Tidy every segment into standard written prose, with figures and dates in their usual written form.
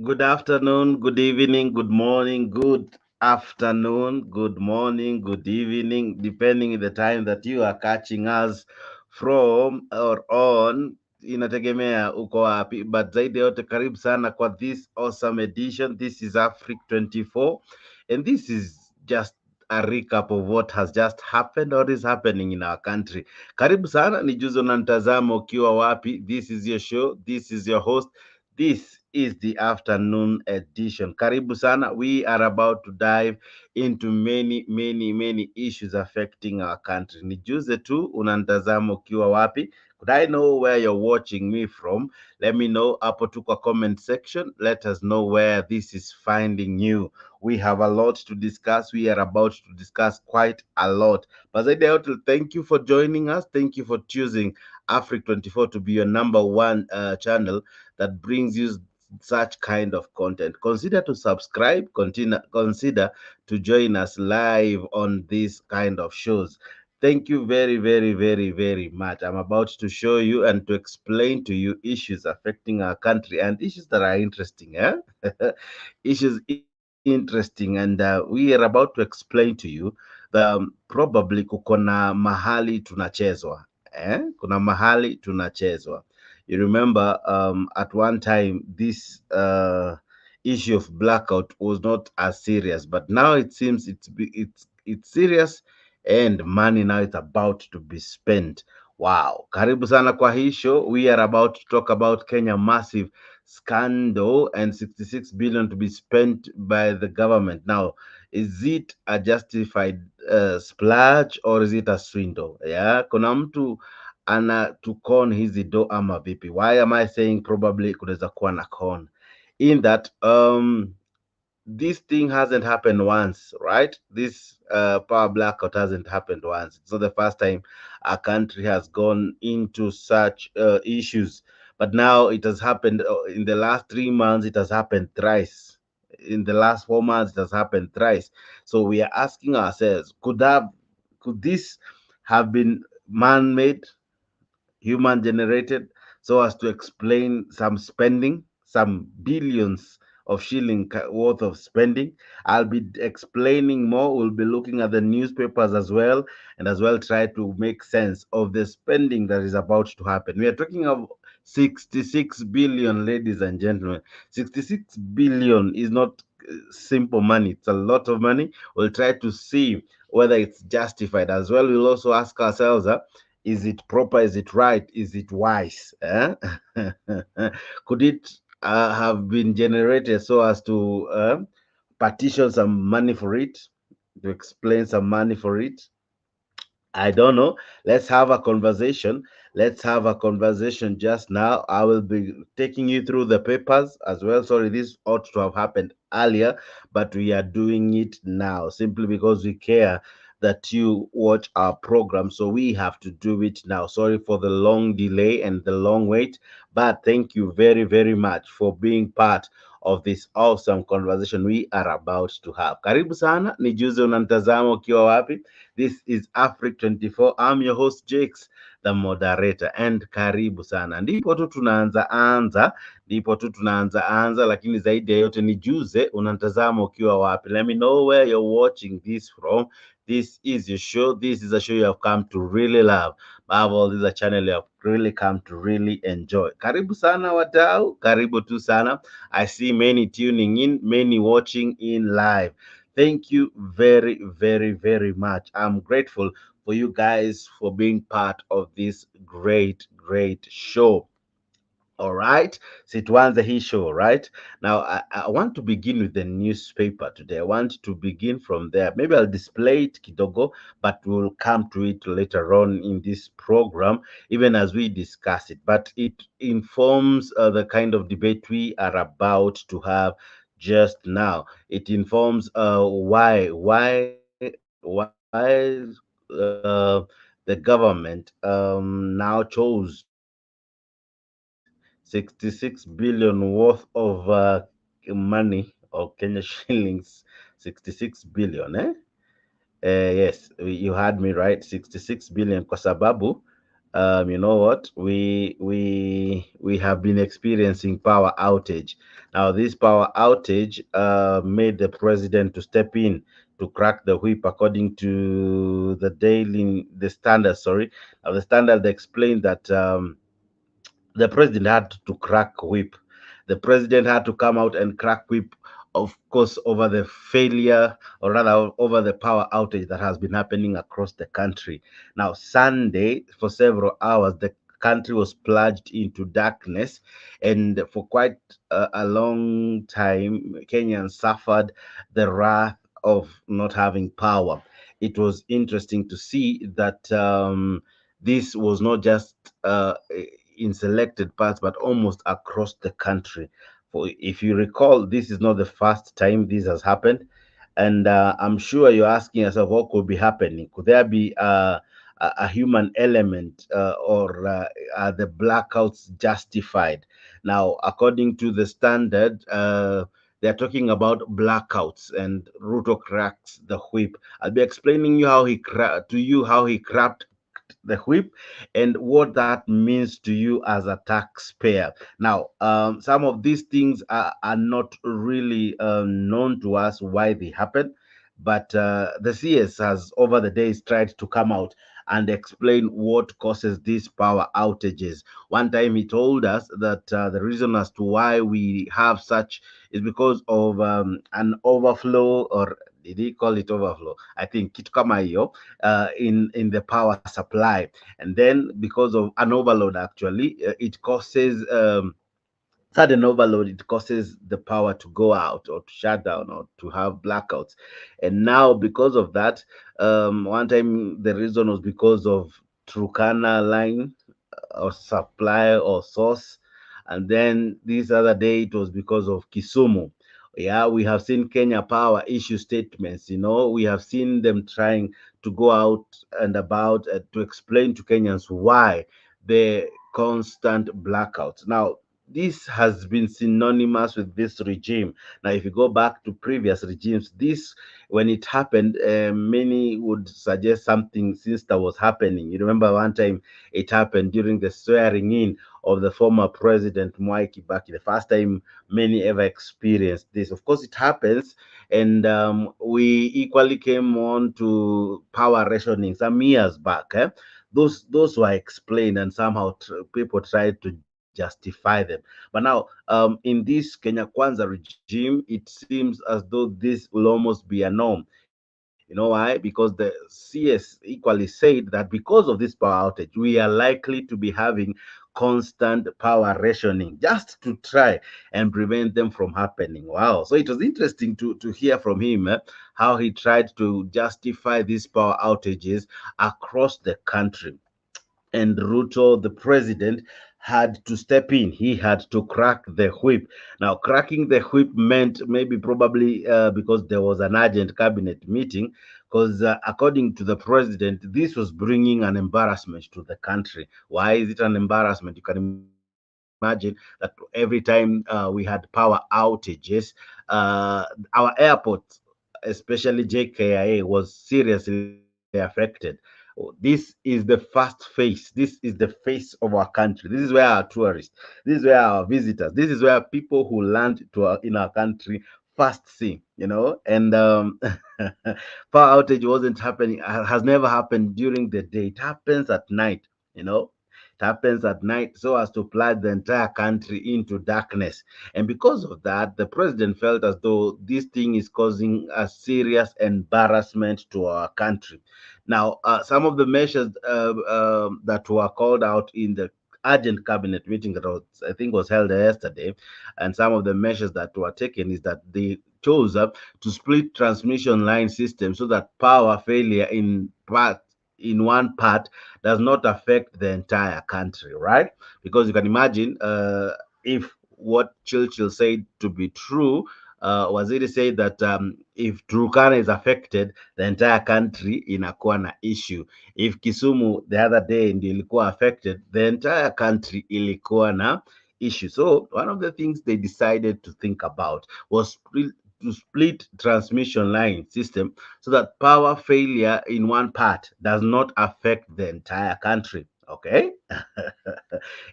Good afternoon, good evening, good morning, good afternoon, good morning, good evening, depending on the time that you are catching us from or on. Inategemea uko wapi, but zaidi ya yote karibu sana kwa this awesome edition. This is Afric 24 and this is just a recap of what has just happened or is happening in our country. Karibu sana, ni juzo na mtazamo ukiwa wapi. This is your show, this is your host. This is the afternoon edition. Karibu sana. We are about to dive into many issues affecting our country. Nijuze tu unantazama ukiwa wapi. Could I know where you're watching me from? Let me know hapo tu kwa comment section. Let us know where this is finding you. We have a lot to discuss. We are about to discuss quite a lot. But zaidi ya yote, thank you for joining us. Thank you for choosing Afric 24 to be your number one channel that brings you such kind of content. Consider to subscribe, consider to join us live on these kind of shows. Thank you very much. I'm about to show you and to explain to you issues affecting our country and issues that are interesting. Eh? Issues interesting, and we are about to explain to you the probably kukona mahali tunachezwa. Kuna mahali tunachezwa. You remember, at one time, this issue of blackout was not as serious, but now it seems it's serious, and money now is about to be spent. Wow, karibu sana kwa hii show. We are about to talk about Kenya massive scandal and 66 billion to be spent by the government. Now, is it a justified splurge or is it a swindle? Yeah, kuna mtu ana to con hizi do ama vipi? Why am I saying probably kunaweza kuwa na con? In that this thing hasn't happened once, right? This power blackout hasn't happened once. It's not the first time a country has gone into such issues, but now it has happened in the last 3 months. It has happened thrice. In the last 4 months, it has happened thrice. So we are asking ourselves: could this have been man-made, human generated, so as to explain some spending, some billions of shilling worth of spending? I'll be explaining more. We'll be looking at the newspapers as well, and as well try to make sense of the spending that is about to happen. We are talking of 66 billion, ladies and gentlemen. 66 billion is not simple money, it's a lot of money. We'll try to see whether it's justified as well. We'll also ask ourselves, is it proper? Is it right? Is it wise? Could it have been generated so as to partition some money for it, to explain some money for it? I don't know. Let's have a conversation. Let's have a conversation just now. I will be taking you through the papers as well. Sorry, this ought to have happened earlier, but we are doing it now simply because we care that you watch our program. So we have to do it now. Sorry for the long delay and the long wait, but thank you very much for being part of this awesome conversation we are about to have. Karibu sana, nijuze unantazama ukiwa wapi. This is Afric 24. I'm your host Jakes, the moderator, and karibu sana. Ndipo tu tunaanza anza, lakini zaidi ya yote nijuze unantazama ukiwa wapi. Let me know where you're watching this from. This is your show. This is a show you have come to really love. Above all, this is a channel you have really come to really enjoy. Karibu sana wadau, karibu tu sana. I see many tuning in, many watching in live. Thank you very much. I'm grateful for you guys for being part of this great show. All right, so tuanze hii show, right? Now, I want to begin with the newspaper today. I want to begin from there. Maybe I'll display it kidogo, but we'll come to it later on in this program, even as we discuss it. But it informs the kind of debate we are about to have just now. It informs why the government now chose to spend 66 billion worth of money, or Kenya shillings. 66 billion, eh? Yes, you had me right. 66 billion kwa sababu you know what? We have been experiencing power outage. Now, this power outage made the president to step in to crack the whip, according to the Standard. Sorry, now the Standard explained that. The president had to crack whip. The president had to come out and crack whip, of course, over the failure, or rather over the power outage that has been happening across the country. Now, Sunday, for several hours, the country was plunged into darkness, and for quite a long time, Kenyans suffered the wrath of not having power. It was interesting to see that this was not just in selected parts, but almost across the country. For if you recall, this is not the first time this has happened, and I'm sure you're asking yourself what could be happening. Could there be a human element, or are the blackouts justified? Now, according to the Standard, they're talking about blackouts, and Ruto cracks the whip. I'll be explaining to you how he cracked the whip and what that means to you as a taxpayer. Now, some of these things are not really known to us why they happen, but the CS has over the days tried to come out and explain what causes these power outages. One time he told us that the reason as to why we have such is because of an overflow, or did he call it overflow? I think kitu kama hiyo, in the power supply, and then because of an overload, actually, it causes sudden overload. It causes the power to go out or to shut down or to have blackouts. And now, because of that, one time the reason was because of Trukana line, or supply or source. And then this other day it was because of Kisumu. Yeah, we have seen Kenya Power issue statements. We have seen them trying to go out and about to explain to Kenyans why the constant blackouts. Now, this has been synonymous with this regime. Now, if you go back to previous regimes, this, when it happened, many would suggest something sinister was happening. You remember one time it happened during the swearing in of the former president Mwai Kibaki, the first time many ever experienced this. Of course, it happens, and we equally came on to power rationing some years back. Those were explained, and somehow people tried to justify them. But now, in this Kenya Kwanza regime, it seems as though this will almost be a norm. You know why? Because the CS equally said that because of this power outage, we are likely to be having constant power rationing just to try and prevent them from happening. Wow. So it was interesting to hear from him, how he tried to justify these power outages across the country. And Ruto, the president, had to step in. He had to crack the whip. Now, cracking the whip meant maybe probably because there was an urgent cabinet meeting, because according to the president, this was bringing an embarrassment to the country. Why is it an embarrassment? You can imagine that every time we had power outages, our airport, especially JKIA, was seriously affected. This is the first face. This is the face of our country. This is where our tourists, this is where our visitors, this is where people who land in our country first see, and power outage wasn't happening, has never happened during the day. It happens at night, you know. It happens at night so as to plunge the entire country into darkness. And because of that, the president felt as though this thing is causing a serious embarrassment to our country. Now, some of the measures that were called out in the urgent cabinet meeting that was, I think, was held yesterday, and some of the measures that were taken is that they chose to split transmission line system so that power failure in one part does not affect the entire country, right? Because you can imagine, if what Churchill said to be true, Waziri said that if Turkana is affected, the entire country inakuwa na issue. If Kisumu the other day ndio ilikuwa affected, the entire country ilikuwa na issue. So one of the things they decided to think about was to split transmission line system so that power failure in one part does not affect the entire country. Okay,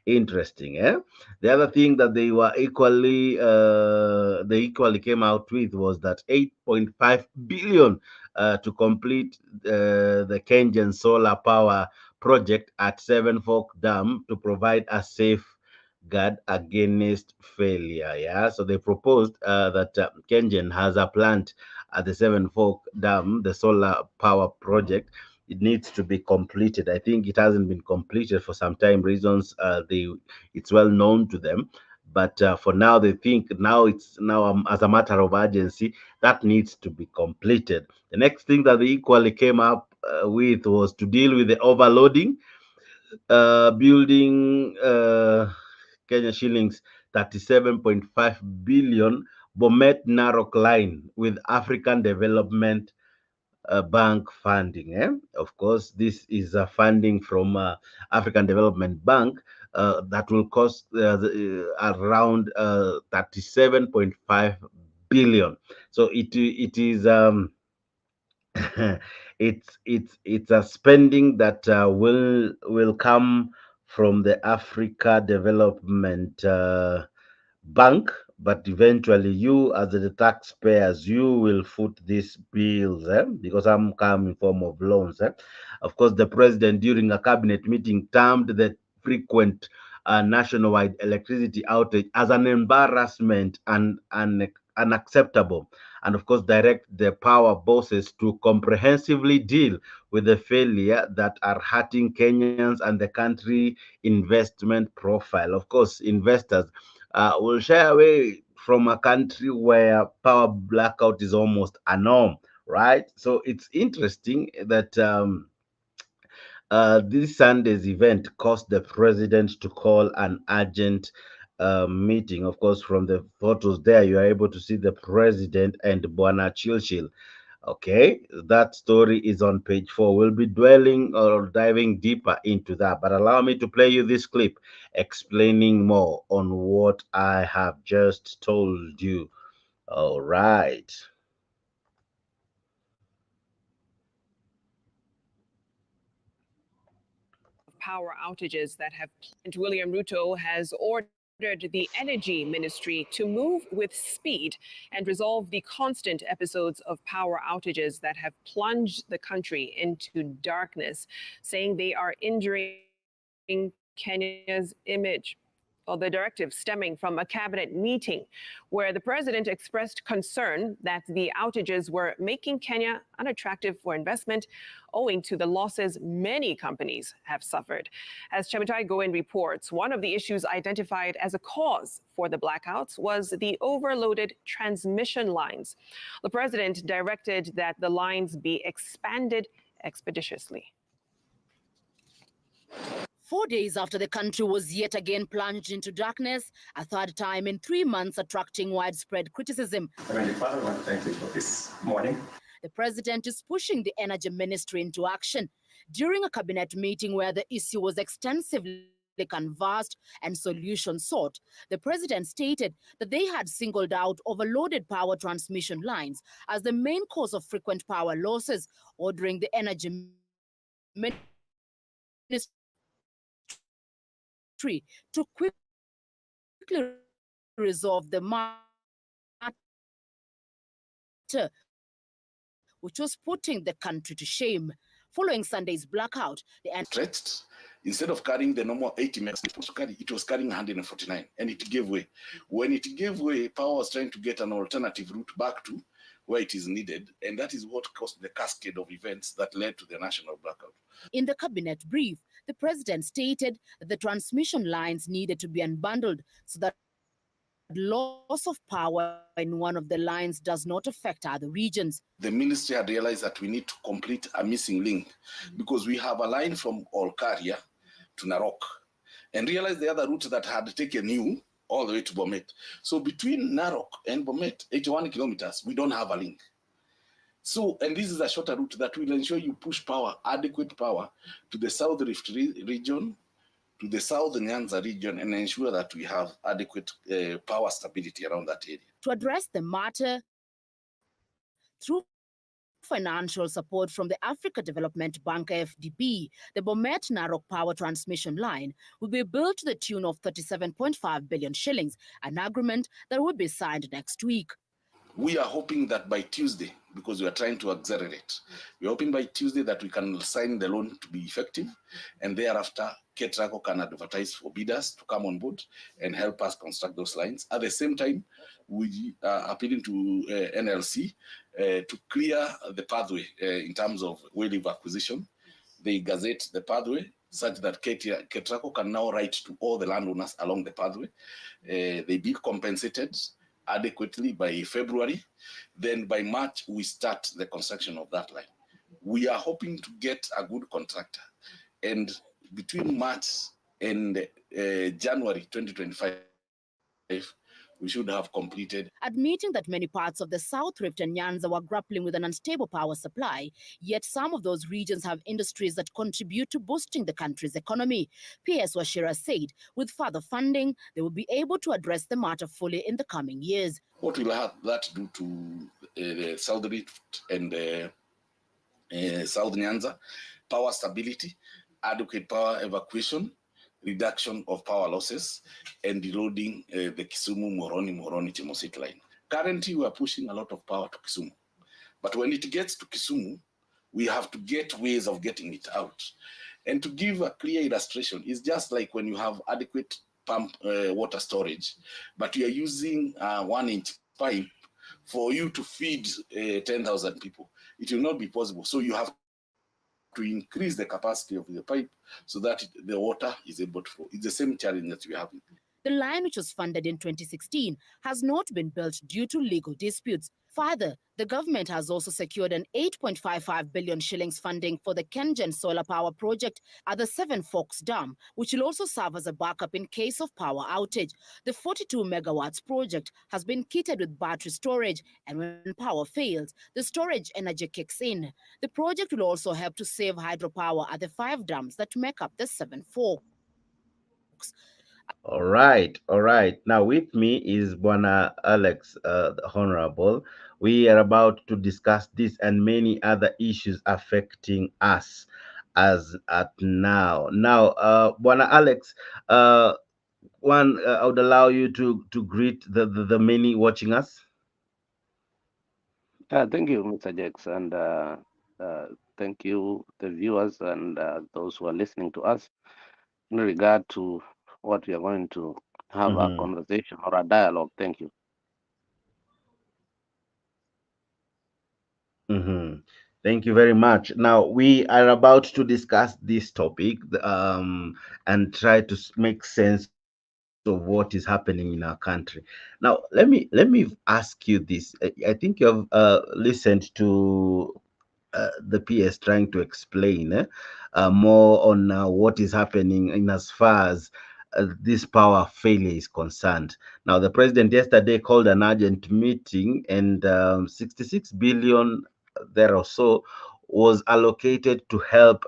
interesting. Eh? The other thing that they equally came out with was that 8.5 billion to complete the Kenyan solar power project at Seven Fork Dam to provide a safeguard against failure. Yeah, so they proposed that Kenyan has a plant at the Seven Fork Dam, the solar power project. It needs to be completed. I think it hasn't been completed for some time. Reasons it's well known to them, but for now they think now as a matter of urgency that needs to be completed. The next thing that they equally came up with was to deal with the overloading, building Kenya shillings 37.5 billion Bomet Narok line with African Development Bank funding. Eh? Of course, this is funding from African Development Bank that will cost around 37.5 billion. So it is it's a spending that will come from the Africa Development Bank, but eventually you as the taxpayers you will foot these bills, because I'm come in form of loans. Of course, the president during a cabinet meeting termed the frequent nationwide electricity outage as an embarrassment and unacceptable, and of course direct the power bosses to comprehensively deal with the failure that are hurting Kenyans and the country investment profile. Of course, investors will shy away from a country where power blackout is almost a norm, right? So it's interesting that this Sunday's event caused the president to call an urgent meeting. Of course, from the photos there, you are able to see the president and Bwana Chilchil. Okay, that story is on page 4. We'll be dwelling or diving deeper into that, but allow me to play you this clip explaining more on what I have just told you. All right. Power outages that have planned. William Ruto has ordered the energy ministry to move with speed and resolve the constant episodes of power outages that have plunged the country into darkness, saying they are injuring Kenya's image. Well, the directive stemming from a cabinet meeting where the president expressed concern that the outages were making Kenya unattractive for investment owing to the losses many companies have suffered. As Chemitai Goen reports, one of the issues identified as a cause for the blackouts was the overloaded transmission lines. The president directed that the lines be expanded expeditiously. 4 days after the country was yet again plunged into darkness, a third time in 3 months attracting widespread criticism. Father, I want to thank you for this morning. The president is pushing the energy ministry into action. During a cabinet meeting where the issue was extensively canvassed and solutions sought, the president stated that they had singled out overloaded power transmission lines as the main cause of frequent power losses, ordering the energy ministry to quickly resolve the matter, which was putting the country to shame. Following Sunday's blackout, the Stretched. Instead of carrying the normal 80 megs it was carrying 149, and it gave way. When it gave way, power was trying to get an alternative route back to where it is needed, and that is what caused the cascade of events that led to the national blackout. In the cabinet brief, the president stated that the transmission lines needed to be unbundled so that loss of power in one of the lines does not affect other regions. The ministry had realized that we need to complete a missing link because we have a line from Olkaria to Narok, and realized the other route that had taken you all the way to Bomet. So between Narok and Bomet, 81 kilometers, we don't have a link. So, and this is a shorter route that will ensure you push power, adequate power, to the South Rift region, to the South Nyanza region, and ensure that we have adequate power stability around that area. To address the matter, through financial support from the Africa Development Bank AFDB, the Bomet Narok Power Transmission Line will be built to the tune of 37.5 billion shillings, an agreement that will be signed next week. We are hoping that by Tuesday, because we are trying to accelerate, we are hoping by Tuesday that we can sign the loan to be effective, and thereafter, KETRACO can advertise for bidders to come on board and help us construct those lines. At the same time, we are appealing to NLC to clear the pathway in terms of wave acquisition. They gazette the pathway such that KETRACO can now write to all the landowners along the pathway. They be compensated adequately by February. Then by March, we start the construction of that line. We are hoping to get a good contractor. And between March and January 2025, we should have completed. Admitting that many parts of the South Rift and Nyanza were grappling with an unstable power supply, yet some of those regions have industries that contribute to boosting the country's economy. PS Washira said with further funding, they will be able to address the matter fully in the coming years. What will that do to the South Rift and South Nyanza? Power stability, adequate power evacuation, reduction of power losses, and reloading the Kisumu Moroni Chemosit line. Currently, we are pushing a lot of power to Kisumu. But when it gets to Kisumu, we have to get ways of getting it out. And to give a clear illustration, it's just like when you have adequate pump water storage, but you are using a 1-inch pipe for you to feed 10,000 people. It will not be possible. So you have to increase the capacity of the pipe so that the water is able to flow. It's the same challenge that we have. The line, which was funded in 2016, has not been built due to legal disputes. Further, the government has also secured an 8.55 billion shillings funding for the Kengen solar power project at the Seven Forks Dam, which will also serve as a backup in case of power outage. The 42 megawatts project has been kitted with battery storage, and when power fails, the storage energy kicks in. The project will also help to save hydropower at the 5 dams that make up the Seven Forks. All right, all right. Now with me is Bwana Alex, the Honorable. We are about to discuss this and many other issues affecting us as at now. Now, Bwana Alex, I would allow you to greet the many watching us. Thank you, Mr. Jax, and thank you, the viewers and those who are listening to us in regard to what we are going to have a Mm-hmm. conversation or a dialogue. Thank you. Mm-hmm. Thank you very much. Now we are about to discuss this topic and try to make sense of what is happening in our country. Now let me ask you this. I think you have listened to the PS trying to explain more on what is happening in as far as this power failure is concerned. Now, the president yesterday called an urgent meeting, and 66 billion there or so was allocated to help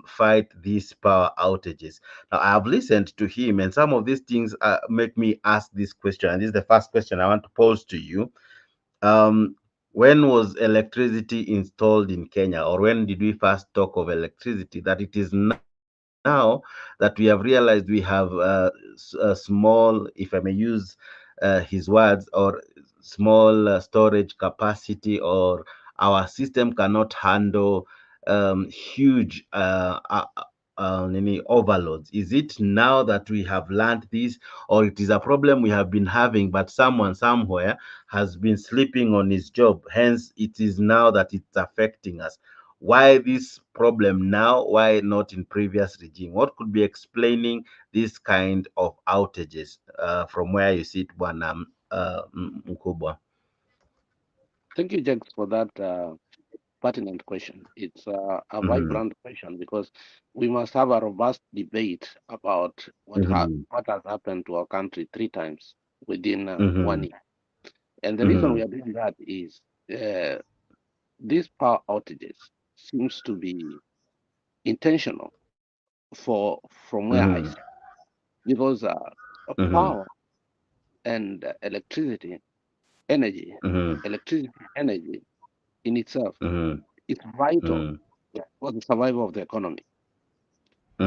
fight these power outages. Now, I have listened to him, and some of these things make me ask this question. And this is the first question I want to pose to you. um, when was electricity installed in Kenya, or when did we first talk of electricity? That it is now that we have realized we have a small, if I may use his words, or small storage capacity, or our system cannot handle huge any overloads. Is it now that we have learned this, or it is a problem we have been having, but someone somewhere has been sleeping on his job, hence it is now that it's affecting us? Why this problem now? Why not in previous regime? What could be explaining this kind of outages from where you sit, Bwana Mkubwa? Thank you, Jax, for that pertinent question. It's a Mhm, vibrant question because we must have a robust debate about mhm, what has happened to our country 3 times within 1 mhm, year. And the reason we mhm, are doing that is these power outages seems to be intentional from where I mhm, see, because mhm, power and energy, mhm, electricity energy in itself Mm-hmm. is vital Mm-hmm. for the survival of the economy.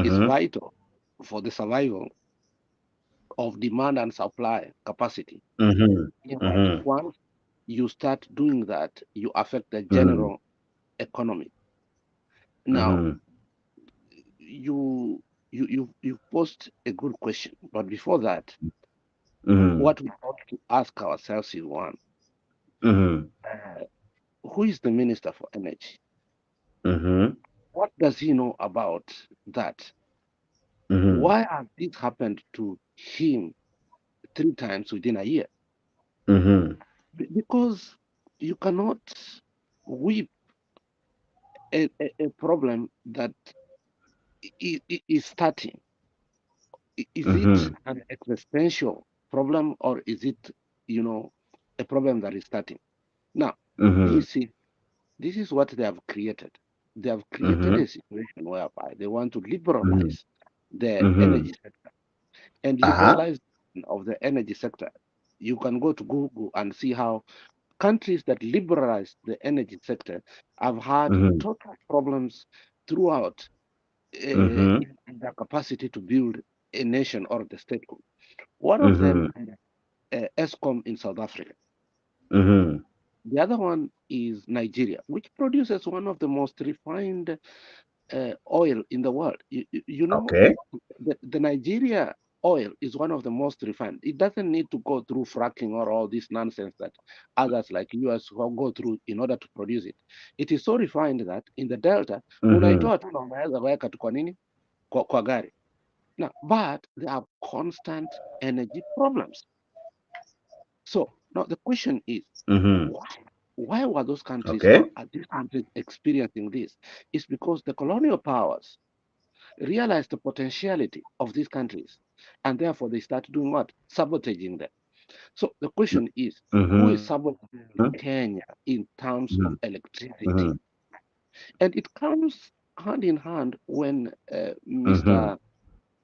It's Mm-hmm. vital for the survival of demand and supply capacity. In fact, Mm-hmm. once you start doing that, you affect the Mm-hmm. general economy. Now, Mm-hmm. you posed a good question, but before that, Mm-hmm. what we ought to ask ourselves is one: Mm-hmm. uh, who is the Minister for Energy? Mm-hmm. What does he know about that? Mm-hmm. Why has this happened to him 3 times within a year? Mm-hmm. Because you cannot whip a problem that is starting. Is it Mm-hmm. an existential problem, or is it, you know, a problem that is starting? Now, Mm-hmm. you see, this is what they have created. They have created Mm-hmm. a situation whereby they want to Mm-hmm. liberalize the Mm-hmm. energy sector. And Uh-huh. liberalization of the energy sector, you can go to Google and see how countries that liberalize the energy sector have had Mm-hmm. total problems throughout Mm-hmm. in their capacity to build a nation or the statehood. One of them Mm-hmm. is ESCOM in South Africa. Mm-hmm. The other one is Nigeria, which produces one of the most refined oil in the world. You know, Okay. the Nigeria oil is one of the most refined. It doesn't need to go through fracking or all this nonsense that others like US will go through in order to produce it. It is so refined that in the Delta, Mm-hmm. unaitoa tu na unaweza weka tu kwa nini? Kwa gari. Now, but there are constant energy problems. So now the question is, Mm-hmm. why? Why were those countries or Okay. are these countries experiencing this? It's because the colonial powers realized the potentiality of these countries, and therefore they start doing what? Sabotaging them. So the question is, who is Mm-hmm. sabotaging Kenya in terms of Mm-hmm. electricity? And it comes hand in hand when Mm-hmm.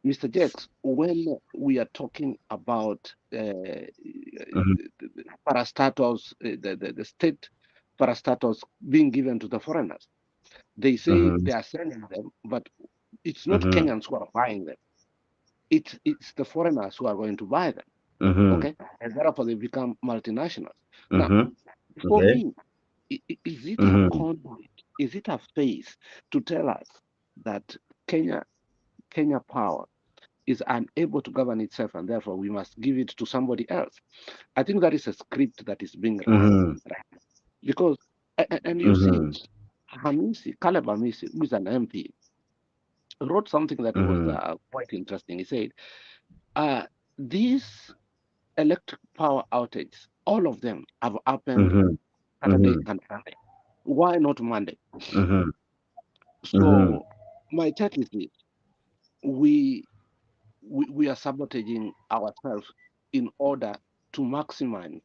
Mr. Jakes, when we are talking about Mm-hmm. parastatals, the state parastatals being given to the foreigners, they say Mm-hmm. they are selling them, but it's not Mm-hmm. Kenyans who are buying them. It's the foreigners who are going to buy them. Mm-hmm. Okay, and therefore they become multinationals. Now, Mm-hmm. for Okay. me, is it a Mm-hmm. conduit? Is it a face to tell us that Kenya Kenya power is unable to govern itself, and therefore we must give it to somebody else? I think that is a script that is being run, Mm-hmm. right? Because and you see, Mm-hmm. Caleb Hamisi, who is an MP, wrote something that was Mm-hmm. quite interesting. He said, uh, these electric power outages, all of them have happened Mm-hmm. Saturday and Sunday. Why not Monday? Mm-hmm. Mm-hmm. So my take is this: we, we are sabotaging ourselves in order to maximize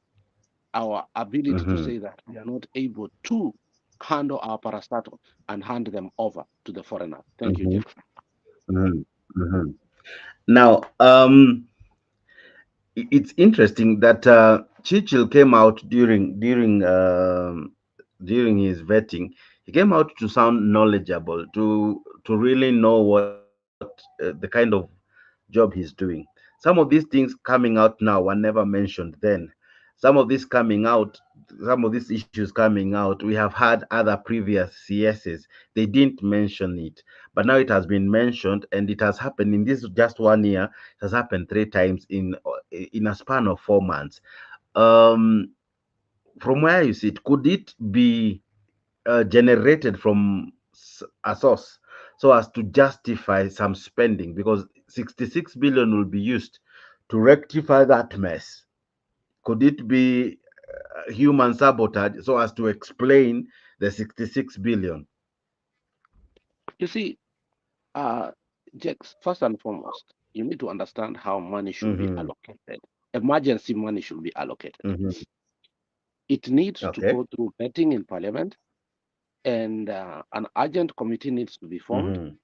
our ability to Mm-hmm. say that we are not able to handle our parastatal and hand them over to the foreigner. Thank you, Mm-hmm. Jeff. Mm-hmm. Mm-hmm. Now, it's interesting that Churchill came out during his vetting. He came out to sound knowledgeable, to really know what the kind of job he's doing. Some of these things coming out now were never mentioned then. Some of this coming out, some of these issues coming out, we have had other previous CSs. They didn't mention it, but now it has been mentioned, and it has happened in this just 1 year. It has happened 3 times in a span of 4 months. Um, from where you sit, could it be generated from a source so as to justify some spending, because 66 billion will be used to rectify that mess? Could it be human sabotage so as to explain the 66 billion? You see, uh, Jex, first and foremost, you need to understand how money should be Mm-hmm. allocated. Emergency money should be allocated. Mm-hmm. It needs to Okay. go through vetting in parliament, and an urgent committee needs to be formed, Mm-hmm.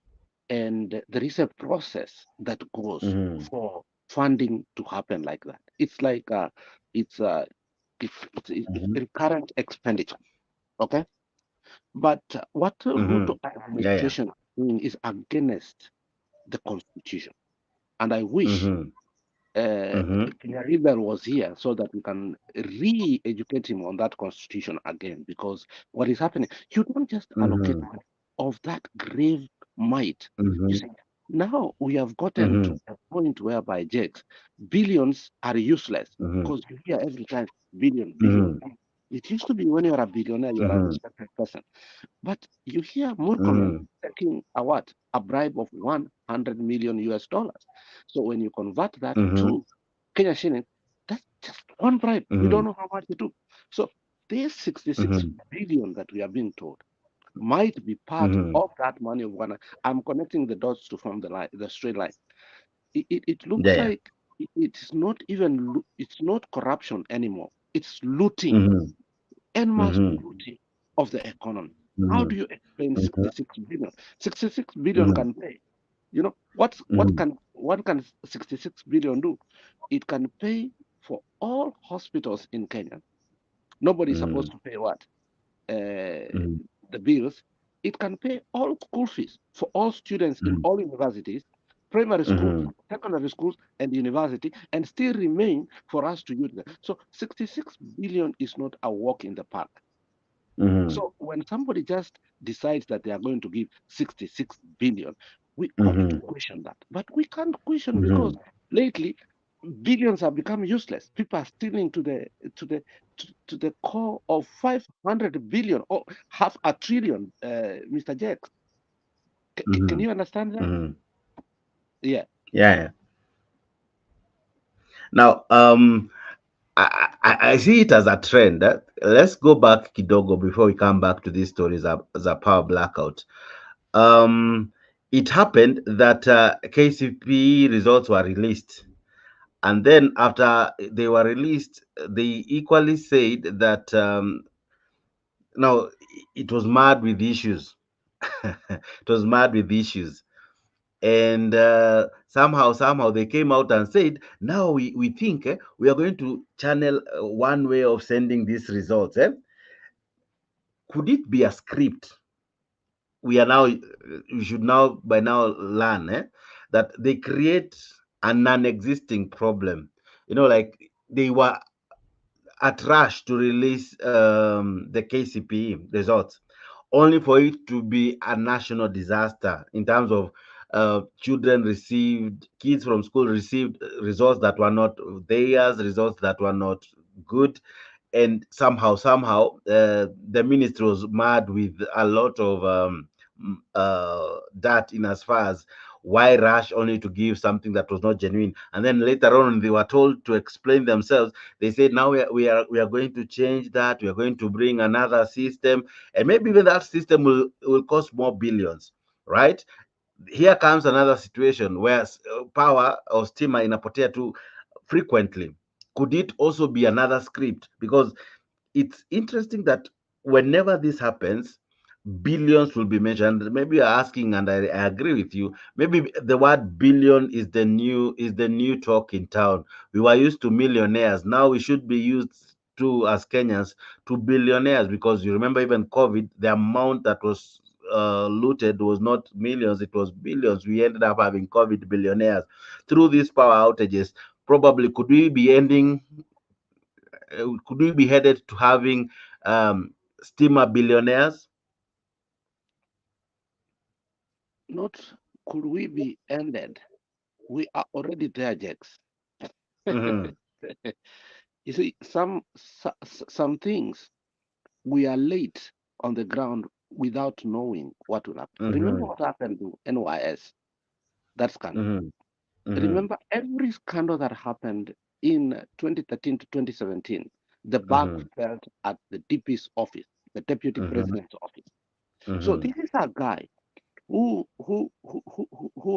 and there is a process that goes Mm-hmm. for funding to happen like that. It's like it's it's Mm-hmm. recurrent expenditure. Okay. But what Ruto Yeah, yeah. administration is doing is against the constitution. And I wish Mm-hmm. uh, Mm-hmm. Rebel was here so that we can re-educate him on that constitution again. Because what is happening, you don't just allocate Mm-hmm. money of that grave might. You Mm-hmm. see, now we have gotten Mm-hmm. to a point whereby, Jakes, billions are useless Mm-hmm. because you hear every time billion, billion. Mm-hmm. It used to be when you are a billionaire, you are a Mm-hmm. respected person. But you hear Murkomen Mm-hmm. taking a what? A bribe of 100 million US dollars. So when you convert that Mm-hmm. to Kenya shilling, that's just one bribe. We don't know how much it took. So this 66 Mm-hmm. billion that we are being told might be part Mm-hmm. of that money of Ghana. I'm connecting the dots to form the line, the straight line. It Yeah, looks yeah. like it's not even it's not corruption anymore. It's looting Mm-hmm. en masse Mm-hmm. looting of the economy. How Mm-hmm. do you explain Mm-hmm. 66 billion? 66 billion can pay. You know Mm-hmm. what can 66 billion do? It can pay for all hospitals in Kenya. Nobody is Mm-hmm. supposed to pay what Mm-hmm. the bills. It can pay all school fees for all students in Mm-hmm. all universities, primary schools, Mm-hmm. secondary schools, and university, and still remain for us to use them. So 66 billion is not a walk in the park. Mm-hmm. So when somebody just decides that they are going to give 66 billion, we ought to Mm-hmm. question that. But we can't question because Mm-hmm. lately billions have become useless. People are stealing to the to the core of 500 billion or half a trillion, Mr. Jack. Can Mm-hmm. you understand that? Mm-hmm. Yeah. Yeah, yeah. Now, I see it as a trend. Let's go back kidogo before we come back to these stories of the power blackout. Um, it happened that KCP results were released, and then after they were released, they equally said that no, it was mad with issues. It was mad with issues, and somehow they came out and said, now we think we are going to channel one way of sending these results. Could it be a script? We are now we should now by now learn that they create a non-existing problem. Like they were at rush to release the KCPE results, only for it to be a national disaster in terms of kids from school received results that were not theirs, results that were not good, and somehow the ministry was mad with a lot of that in as far as why rush only to give something that was not genuine. And then later on they were told to explain themselves. They said now we are going to change that, we are going to bring another system, and maybe even that system will cost more billions, right? Here comes another situation where power or stima inapotea too frequently. Could it also be another script? Because it's interesting that whenever this happens, billions will be mentioned. Maybe you're asking, and I agree with you. Maybe the word billion is the new talk in town. We were used to millionaires. Now we should be used to, as Kenyans, to billionaires, because you remember even COVID, the amount that was looted was not millions, it was billions. We ended up having COVID billionaires through these power outages. Probably could we be headed to having steamer billionaires? Not could we be ended? We are already there, Jax. Mm-hmm, You see, some things we are late on the ground without knowing what will happen. Remember mm-hmm, what happened to NYS, that scandal. mm-hmm, mm-hmm, Remember every scandal that happened in 2013 to 2017, the buck mm-hmm, felt at the DP's office, the deputy mm-hmm, president's office. So mm-hmm, this is a guy who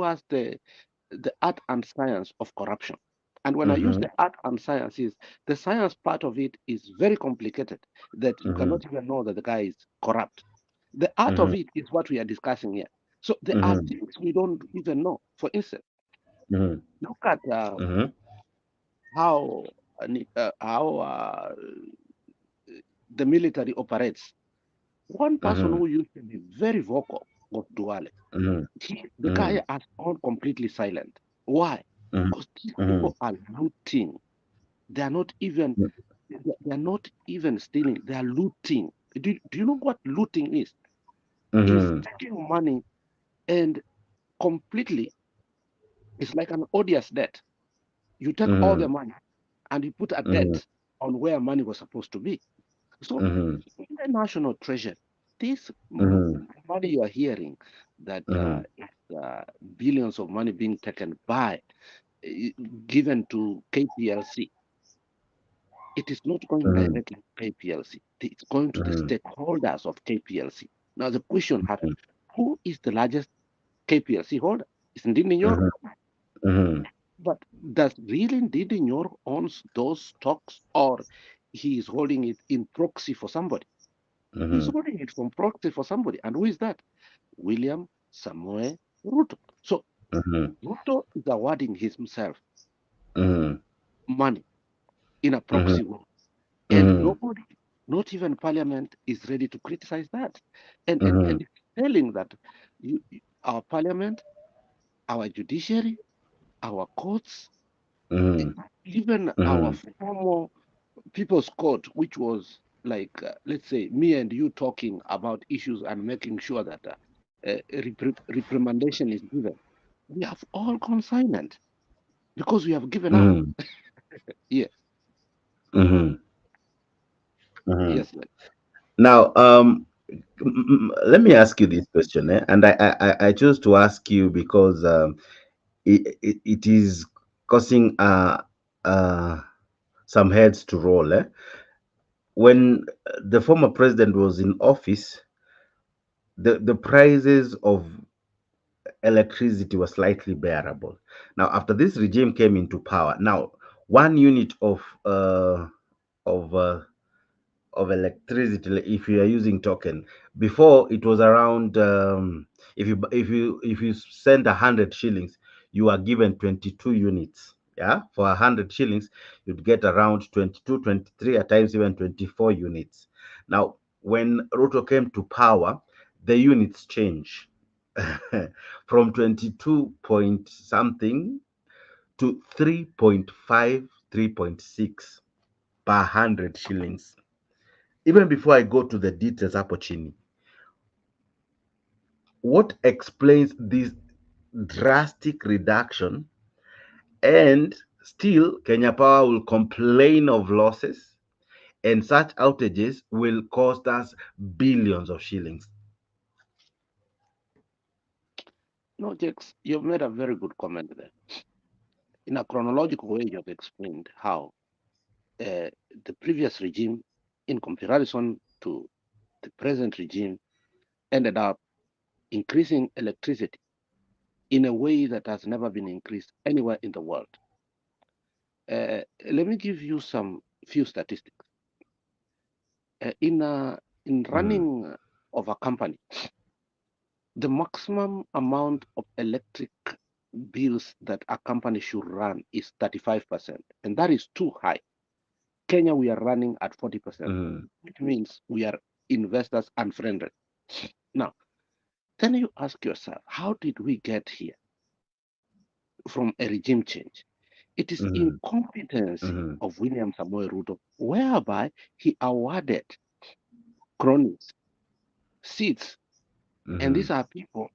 has the art and science of corruption. And when I use mm-hmm, the art and science, is the science part of it is very complicated that you mm-hmm, cannot even know that the guy is corrupt. The art mm-hmm, of it is what we are discussing here. So there are mm-hmm, things we don't even know. For instance, mm-hmm, look at mm-hmm, how how the military operates. One person who used to be very vocal was Duale. The guy has gone completely silent. Why? Because these people are looting. They are not even stealing. They are looting. Do you know what looting is? Is taking money and completely, it's like an odious debt. You take all the money and you put a debt on where money was supposed to be. So in the national treasury, this money you are hearing that billions of money being taken by given to KPLC, it is not going directly to KPLC. It's going to the stakeholders of KPLC. Now the question has, who is the largest KPLC holder? It's Ndindi Nyoro. But does really Ndindi Nyoro owns those stocks, or he is holding it in proxy for somebody? He's holding it from proxy for somebody. And who is that? William Samoe Ruto. So Ruto is awarding himself money in a proxy way. And nobody, not even parliament, is ready to criticize that. And it's telling that our parliament, our judiciary, our courts, even our former people's court, which was like, let's say, me and you talking about issues and making sure that reprimandation is given. We have all gone silent because we have given up. Yes. Yes. Now, let me ask you this question, and I chose to ask you because it is causing some heads to roll. When the former president was in office, the prices of electricity were slightly bearable. Now, after this regime came into power, now 1 unit of of electricity, if you are using token, before it was around, if you send 100 shillings, you are given 22 units. Yeah, for 100 shillings you'd get around 22, 23, at times even 24 units. Now when Ruto came to power, the units change from 22 point something to 3.5, 3.6 per 100 shillings. Even before I go to the details, Apochini, what explains this drastic reduction? And still, Kenya Power will complain of losses, and such outages will cost us billions of shillings. No, Jakes, you've made a very good comment there. In a chronological way, you've explained how the previous regime, in comparison to the present regime, ended up increasing electricity in a way that has never been increased anywhere in the world. Let me give you some few statistics. In running of a company, the maximum amount of electric bills that a company should run is 35%, and that is too high. Kenya, we are running at 40%, which means we are investors unfriendly. Now, then you ask yourself, how did we get here from a regime change? It is incompetency of William Samoe Ruto, whereby he awarded cronies seats, and these are people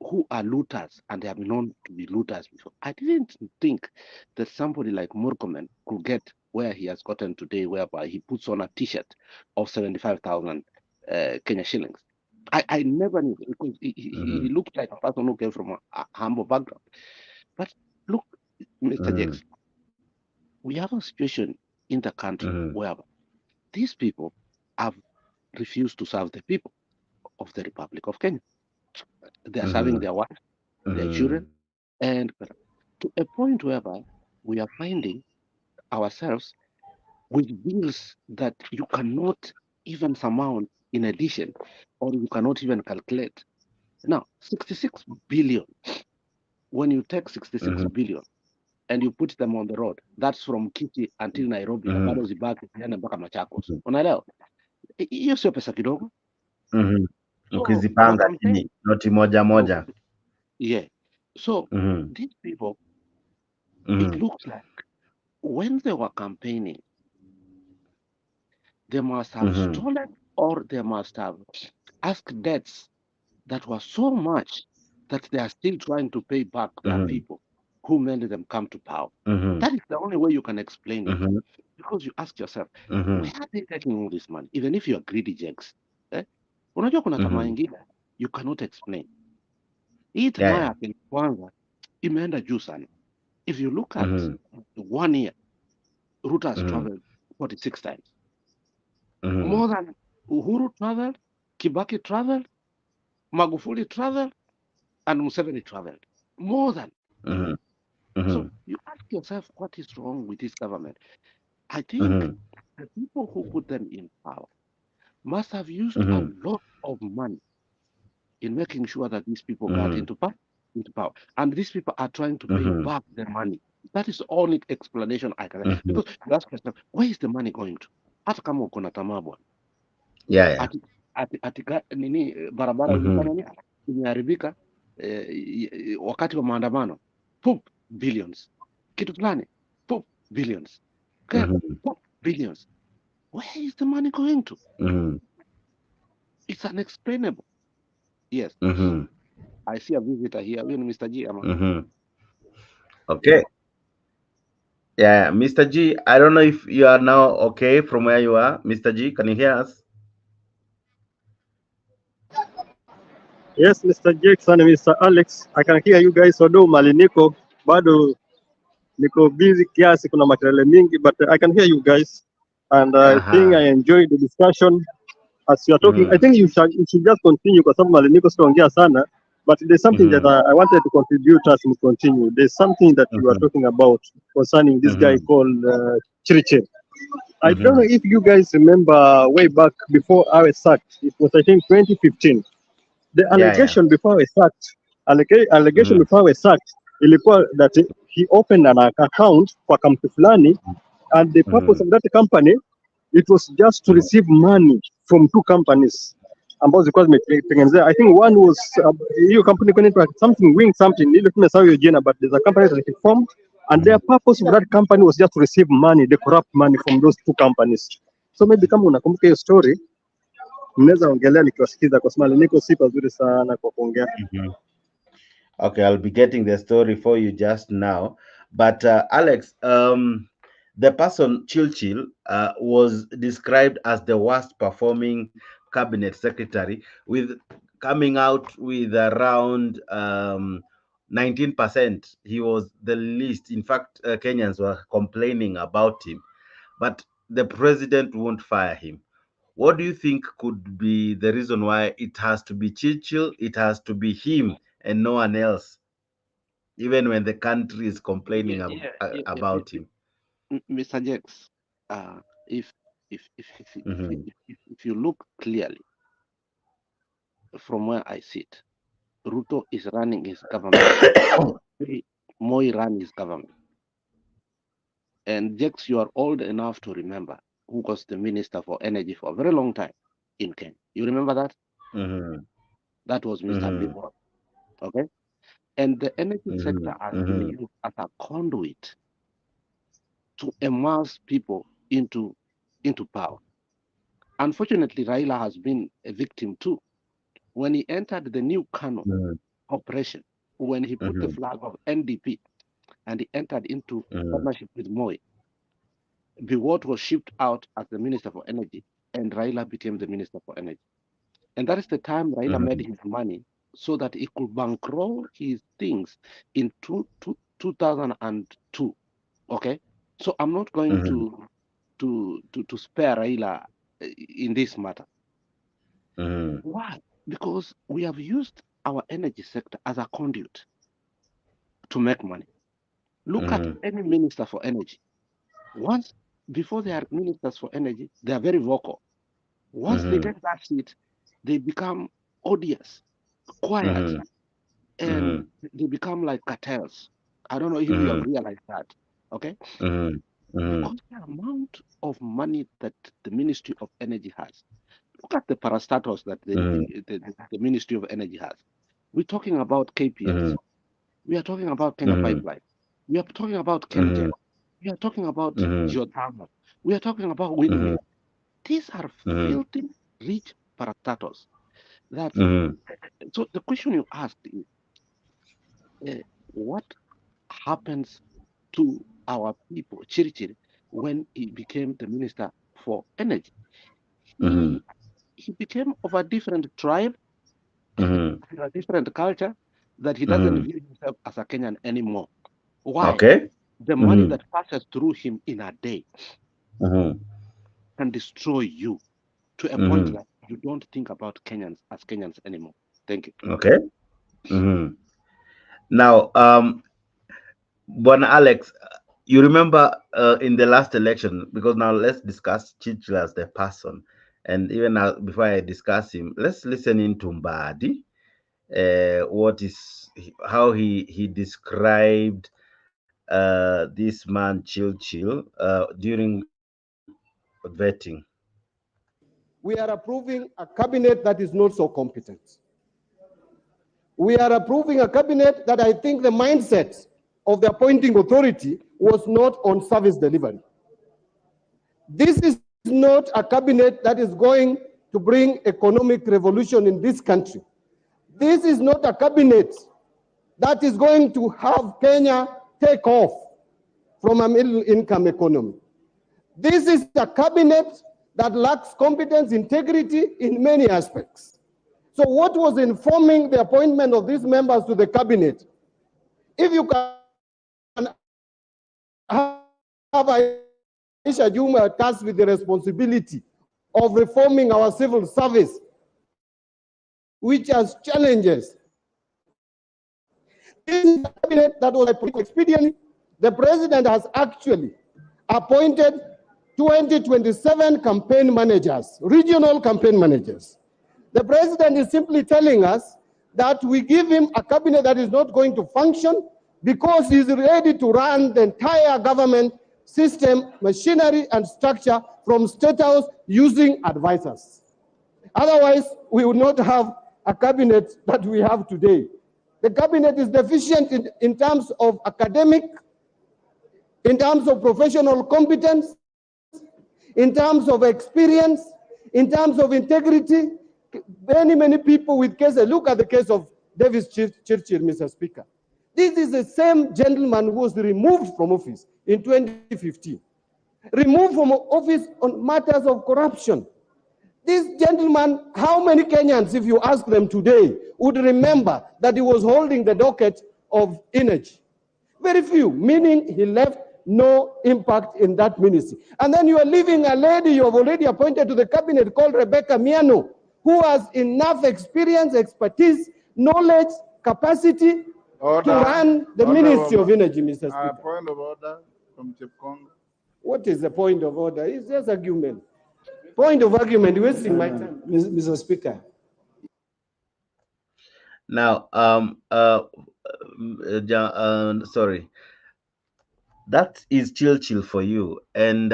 who are looters, and they have been known to be looters before. I didn't think that somebody like Murkomen could get where he has gotten today, whereby he puts on a T-shirt of 75,000 Kenya shillings. I never knew, because he looked like a person who came from a humble background. But look, Mr. Jakes, we have a situation in the country where these people have refused to serve the people of the Republic of Kenya. They are serving their wives, their children, and to a point whereby we are finding ourselves with bills that you cannot even surmount in addition, or you cannot even calculate. Now, 66 billion, when you take 66 billion and you put them on the road, that's from Kiti until Nairobi, na bado zibaki ziende mpaka Machakos. Unaelewa? Hiyo sio pesa kidogo. Mhm. So our Ukizipanga campaign, chini noti moja moja. yeah. So Mhm. these people, it Mhm. looks like when they were campaigning, they must have Mhm. stolen or they must have asked debts that were so much that they are still trying to pay back their Mhm. people who made them come to power. Mhm. That is the only way you can explain it. Mhm. Because you ask yourself, where Mhm. are they taking all this money? Even if you are greedy jacks. Eh? Unajua kuna tamaa Mhm. ingine you cannot explain. Hii Yeah, tamaa yeah. ya kwanza imeenda juu sana. If you look at Mhm. 1 year, Ruto has Mhm. traveled 46 times. Mhm. More than Uhuru traveled, Kibaki traveled, Magufuli traveled, and Museveni traveled. More than. Mhm. So Mhm. you ask yourself, what is wrong with this government? I think Mhm. the people who put them in power must have used a Mhm. lot of money in making sure that these people got Mhm. into power. And these people are trying to pay Mhm. back their money. That is the only explanation I can. Mhm. Because you ask yourself, where is the money going to? Hata kama uko na tamaa bwana. Yeah, yeah. Nini barabara Mhm. imefanya nini? Imeharibika wakati wa maandamano. Poop, billions. Kitu fulani. Poop, billions. Okay? Mhm. Poop, billions. Where is the money going to? Mhm. It's unexplainable. Yes. Mhm. I see a visitor here. Huyu ni Mr. G ama? Mhm. Okay. Yeah, Mr. G, I don't know if you are now okay from where you are. Mr. G, can you hear us? Yes, Mr. Jackson and Mr. Alex, I can hear you guys, although mali niko bado niko busy kiasi, kuna makelele mingi, but I can hear you guys, and I think Aha. I enjoyed the discussion as you are talking. I Mhm. think you should just continue kwa sababu mali niko sitaongea sana, but there's something that Mhm. I wanted to contribute as we continue. There's something that you are Mhm. talking about concerning this guy Mhm. called Chiriche. I don't know Mhm. if you guys remember way back before I was sacked. It was I think 2015. The Yeah, yeah. allegation before we sacked, allegation Mhm. before we sacked ilikuwa that he opened an account for kampuni fulani, and the purpose Mhm. of that company, it was just to Mhm. receive money from two companies ambazo zilikuwa zimetengenezea. I think one was hiyo company inaitwa something wing something, ile tumesahau hiyo jina, but there's a company that he formed, and their Mhm. purpose of that company was just to receive money, the corrupt money from those two companies. So maybe kama unakumbuka hiyo story, mnaweza ongelea nikiwasikiza, kwa sababu niko si pazuri sana kwa kuongea. Mhm. Okay, I'll be getting the story for you just now. But Alex, the person Chilchil was described as the worst performing cabinet secretary, with coming out with around 19%. He was the least. In fact, Kenyans were complaining about him, but the president won't fire him. What do you think could be the reason why it has to be Churchill, it has to be him and no one else, even when the country is complaining about him? Mr. Jax, uh, if Mhm. if you look clearly from where I sit, Ruto is running his government. Moi ran his government. And Jax, you are old enough to remember who was the Minister for Energy for a very long time in Kenya. You remember that? Mhm. That was Mr. Mhm. Bimbo. Okay? And the energy sector Mhm. has been Mhm. used as a conduit to immerse people into power. Unfortunately, Raila has been a victim too. When he entered the new Kano Mhm. operation, when he put the Mhm. flag of NDP and he entered into Mhm. partnership with Moi, Biwott was shipped out as the Minister for Energy, and Raila became the Minister for Energy. And that is the time Raila made Mhm. his money so that he could bankroll his things in 2002. Okay? So I'm not going Mhm. to spare Raila in this matter. Mhm. Why? Because we have used our energy sector as a conduit to make money. Look at Mhm. any minister for energy. Once before they are ministers for energy, they are very vocal. Once they Mhm. get that seat, they become odious, quiet, Mhm. and Mhm. they become like cartels. I don't know if you have Mhm. realized that. Okay? Mhm. Mhm. Because the amount of money that the Ministry of Energy has, Look at the parastatals that the Ministry of Energy has. We're talking about KPLC. We are talking about Kenya Pipeline. We are talking about KenGen. We are talking about geothermal. We are talking about windmill. These are filthy rich parastatals. That so the question you asked is, what happens to our people, Chirichiri, when he became the minister for energy? He became of a different tribe, a different culture, that he doesn't view himself as a Kenyan anymore. Why? Okay. The money that passes through him in a day can destroy you to a point that you don't think about Kenyans as Kenyans anymore. Thank you. Okay. Now, Bon Alex, you remember in the last election, because now let's discuss Churchill as the person. And even now, before I discuss him, let's listen into Mbadi. How he described this man Churchill during vetting. We are approving a cabinet that is not so competent. We are approving a cabinet that I think the mindset of the appointing authority was not on service delivery. This is not a cabinet that is going to bring economic revolution in this country. This is not a cabinet that is going to have Kenya take off from a middle-income economy. This is a cabinet that lacks competence, integrity in many aspects. So what was informing the appointment of these members to the cabinet? If you can have Aisha Juma tasked with the responsibility of reforming our civil service, which has challenges. This is a cabinet that was expediently. The president has actually appointed 2027 campaign managers, regional campaign managers. The president is simply telling us that we give him a cabinet that is not going to function because he's ready to run the entire government system, machinery, and structure from State House using advisors. Otherwise, we would not have a cabinet that we have today. The cabinet is deficient in terms of academic, in terms of professional competence, in terms of experience, in terms of integrity. Many people with cases. Look at the case of Davis Churchill, Mr. Speaker. This is the same gentleman who was removed from office in 2015. Removed from office on matters of corruption. This gentleman, how many Kenyans, if you ask them today, would remember that he was holding the docket of energy? Very few, meaning he left no impact in that ministry. And then you are leaving a lady you have already appointed to the cabinet called Rebecca Miano, who has enough experience, expertise, knowledge, capacity to run the Ministry of Energy, Mr. Speaker. Point of order from Chief Congo. What is the point of order? It's just argument. Point of argument, wasting my time. Mr. Speaker. Now, sorry, that is Churchill for you, and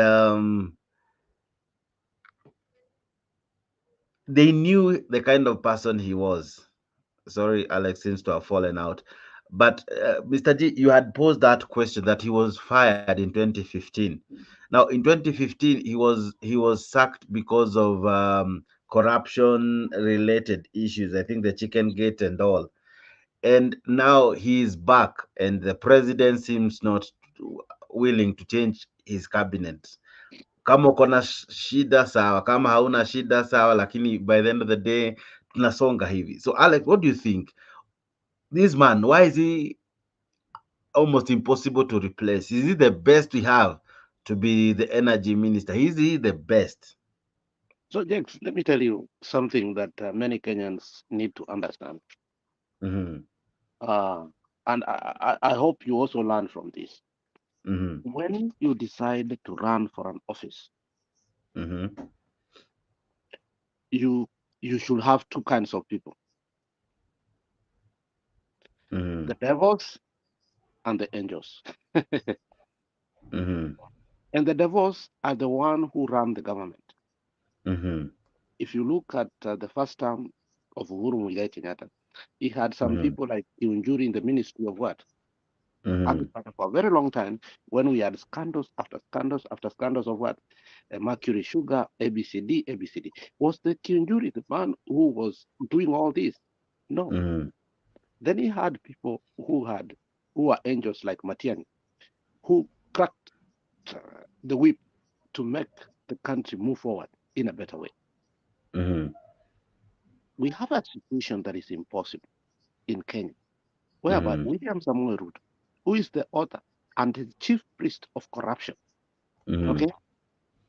they knew the kind of person he was. Sorry, Alex seems to have fallen out. But Mr. G, you had posed that question that he was fired in 2015. Now, in 2015, he was sacked because of corruption-related issues. I think the Chicken Gate and all. And now he is back, and the president seems not willing to change his cabinet. Kama uko na shida sawa, kama hauna shida sawa, lakini by the end of the day tunasonga hivi. So Alex, what do you think? This man, why is he almost impossible to replace? Is he the best we have to be the energy minister? Is he the best? So, James, let me tell you something that many Kenyans need to understand. And I hope you also learn from this. When you decide to run for an office, you should have two kinds of people. The devils and the angels. And the devils are the one who run the government. if you look at the first term of Uhuru Muigai Kenyatta, he had some Mhm. people like Kiunjuri in the Ministry of what? Mhm. Agriculture for a very long time, when we had scandals after scandals after scandals of what? Mercury, sugar, ABCD, ABCD. Was the Kiunjuri the man who was doing all this? No. Mhm. Then he had people who were angels like Matiani, who cracked the whip to make the country move forward in a better way. Mhm. We have a situation that is impossible in Kenya, whereby Mhm. William Samuel Ruto, who is the author and the chief priest of corruption, Mhm. okay,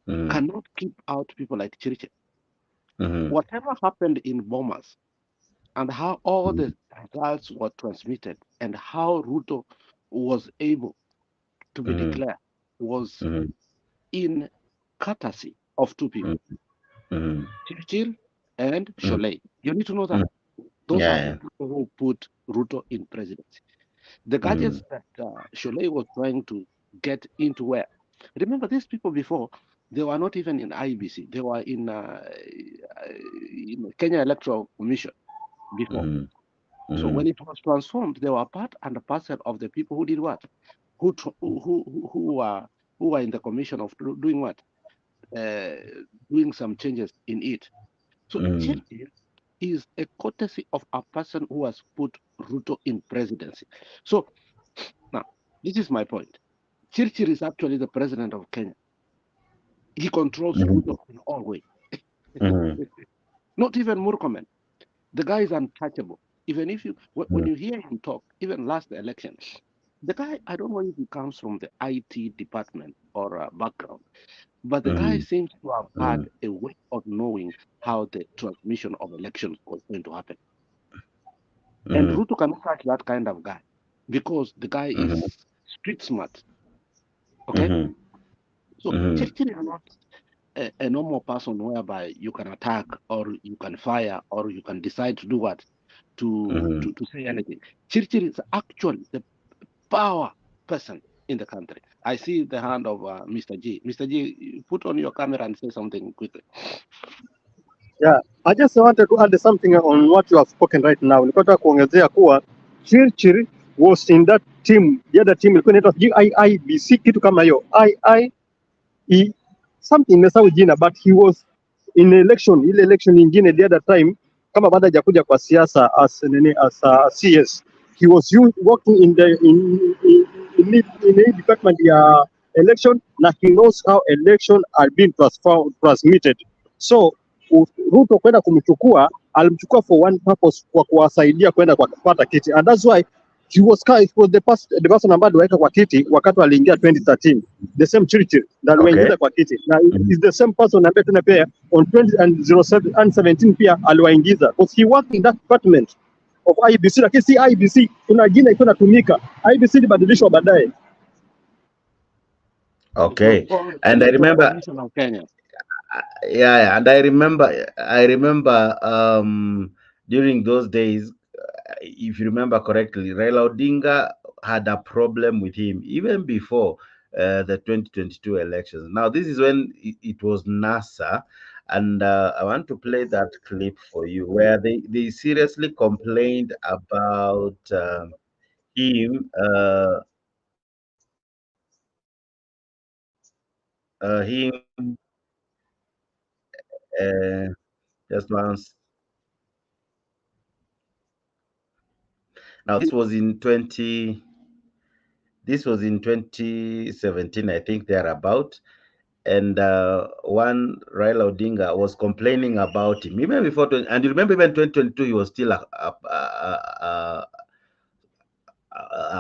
Mhm. cannot keep out people like Chiriche. Mhm. Whatever happened in Bomas and how all Mhm. the results were transmitted and how Ruto was able to be Mhm. declared was Mhm. in courtesy of two people, Mhm. Chirchir and Mhm. Sholei. You need to know that. Mhm. Those are the Yeah. people who put Ruto in presidency. The Mhm. gadgets that Sholei was trying to get into where? Remember, these people before, they were not even in IBC. They were in Kenya Electoral Commission before. Mhm. So Mhm. when it was transformed, they were part and parcel of the people who did what? Who were in the commission of doing what? Uh, Doing some changes in it. So Mhm. Churchill is a courtesy of a person who has put Ruto in presidency. So now, this is my point. Churchill is actually the president of Kenya. He controls Mhm. Ruto in all ways. Mhm. Not even Murkomen. The guy is untouchable. Even if you, when you hear him talk, even last election, the guy, I don't know if he comes from the IT department or background, but the guy Mhm. seems to have Mhm. had a way of knowing how the transmission of elections was going to happen. And Mhm. Ruto cannot catch that kind of guy because the guy is Mhm. street smart. Okay? Mhm. So Mhm. Churchill is not a normal person whereby you can attack or you can fire or you can decide to do what? Mhm. To say anything. Churchill is actually the power person in the country. I see the hand of Mr. G. Mr. G, put on your camera and say something quickly. Yeah, I just wanted to add something on what you have spoken right now. Nilikuwa kuongezea kuwa Chirchir was in that team, the other team ilikuwa inaitwa GIIBC kitu kama hiyo. Something nimesahau jina, but he was in election, ile election nyingine the other time kama baada hajakuja kwa siasa as a CS. He was working in the department ya election na he knows how election are being transmitted. So Ruto kwenda kumchukua, alimchukua for one purpose, kwa kuwasaidia kwenda kwa kupata kiti, and that's why he was the person ambaye aliweka kwa kiti wakati aliingia 2013, the same Churchill that Okay. aliwaingiza kwa kiti, na Mhm. is the same person ambaye tena pia on 2017 pia aliwaingiza, because he worked in that department of IBC, lakini si IBC, kuna jina iko inatumika. IBC ilibadilishwa baadaye. It was Okay. called And I Electoral remember, Commission of Kenya. yeah, and I remember during those days, if you remember correctly, Raila Odinga had a problem with him even before the 2022 elections. Now, this is when it was NASA, and I want to play that clip for you where they seriously complained about him. Him just once. Now, this was in 2017, I think, thereabout. And one Raila Odinga was complaining about him even before. And you remember, even 2022, he was still a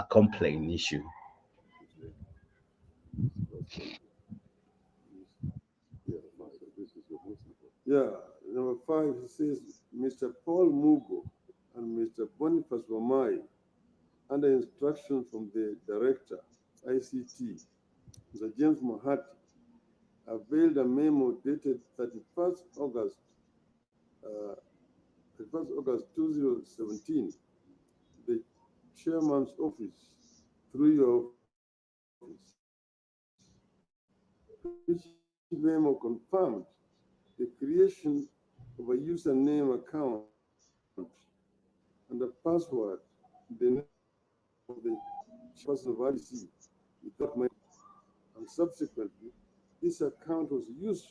complaint issue. Yeah, number 5, he says Mr. Paul Mugo and Mr. Boniface Wamai, under instruction from the director, ICT, Mr. James Mahati, availed a memo dated 31st August 2017, the chairman's office, through your office, which memo confirmed the creation of a username account and a password, the name of the person of IC without my, and subsequently, this account was used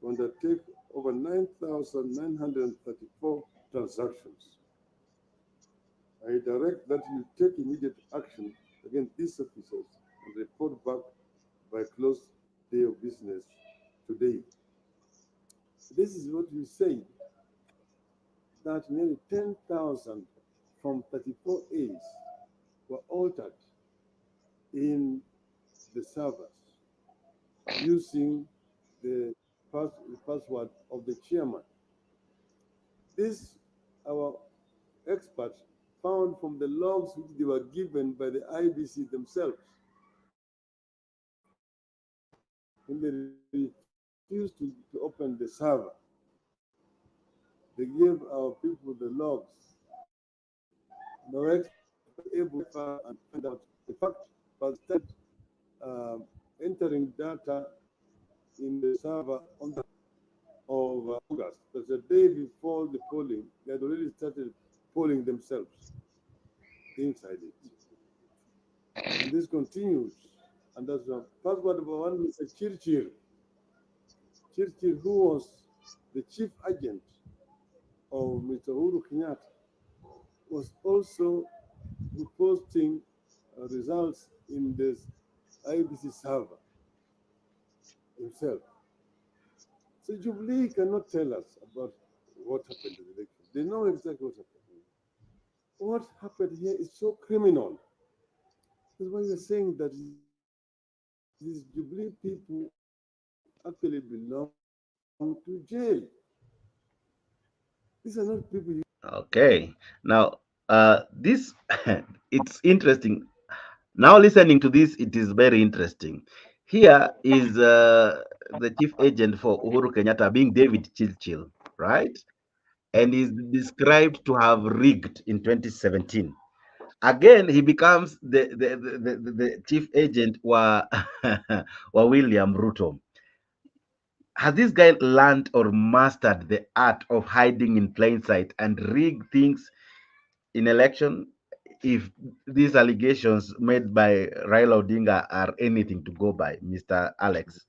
to undertake over 9,934 transactions. I direct that you take immediate action against these officers and report back by close day of business today. This is what we say, that nearly 10,000 from 34 A's were altered in the servers using the password of the chairman. This, our experts found from the logs which they were given by the IBC themselves. When they refused to open the server, they gave our people the logs. No expert was able to and find out the fact, but instead entering data in the server on the of August, because the day before the polling, they had already started polling themselves inside it. And this continues. And that's the password of one Mr. Chirchir. Chirchir, who was the chief agent of Mr. Uhuru Kenyatta, was also posting results in this IBC server himself. So Jubilee cannot tell us about what happened in the election. They know exactly what happened. What happened here is so criminal. That's why we're saying that these Jubilee people actually belong to jail. These are not people you. Okay. Now, this it's interesting. Now, listening to this, it is very interesting. Here is the chief agent for Uhuru Kenyatta being David Chilchil, right? And is described to have rigged in 2017. Again, he becomes the chief agent wa, wa William Ruto. Has this guy learned or mastered the art of hiding in plain sight and rig things in election? If these allegations made by Raila Odinga are anything to go by, Mr. Alex.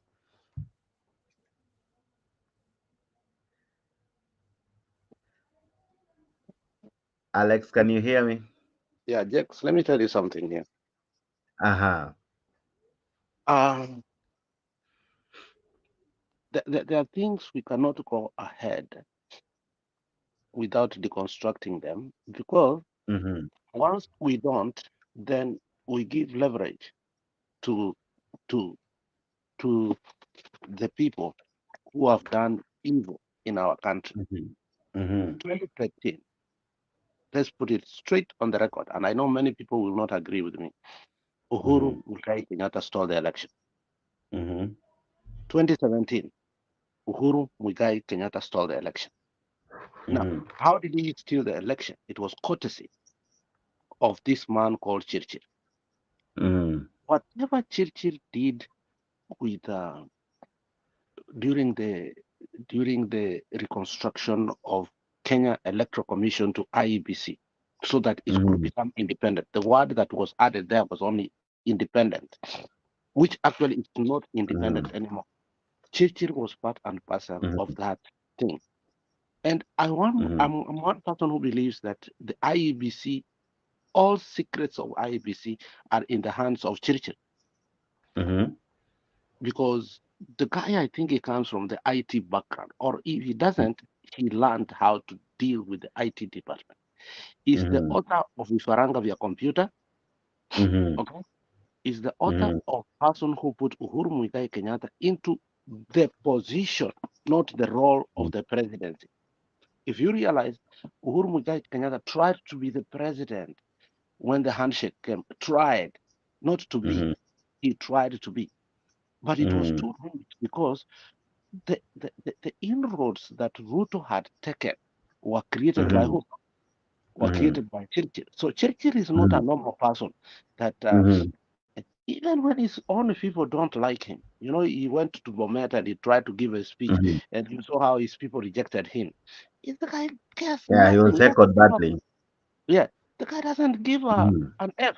Alex, can you hear me? Yeah, Jax, let me tell you something here. Uh-huh. Um, there are things we cannot go ahead without deconstructing them, because Mm-hmm. once we don't, then we give leverage to to to the people who have done evil in our country. Mm-hmm. Mm-hmm. 2013, let's put it straight on the record, and I know many people will not agree with me. Uhuru Mm-hmm. Muigai Kenyatta stole the election. Mm-hmm. 2017, Uhuru Muigai Kenyatta stole the election. Now, Mm-hmm. how did he steal the election? It was courtesy of this man called Churchill. Mm-hmm. Whatever Churchill did with during the reconstruction of Kenya Electoral Commission to IEBC, so that it could Mm-hmm. become independent. The word that was added there was only independent, which actually is not independent anymore. Churchill was part and parcel of that thing. And I'm one person who believes that the IEBC, all secrets of IEBC are in the hands of Churchill, Mm-hmm. because the guy, I think he comes from the IT background, or if he doesn't, he learned how to deal with the IT department. Is the Mm-hmm. author of Vifaranga via computer, Mm-hmm. okay? Is the author Mm-hmm. of person who put Uhuru Muigai Kenyatta into the position, not the role of the presidency. If you realize, Uhuru Muigai Kenyatta tried to be the president when the handshake came, tried not to be, Mm-hmm. he tried to be, but it was Mm-hmm. too late, because the inroads that Ruto had taken were created by Mm-hmm. who? Were Mm-hmm. created by Churchill. So Churchill is not Mm-hmm. a normal person that Mm-hmm. even when his own people don't like him, You know, he went to Bomet and he tried to give a speech, Mhm. and you saw how his people rejected him. If the guy cares Yeah, he was nothing, echoed doesn't give a, badly. yeah, the guy doesn't give Mhm. an F.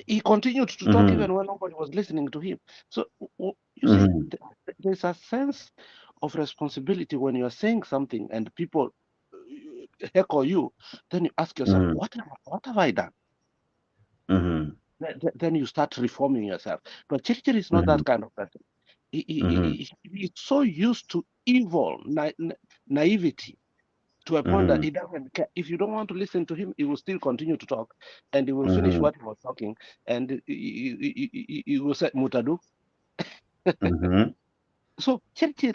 He continued to talk Mhm. even when nobody was listening to him. So you see, Mhm. there's a sense of responsibility when you're saying something and people heckle you. Then you ask yourself, Mhm. what have I done? Mhm. Then you start reforming yourself. But Churchill is not Mhm. that kind of person. Mhm. He's so used to evil, naivety, to a point that Mhm. he doesn't care. If you don't want to listen to him, he will still continue to talk, and he will finish Mhm. what he was talking, and he will say Mutadu. Mhm. So Churchill,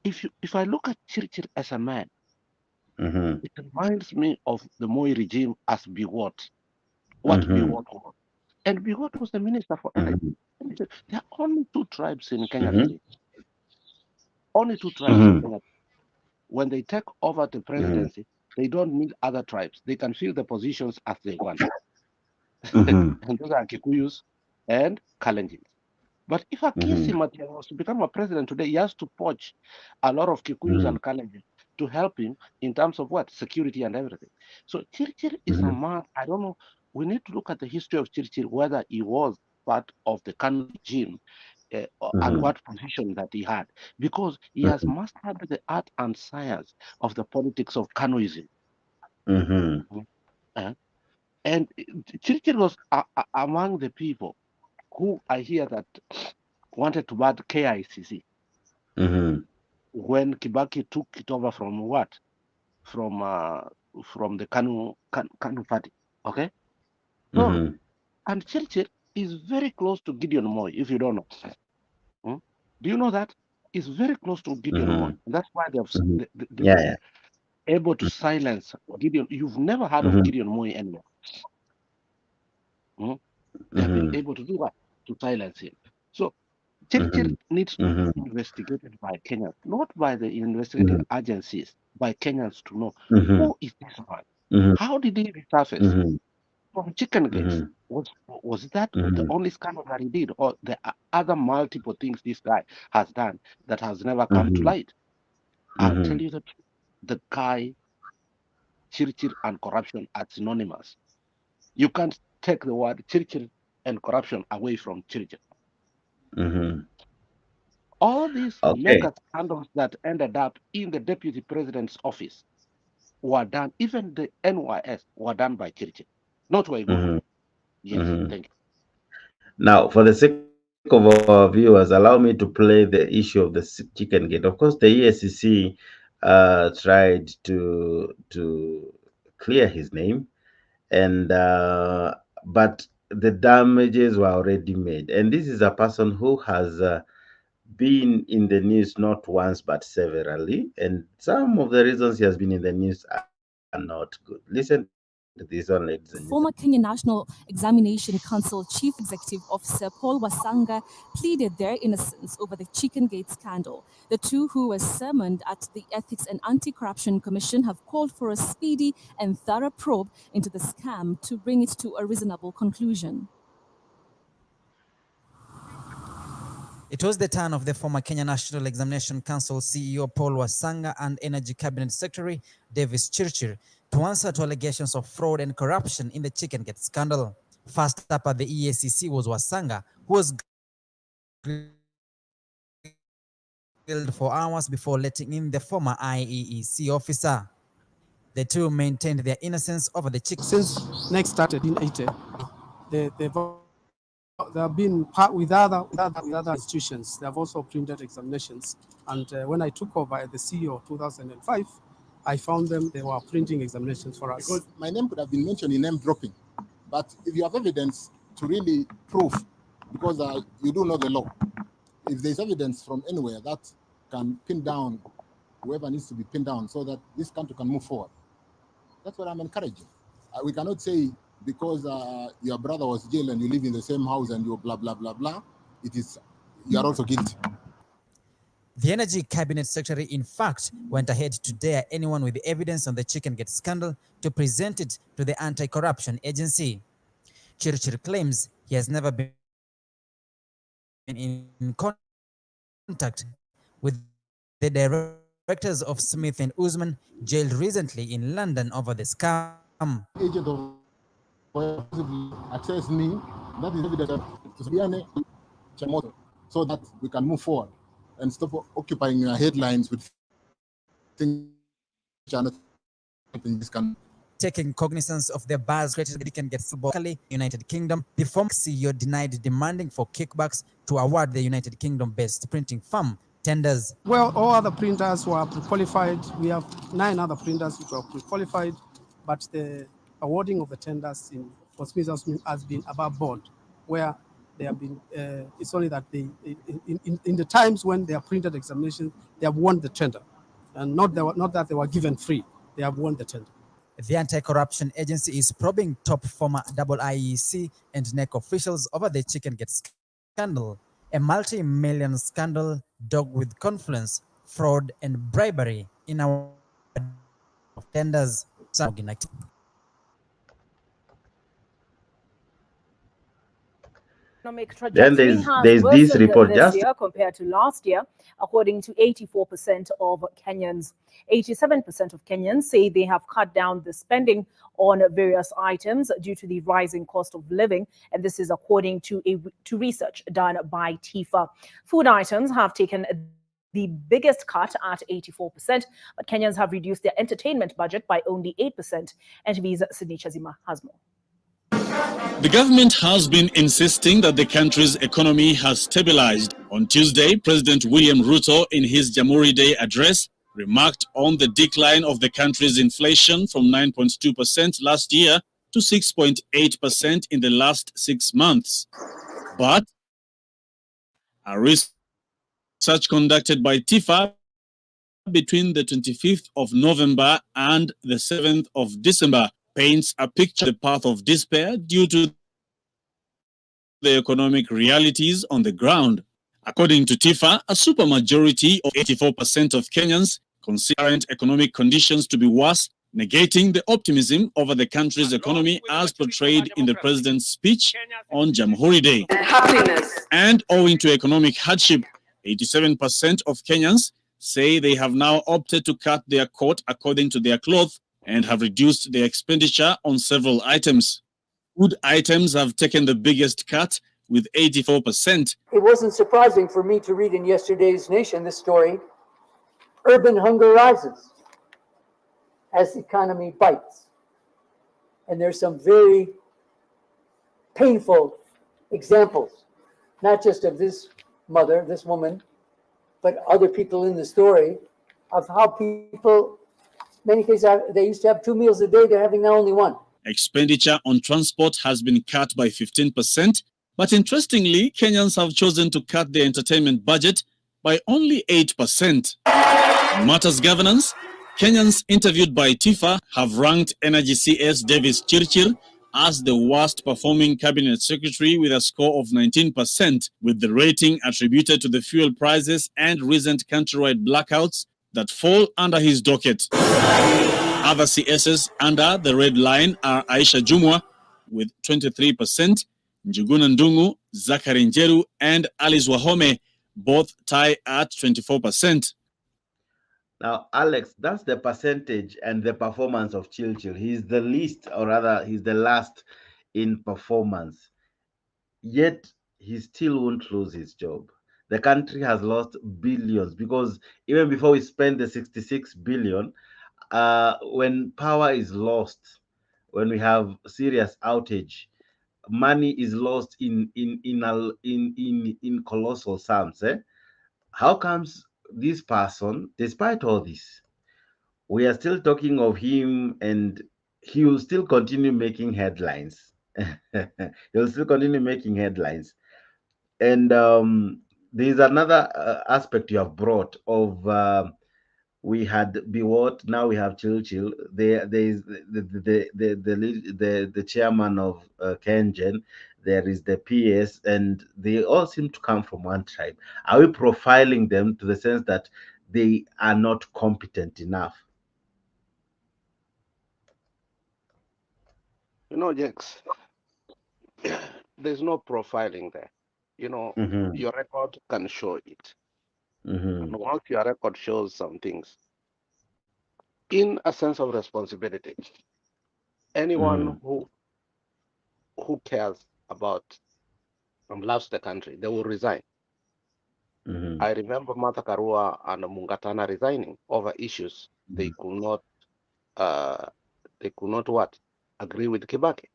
if I look at Churchill as a man, Mhm. it reminds me of the Moi regime as Bigot, what Mhm. Bigot was. And Bigot was the minister for energy. Mhm. There are only two tribes in Kenya Mhm. today. Only two tribes in Mhm. Kenya. When they take over the Mhm. presidency, they don't need other tribes. They can fill the positions as they want. Mhm. And those are Kikuyus and Kalenjins. But if Akisi Mhm. Matiang'i was to become a president today, he has to poach a lot of Kikuyus Mhm. and Kalenjins to help him in terms of what? Security and everything. So Churchill is a Mhm. man, I don't know, we need to look at the history of Churchill, whether he was part of the Kanu regime and Mhm. what position that he had, because he has Mhm. mastered the art and science of the politics of Kanuism. Mhm. Uh, and Churchill was among the people who I hear that wanted to ban KICC Mhm. when Kibaki took it over from what? From the Kanu party. Okay? So, Mhm. and Churchill is very close to Gideon Moy, if you don't know. Hmm? Do you know that? He's very close to Gideon Moy. Mhm. That's why Mhm. they've Yeah, been yeah. able to silence Gideon. You've never heard of Mhm. Gideon Moy anywhere. Hmm? They have been Mhm. able to do that, to silence him. So Churchill Mhm. needs to be Mhm. investigated by Kenyans, not by the investigative Mhm. agencies, by Kenyans to know Mhm. who is this man? Mhm. How did he resurface Mhm. from chicken gates? Mhm. Was that the Mhm. only scandal that he did, or the other multiple things this guy has done that has never come to Mhm. light? I'll tell Mhm. you the truth. The guy, Churchill and corruption are synonymous. You can't take the word Churchill and corruption away from Churchill. Mhm. All these Okay. mega scandals that ended up in the deputy president's office were done, even the NYS were done by Churchill, not Waiguru. Mhm. Yes, Mhm. thank you. Now, for the sake of our viewers, allow me to play the issue of the chicken gate. Of course, the ESCC tried to clear his name, and but the damages were already made. And this is a person who has been in the news not once but severally, and some of the reasons he has been in the news are not good. Listen to this one, ladies and gentlemen. Former Kenya National Examination Council Chief Executive Officer Paul Wasanga pleaded their innocence over the Chicken Gate scandal. The two, who were summoned at the Ethics and Anti-Corruption Commission, have called for a speedy and thorough probe into the scam to bring it to a reasonable conclusion. It was the turn of the former Kenya National Examination Council CEO Paul Wasanga and Energy Cabinet Secretary Davis Chirchir to answer to allegations of fraud and corruption in the Chicken Gate scandal. First up at the EACC was Wasanga, who was grilled for hours before letting in the former IEEC officer. The two maintained their innocence over the chicken. Since NEC started in 80, they have been part with other institutions. They have also printed examinations. And when I took over as the CEO of 2005, I found they were printing examinations for us. Because my name could have been mentioned in name dropping, but if you have evidence to really prove, because you do know the law, if there's evidence from anywhere that can pin down whoever needs to be pinned down so that this country can move forward, that's what I'm encouraging. We cannot say because your brother was jailed and you live in the same house and you blah, blah, blah, blah, you are also guilty. The Energy Cabinet Secretary, in fact, went ahead to dare anyone with evidence on the Chicken Gate scandal to present it to the Anti-Corruption Agency. Chirchir claims he has never been in contact with the directors of Smith and Usman, jailed recently in London over the scam. Agent of access me, that is evidence to Sabiane Chamoto, so that we can move forward and stop occupying your headlines with things which are not in this country. Taking cognizance of the buzz created by Can Get Football United Kingdom, the former CEO denied demanding for kickbacks to award the United Kingdom-based printing firm tenders. Well, all other printers were pre-qualified. We have 9 other printers which were pre-qualified, but the awarding of the tenders for Smith has been above board, where they have been. It's only that they, in the times when they are printed examinations, they have won the tender, and not that they were given free. They have won the tender. The anti-corruption agency is probing top former IEC and NEC officials over the Chicken Gate scandal, a multi-million scandal dogged with confluence, fraud, and bribery in our tenders. Economic Then trajectory has there's this worsened report this just year compared to last year, according to 84% of Kenyans. 87% of Kenyans say they have cut down the spending on various items due to the rising cost of living, and this is according to research done by TIFA. Food items have taken the biggest cut at 84%, but Kenyans have reduced their entertainment budget by only 8%. NTV's Sydney Chazima has more. The government has been insisting that the country's economy has stabilized. On Tuesday, President William Ruto, in his Jamhuri Day address, remarked on the decline of the country's inflation from 9.2% last year to 6.8% in the last 6 months. But a research conducted by TIFA between the 25th of November and the 7th of December paints a picture of the path of despair due to the economic realities on the ground. According to TIFA, a supermajority of 84% of Kenyans consider current economic conditions to be worse, negating the optimism over the country's economy as portrayed in the president's speech on Jamhuri Day. And owing to economic hardship, 87% of Kenyans say they have now opted to cut their coat according to their cloth and have reduced their expenditure on several items. Food items have taken the biggest cut with 84%. It wasn't surprising for me to read in yesterday's Nation this story. Urban hunger rises as the economy bites. And there's some very painful examples, not just of this mother, this woman, but other people in the story of how people, many cases, they used to have 2 meals a day, they're having now only 1. Expenditure on transport has been cut by 15%, but interestingly, Kenyans have chosen to cut their entertainment budget by only 8%. On matters governance, Kenyans interviewed by TIFA have ranked Energy CS Davis Chirchir as the worst performing cabinet secretary with a score of 19%, with the rating attributed to the fuel prices and recent countrywide blackouts that fall under his docket. Other CSs under the red line are Aisha Jumwa with 23%, Njuguna Ndungu, Zachary Njeru, and Alice Wahome both tie at 24%. Now, Alex, that's the percentage and the performance of Chilchil. He's the least, or rather, he's the last in performance. Yet, he still won't lose his job. The country has lost billions because even before we spend the 66 billion, when power is lost, when we have serious outage, money is lost in colossal sums. How comes this person, despite all this, we are still talking of him, and he will still continue making headlines? He'll still continue making headlines. And there's another aspect you have brought of we had Biwot, now we have Chilchil. There is the chairman of Kengen. There is the PS, and they all seem to come from one tribe. Are we profiling them to the sense that they are not competent enough? You know, Jex, there's no profiling there. your record can show it. Mm-hmm. And once your record shows some things, in a sense of responsibility, anyone who cares about and loves the country, they will resign. Mm-hmm. I remember Martha Karua and Mungatana resigning over issues uh, they could not what agree with Kibaki.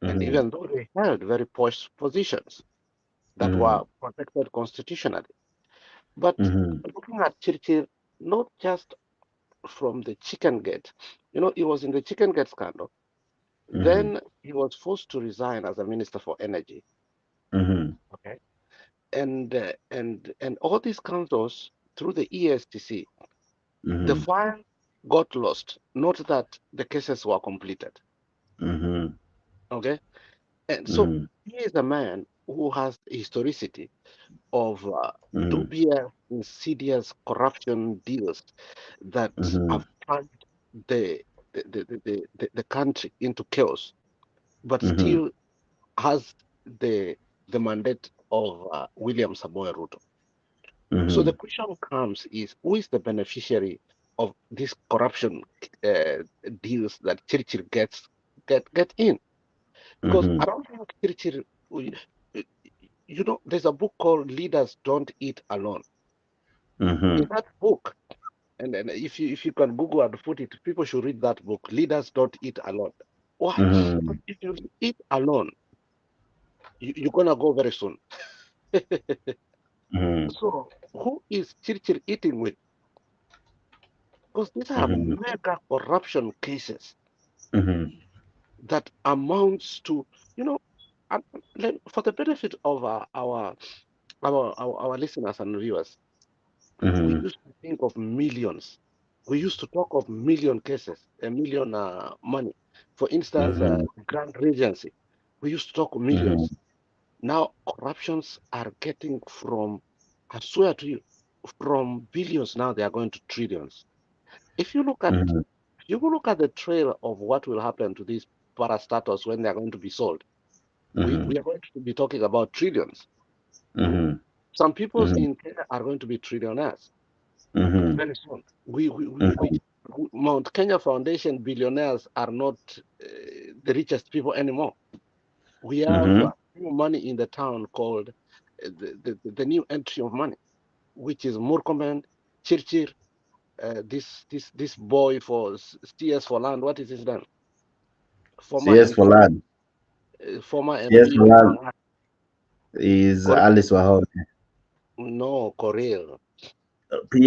And Mm-hmm. even though they held very posh positions that were protected constitutionally, but Mm-hmm. looking at Chirchir, not just from the chicken gate, he was in the chicken gate scandal. Mm-hmm. Then he was forced to resign as a minister for energy. Mm-hmm. Okay, and all these scandals through the ESTC, the Mm-hmm. file got lost. Not that the cases were completed. Mm-hmm. Okay, and so Mm-hmm. he is a man who has historicity of Mm-hmm. dubious, insidious corruption deals that Mm-hmm. have plunged the the country into chaos, but Mm-hmm. still has the mandate of William Samoei Ruto. So the Mm-hmm. question comes is who is the beneficiary of these corruption uh, deals that Churchill get in? Because I Mm-hmm. don't think Churchill, there's a book called Leaders Don't Eat Alone. In Mm-hmm. that book, and if you can Google and put it, people should read that book. Leaders Don't Eat Alone. Why? Mm-hmm. Because if you eat alone, you're gonna go very soon. Mm-hmm. So who is Churchill eating with? Because these are Mm-hmm. mega corruption cases Mm-hmm. that amounts to, you know, and for the benefit of our listeners and viewers, we Mm-hmm. used to think of millions. We used to talk of million cases, a million money. For instance, Mm-hmm. Grand Regency, we used to talk of Mm-hmm. millions. Now corruptions are getting from, I swear to you, from billions now they are going to trillions. If you look at Mm-hmm. you will look at the trail of what will happen to these parastatals when they are going to be sold. We are going to be talking about trillions. Hmm? Mm-hmm. Some people Mm-hmm. in Kenya are going to be trillionaires Mm-hmm. very soon. Mount Kenya Foundation billionaires are not the richest people anymore. We have Mm-hmm. new money in the town called the new entry of money, which is Murkomen, Chirchir, this boy for CS for land. What is his name? Former CS for MP, land. former CS MP for of land Lang'at. is Alice Wahod. No, Koreil.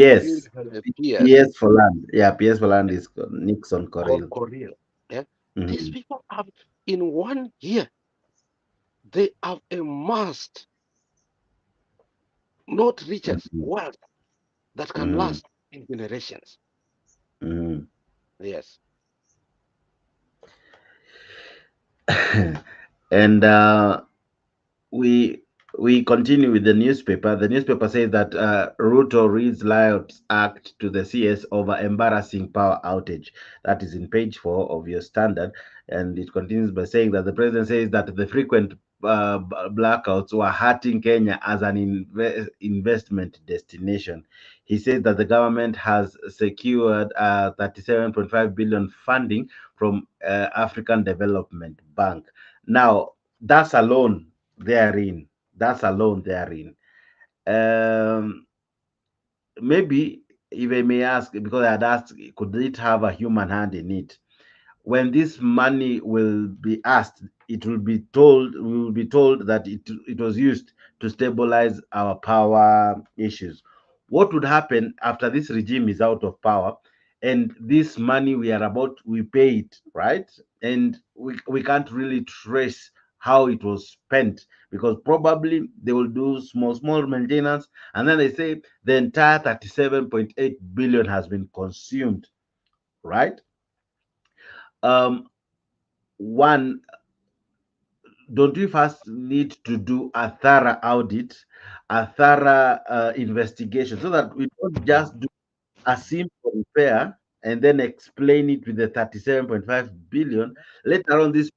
Koreil PS. is PS. PS for land. Yeah, PS for land is Nixon Coril. Koreil. Yeah? These Mm-hmm. people have, in 1 year, they have amassed not riches, Mm-hmm. wealth that can Mm-hmm. last in generations. Mm-hmm. Yes. And we we continue with the newspaper. The newspaper says that Ruto reads Lyot's act to the CS over embarrassing power outage. That is in page 4 of your standard, and it continues by saying that the president says that the frequent blackouts were hurting Kenya as an investment destination. He says that the government has secured 37.5 billion funding from African Development Bank. Now, that's alone therein. That's alone therein. Um, Maybe if I may ask, because I had asked, could it have a human hand in it? When this money will be asked, it will be told, we will be told that it was used to stabilize our power issues. What would happen after this regime is out of power and this money we pay it, right? And we can't really trace how it was spent because probably they will do small maintenance and then they say the entire 37.8 billion has been consumed, right? um One, don't we first need to do a thorough audit, a thorough investigation, so that we don't just do a simple repair and then explain it with the 37.5 billion? Later on, this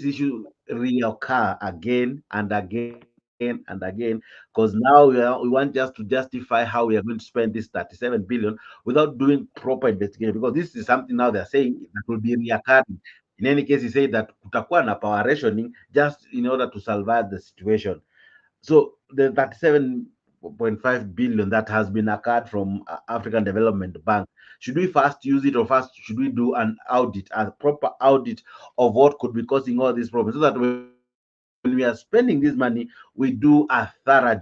issue reoccur again and again and again, because now we want just to justify how we are going to spend this 37 billion without doing proper investigation, because this is something now they're saying that will be reoccurring. In any case, he said that kutakuwa na power rationing just in order to survive the situation. So the 37.5 billion that has been occurred from African Development Bank, should we first use it, or first should we do an audit, a proper audit of what could be causing all these problems, so that when we are spending this money, we do a thorough job on it?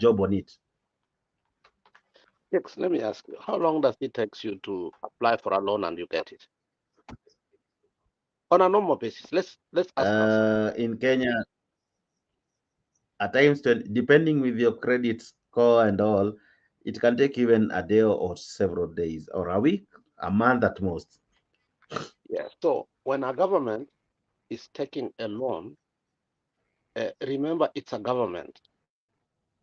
Yes, let me ask you, how long does it take you to apply for a loan and you get it? On a normal basis, let's ask ourselves. In Kenya, at times, depending with your credit score and all, it can take even a day or several days, or a week, a month at most. Yeah. So when a government is taking a loan, remember it's a government.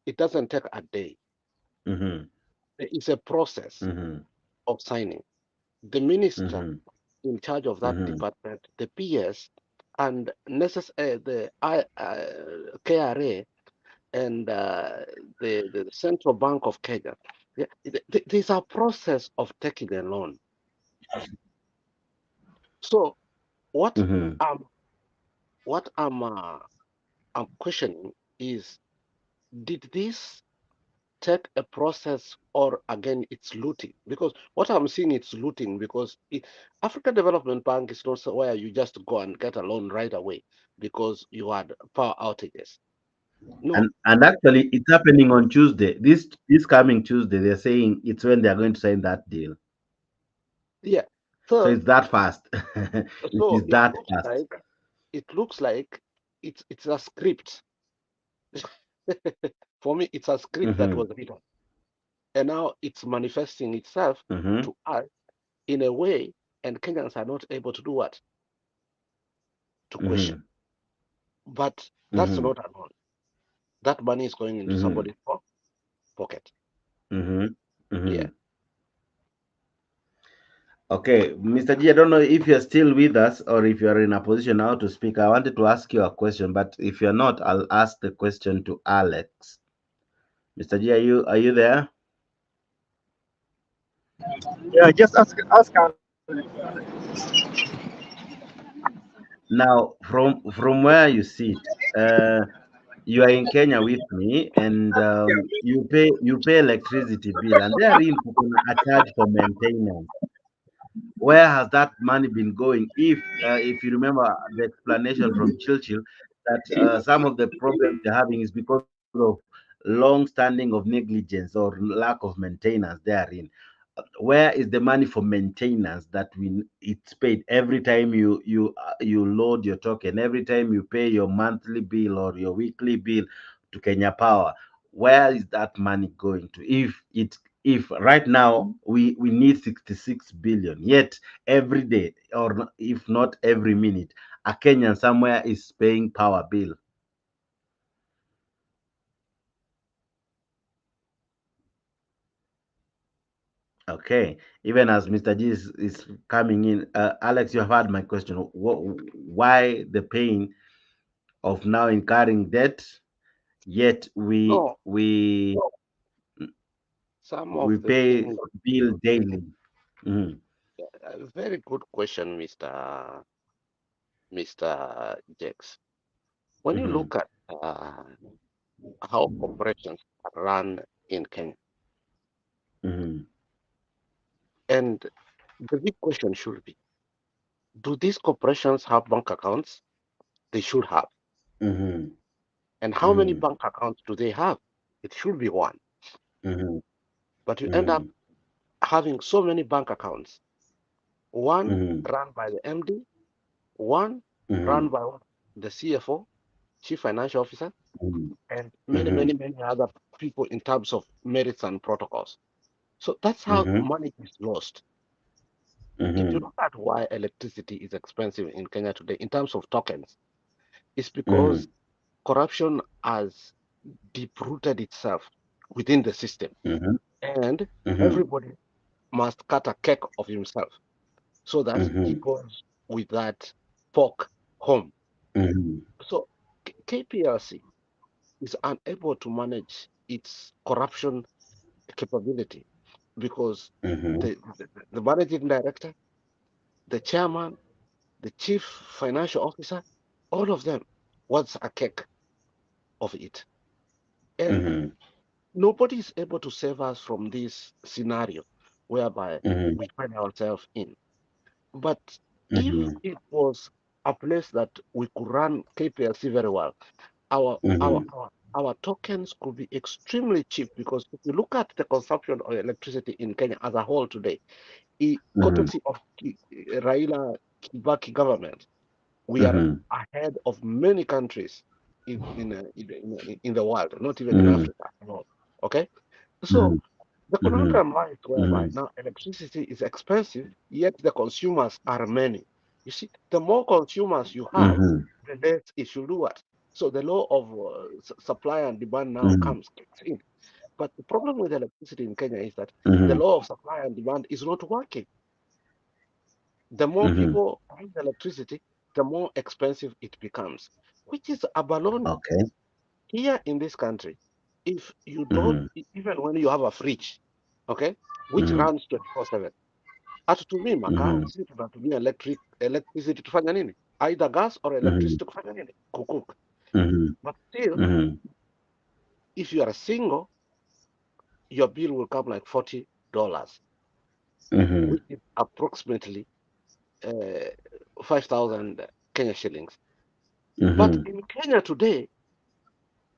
It doesn't take a day. Mm-hmm. It's a process Mm-hmm. of signing. The minister Mm-hmm. in charge of that Mm-hmm. department, the PS, and the KRA, and the Central Bank of Kenya. Yeah, there's a process of taking a loan. So what Mm-hmm. I'm questioning is, did this take a process, or again it's looting? Because what I'm seeing, it's looting, because African Development Bank is not where you just go and get a loan right away because you had power outages. No. And actually, it's happening on Tuesday. This coming Tuesday, they're saying it's when they're going to sign that deal. Yeah. So So it's that fast. It so is that fast. it looks like it's a script. For me, it's a script that Mm-hmm. was written, and now it's manifesting itself Mm-hmm. to us in a way, and Kenyans are not able to do what? To question. Mm-hmm. But that's Mm-hmm. not alone. That money is going into Mm-hmm. somebody's pocket. Mm-hmm. Yeah. Mm-hmm. Okay, Mr. G, I don't know if you're still with us or if you're in a position now to speak. I wanted to ask you a question, but if you're not, I'll ask the question to Alex. Mr. G, are you there? Yeah, just ask her. Now, from where you sit, you are in Kenya with me, and you pay electricity bill, and therein a charge for maintenance. Where has that money been going? If you remember the explanation from Churchill, that some of the problems they're having is because of long standing of negligence or lack of maintenance therein. Where is the money for maintenance that it's paid every time you load your token, every time you pay your monthly bill or your weekly bill to Kenya Power? Where is that money going to? If right now we need 66 billion, yet every day, or if not every minute, a Kenyan somewhere is paying power bill. Okay, even as Mr. G is coming in, Alex, you have heard my question. Why the pain of now incurring debt, yet we No, we some we of the pay things. bill daily. Mhm. A very good question, Mr. Jakes. When you Mhm. look at how corporations are run in Kenya, Mhm. and the big question should be, do these corporations have bank accounts? They should have. Mhm. And how many Mhm. bank accounts do they have? It should be one. Mhm. But you end up Mhm. having so many bank accounts, one Mhm. run by the MD, one run Mhm. by the CFO, Chief Financial Officer, Mhm. and Mhm. many other people in terms of merits and protocols. So that's how Mhm. money is lost. If you Mhm. look at why electricity is expensive in Kenya today in terms of tokens, it's because Mhm. corruption has deep-rooted itself within the system, Mhm. and Mhm. everybody must cut a cake of himself so that he Mhm. goes with that pork home. Mhm. So KPLC is unable to manage its corruption capability because the managing director, the chairman, the chief financial officer, all of them wants a cake of it. And nobody is able to save us from this scenario whereby we find ourselves in. But if it was a place that we could run KPLC very well, our tokens could be extremely cheap because if you look at the consumption of electricity in Kenya as a whole today, courtesy of Raila Kibaki government, we are ahead of many countries in the world, not even in Africa at all. Okay, so the conundrum lies whereby now electricity is expensive, yet the consumers are many. You see, the more consumers you have, the less it should do what. So the law of supply and demand now kicks in. But the problem with electricity in Kenya is that the law of supply and demand is not working. The more people use electricity, the more expensive it becomes, which is a balloon. Okay. Here in this country, if you don't, even when you have a fridge, okay, which runs 24/7, hatutumii makaa, sisi tunatumia electricity kufanya nini? Either gas or electricity kufanya nini? Kucook. But still, if you are single, your bill will come like $40, which is approximately 5,000 Kenya shillings. But in Kenya today,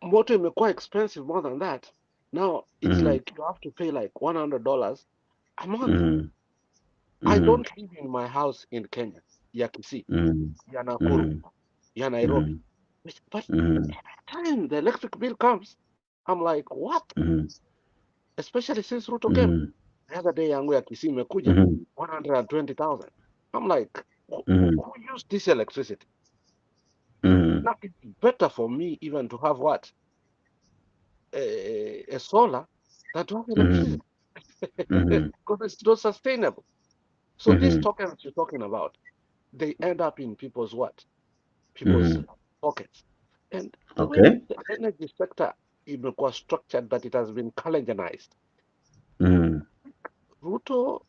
motor imekuwa expensive more than that. Now it's like you have to pay like $100 a month. I don't live in my house in Kenya, ya Kisii, ya Nakuru, ya Nairobi. But every time the electric bill comes, I'm like, what? Especially since Ruto came. The other day yangu ya Kisii imekuja 120,000. I'm like, who used this electricity? Now it's better for me even to have what? A solar that to have electricity. Because it's not sustainable. So these tokens you're talking about, they end up in people's what? People's pockets. And the way the energy sector was structured, that it has been collagenized. Ruto's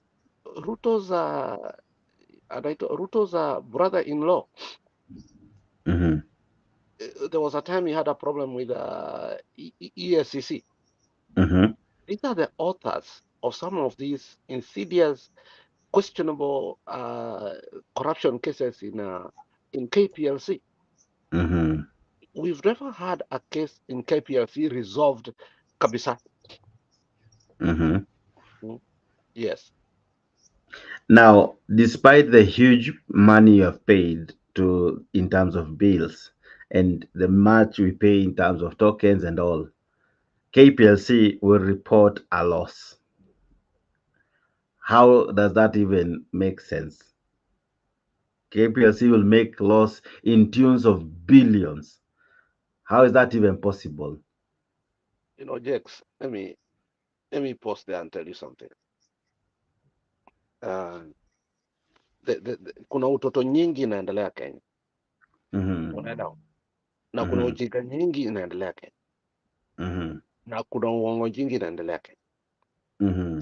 brother-in-law, there was a time he had a problem with ESCC. These are the authors of some of these insidious, questionable corruption cases in KPLC. We've never had a case in KPLC resolved kabisa. Yes. Now, despite the huge money you have paid in terms of bills and the much we pay in terms of tokens and all, KPLC will report a loss. How does that even make sense? KPLC will make loss in tunes of billions. How is that even possible? You know, Jex, let me pause there and tell you something. Kuna utoto nyingi inaendelea Kenya. Unaelewa? Na kuna ujinga nyingi inaendelea Kenya. Na kuna uongo nyingi inaendelea Kenya.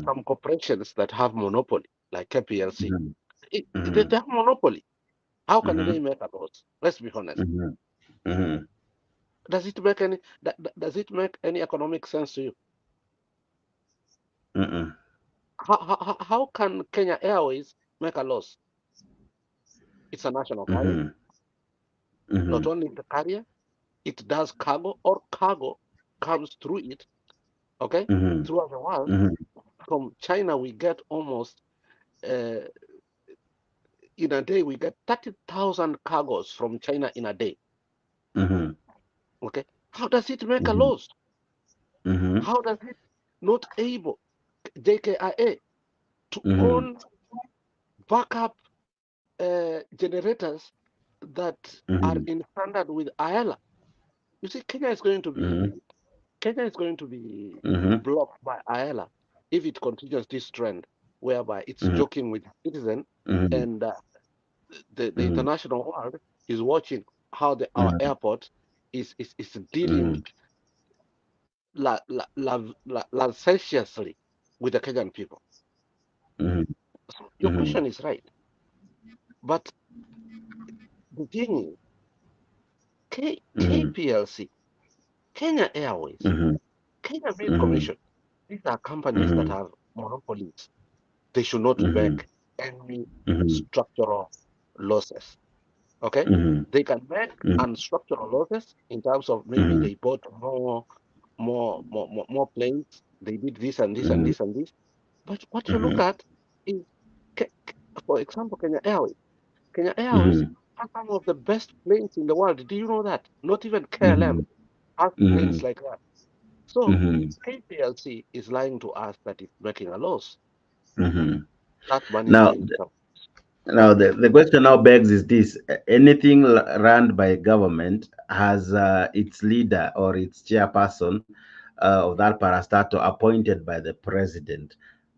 Some corporations that have monopoly, like KPLC, they have monopoly. How can they make a loss? Let's be honest. Does it make any economic sense to you? How can Kenya Airways make a loss? It's a national carrier. Not only the carrier, it does cargo, or cargo comes through it, okay, throughout the world. From China, we get almost, in a day, we get 30,000 cargoes from China in a day. Okay, how does it make a loss? How does it not able, JKIA, to own backup generators that are in standard with IALA? You see, Kenya is going to be blocked by IALA if it continues this trend whereby it's joking with citizens, and the international world is watching how our airport is dealing licentiously with the Kenyan people. Mhm. So your Mhm. question is right, but the thing is, Mhm. KPLC, Kenya Airways, Mhm. Kenya Milk Mhm. Commission, these are companies that Mhm. have monopolies. They should not Mhm. make any Mhm. structural losses. Okay, Mhm. they can make Mhm. unstructural losses in terms of maybe Mhm. they bought more planes. They did this and this and Mhm. this and this. But what you look Mhm. at is, for example, Kenya Airways. Kenya Airways Mhm. has some of the best planes in the world. Do you know that? Not even KLM Mhm. has planes Mhm. like that. So Mhm. KPLC is lying to us that it's making a loss. Mhm. That money is Now, going to come. the question now begs is this: anything run by government has its leader or its chairperson of that parastatal appointed by the president.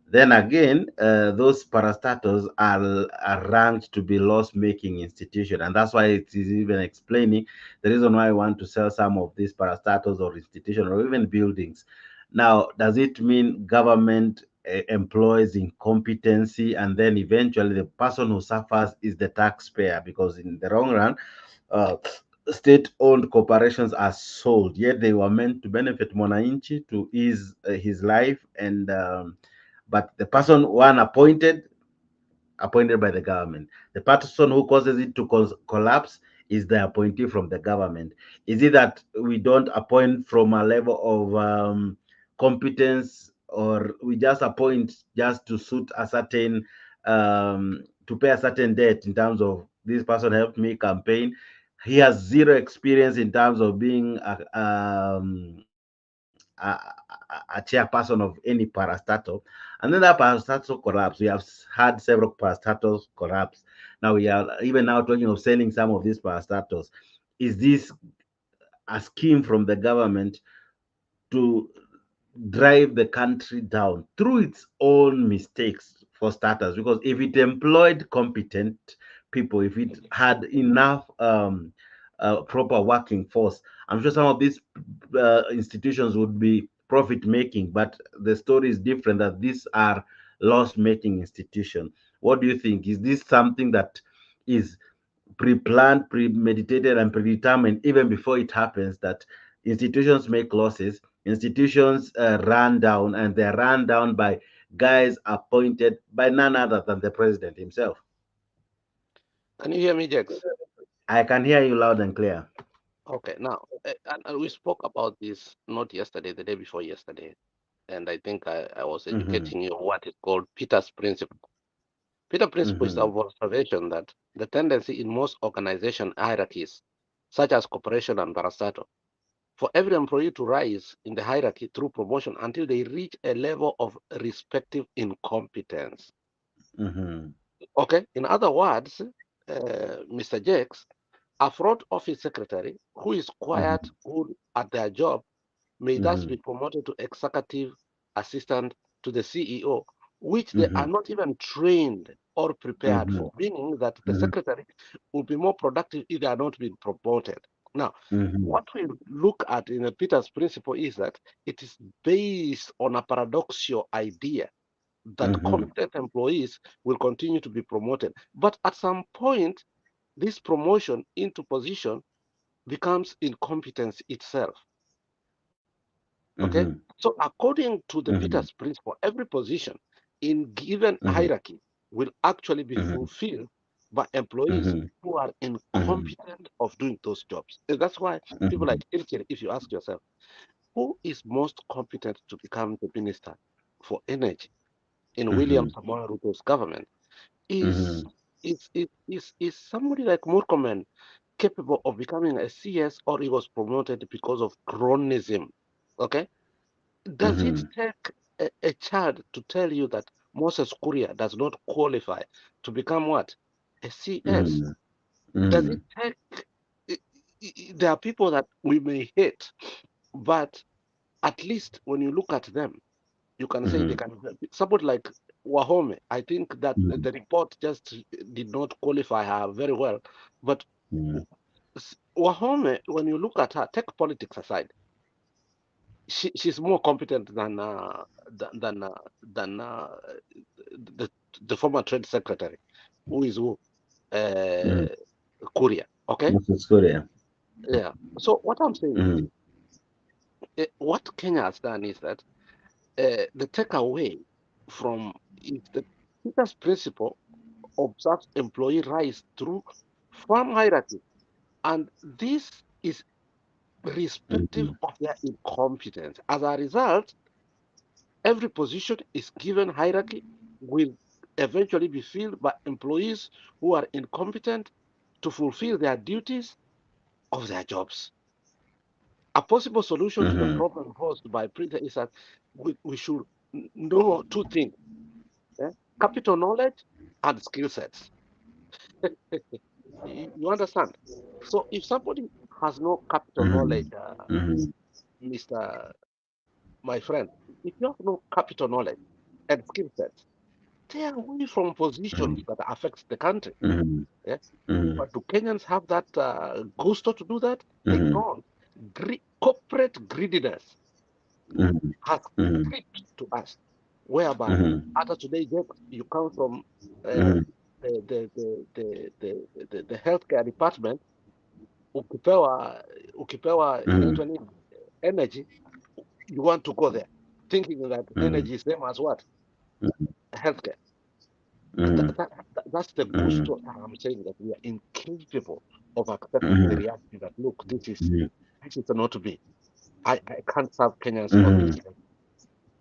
Then again, those parastatals are ranked to be loss-making institution, and that's why it is even explaining the reason why I want to sell some of these parastatals or institution or even buildings. Now, does it mean government employs incompetency, and then eventually the person who suffers is the taxpayer? Because in the long run, uh, state-owned corporations are sold, yet they were meant to benefit Monanchi to ease his life, and but the person one appointed by the government. The person who causes it to collapse is the appointee from the government. Is it that we don't appoint from a level of competence, or we just appoint just to suit a certain to pay a certain debt in terms of this person helped me campaign? He has zero experience in terms of being a chairperson of any parastatal, and then that parastatal collapse. We have had several parastatals collapse. Now we are even now talking of selling some of these parastatals. Is this a scheme from the government to drive the country down through its own mistakes, for starters? Because if it employed competent people, if it had enough proper working force, I'm sure some of these institutions would be profit making. But the story is different, that these are loss making institutions. What do you think? Is this something that is pre-planned, premeditated, and predetermined even before it happens, that institutions make losses, institutions run down, and they're run down by guys appointed by none other than the president himself? Can you hear me, Jax? I can hear you loud and clear. Okay, now, and we spoke about this not yesterday, the day before yesterday, and I think I was Mm-hmm. educating you what is called Peter's principle. Peter principle is Mm-hmm. of observation that the tendency in most organization hierarchies, such as corporation and parastatal, for every employee to rise in the hierarchy through promotion until they reach a level of respective incompetence. Mm-hmm. Okay, in other words, Mr. Jakes, a front office secretary who is quiet, good at their job, may thus Mm-hmm. be promoted to executive assistant to the CEO, which they Mm-hmm. are not even trained or prepared Mm-hmm. for, meaning that the secretary will be more productive if they are not being promoted. Now, Mm-hmm. what we look at in the Peter's principle is that it is based on a paradoxical idea that Mm-hmm. competent employees will continue to be promoted. But at some point, this promotion into position becomes incompetence itself. Okay, Mm-hmm. so according to the Mm-hmm. Peters principle, every position in given Mm-hmm. hierarchy will actually be Mm-hmm. fulfilled by employees Mm-hmm. who are Mm-hmm. incompetent of doing those jobs. And that's why people Mm-hmm. like Ilkir, if you ask yourself, who is most competent to become the minister for energy in William Mm-hmm. Samoei Ruto's government, is Mm-hmm. is somebody like Murkomen capable of becoming a CS, or he was promoted because of cronism? Okay, does it Mm-hmm. take a child to tell you that Moses Kuria does not qualify to become what? A CS? Mm-hmm. Does Mm-hmm. it take, there are people that we may hate, but at least when you look at them, you can say they Mm-hmm. can, somebody like Wahome, I think that Mm-hmm. the report just did not qualify her very well. But Mm-hmm. Wahome, when you look at her, take politics aside, she's more competent than the the former trade secretary, who is who, Korea. Okay. Mrs. Korea. Yeah. So what I'm saying is this: what Kenya has done is that the takeaway from is the Peter's principle observes employee rights through firm hierarchy, and this is irrespective of their incompetence. As a result, every position is given hierarchy will eventually be filled by employees who are incompetent to fulfill their duties of their jobs. A possible solution to the problem posed by Peter is that we should know two things: capital knowledge and skill sets. You understand? So if somebody has no capital knowledge, Mr. My friend, if you have no capital knowledge and skill sets, stay away from positions that affects the country. Yeah? But do Kenyans have that gusto to do that? They don't. Corporate greediness has creeped to us, whereby after today you come from the healthcare department, ukipewa inaitwa nini, energy, you want to go there thinking that energy is same as what, healthcare. That's the gusto that I'm saying, that we are incapable of accepting the reality that look, this is not me. I can't serve Kenyans on this level.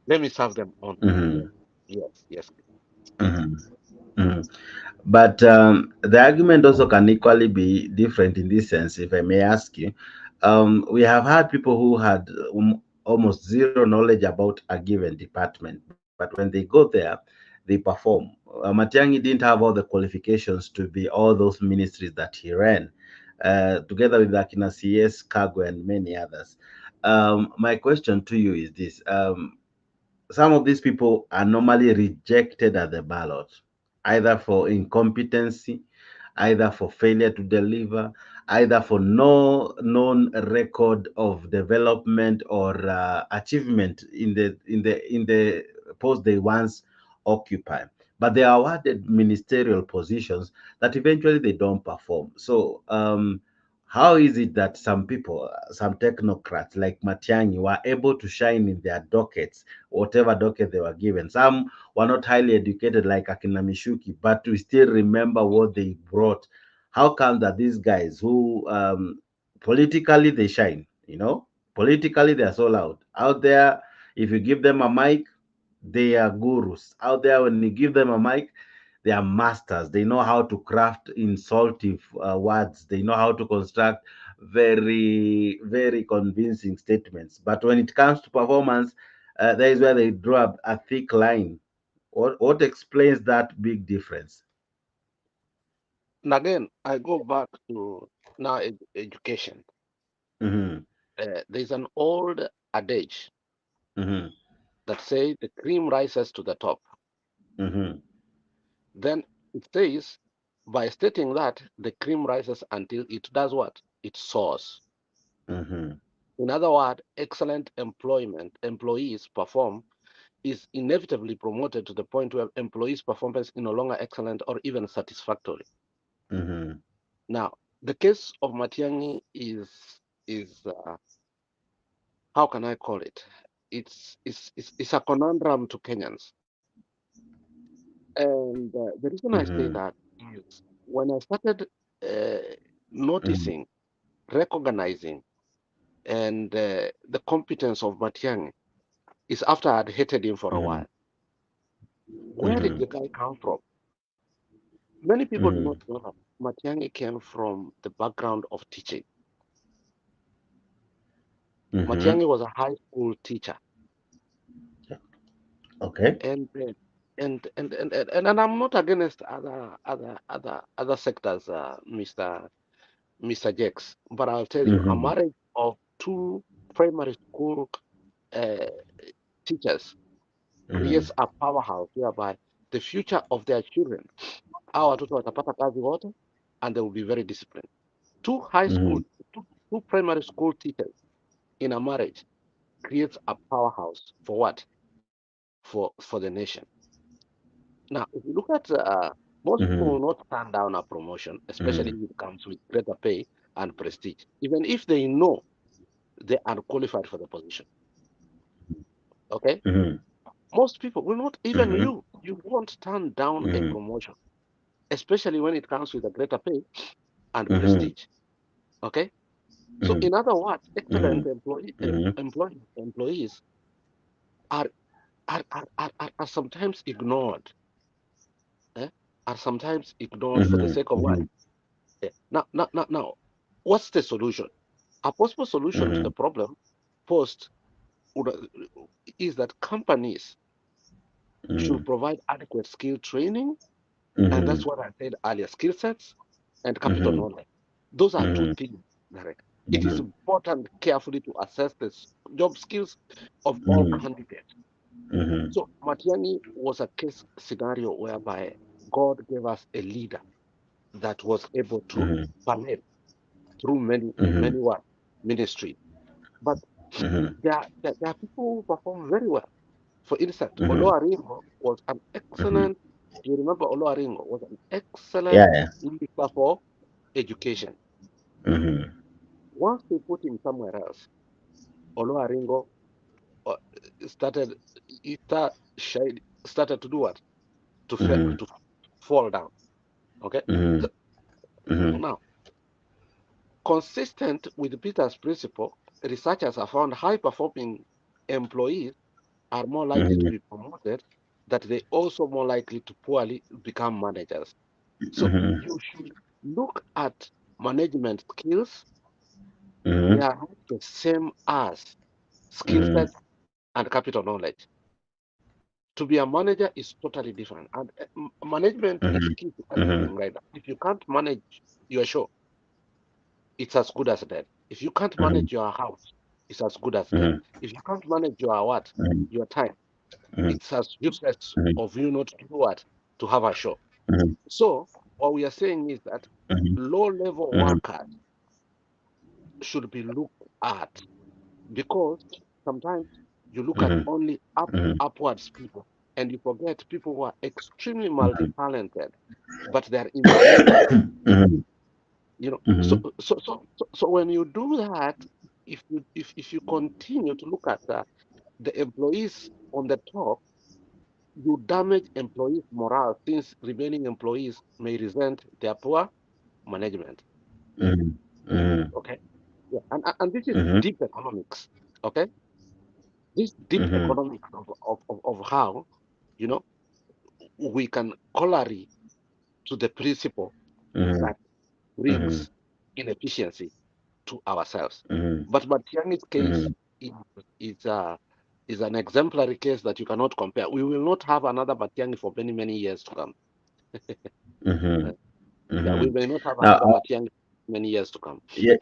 Let me serve them on yes. But the argument also can equally be different in this sense, if I may ask you. We have had people who had almost zero knowledge about a given department, but when they go there, they perform. Matiang'i didn't have all the qualifications to be all those ministries that he ran, together with Akina CS, Cargo, and many others. My question to you is this. Some of these people are normally rejected at the ballot, either for incompetency, either for failure to deliver, either for no known record of development or achievement in the post they once occupy. But they are awarded ministerial positions that eventually they don't perform. So how is it that some people, some technocrats like Matiang'i, were able to shine in their dockets, whatever docket they were given? Some were not highly educated like Akina Mishuki, but we still remember what they brought. How come that these guys who politically they shine, politically they are so loud out there, if you give them a mic, they are gurus out there. When you give them a mic, they are masters. They know how to craft insultive words. They know how to construct very, very convincing statements. But when it comes to performance, that is where they draw a thick line. What explains that big difference? And again, I go back to now education. There's an old adage that says the cream rises to the top. Then it says, by stating that, the cream rises until it does what? It soars. In other words, excellent employees perform is inevitably promoted to the point where employees' performance is no longer excellent or even satisfactory. Now, the case of Matiang'i is how can I call it? It's a conundrum to Kenyans. And the reason I say that is when I started noticing, recognizing, and the competence of Matiang'i is after I'd hated him for a while. Where did the guy come from? Many people do not know that Matiang'i came from the background of teaching. Matiang'i was a high school teacher. Okay. And I'm not against other sectors, Mr. Jakes, but I'll tell you, a marriage of two primary school teachers creates a powerhouse whereby the future of their children, our watoto watapata kazi wote, and they will be very disciplined. Two primary school teachers in a marriage creates a powerhouse for what? For the nation. Now, if you look at most people will not turn down a promotion, especially if it comes with greater pay and prestige, even if they know they are qualified for the position. Okay? Most people will not, even you won't turn down a promotion, especially when it comes with a greater pay and prestige. Okay? So, in other words, excellent employees are are sometimes ignored. Are sometimes ignored for the sake of what? Now, what's the solution? A possible solution to the problem posed is that companies should provide adequate skill training, and that's what I said earlier: skill sets and capital knowledge. Those are two things. Direct. It is important carefully to assess the job skills of all candidates. So Matiang'i was a case scenario whereby God gave us a leader that was able to panel through many what ministry. But there are people who perform very well. For instance, Olo Aringo was an excellent. You remember Olo Aringo was an excellent Yeah. minister for education. Once they put him somewhere else, Olo Aringo started started to do what? To fall down. Okay. So, now, consistent with Peter's principle, researchers have found high-performing employees are more likely to be promoted, that they also more likely to poorly become managers. So you should look at management skills. They are not the same as skill set and capital knowledge. To be a manager is totally different, and management is key to everything right now. If you can't manage your show, it's as good as dead. If you can't manage your house, it's as good as dead. If you can't manage your what, your time, it's as useless of you not to do what, to have a show. So what we are saying is that low-level workers should be looked at, because sometimes you look at only upwards people and you forget people who are extremely multi-talented, but they're in the middle. So when you do that, if you continue to look at the employees on the top, you damage employees' morale, since remaining employees may resent their poor management. Okay, yeah, and this is deep economics. Okay, this deep economics of how we can corollary to the principle that brings inefficiency to ourselves. But Matiang'i's case is an exemplary case that you cannot compare. We will not have another Matiang'i for many years to come. Yeah, we may not have Now, another Matiang'i many years to come. yeah,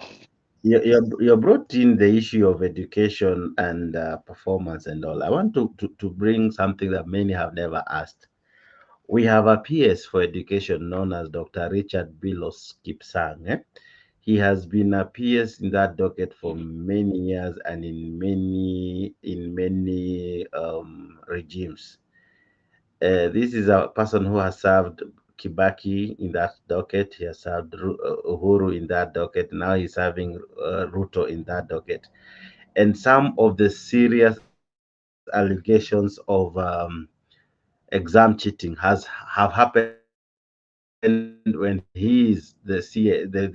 you brought in the issue of education and performance and all. I want to bring something that many have never asked. We have a PS for education known as Dr. Richard Bilos Kipsang. He has been a PS in that docket for many years and in many regimes. This is a person who has served Kibaki in that docket. He has served Uhuru in that docket. Now he's serving Ruto in that docket. And some of the serious allegations of exam cheating have happened when he is the CA, the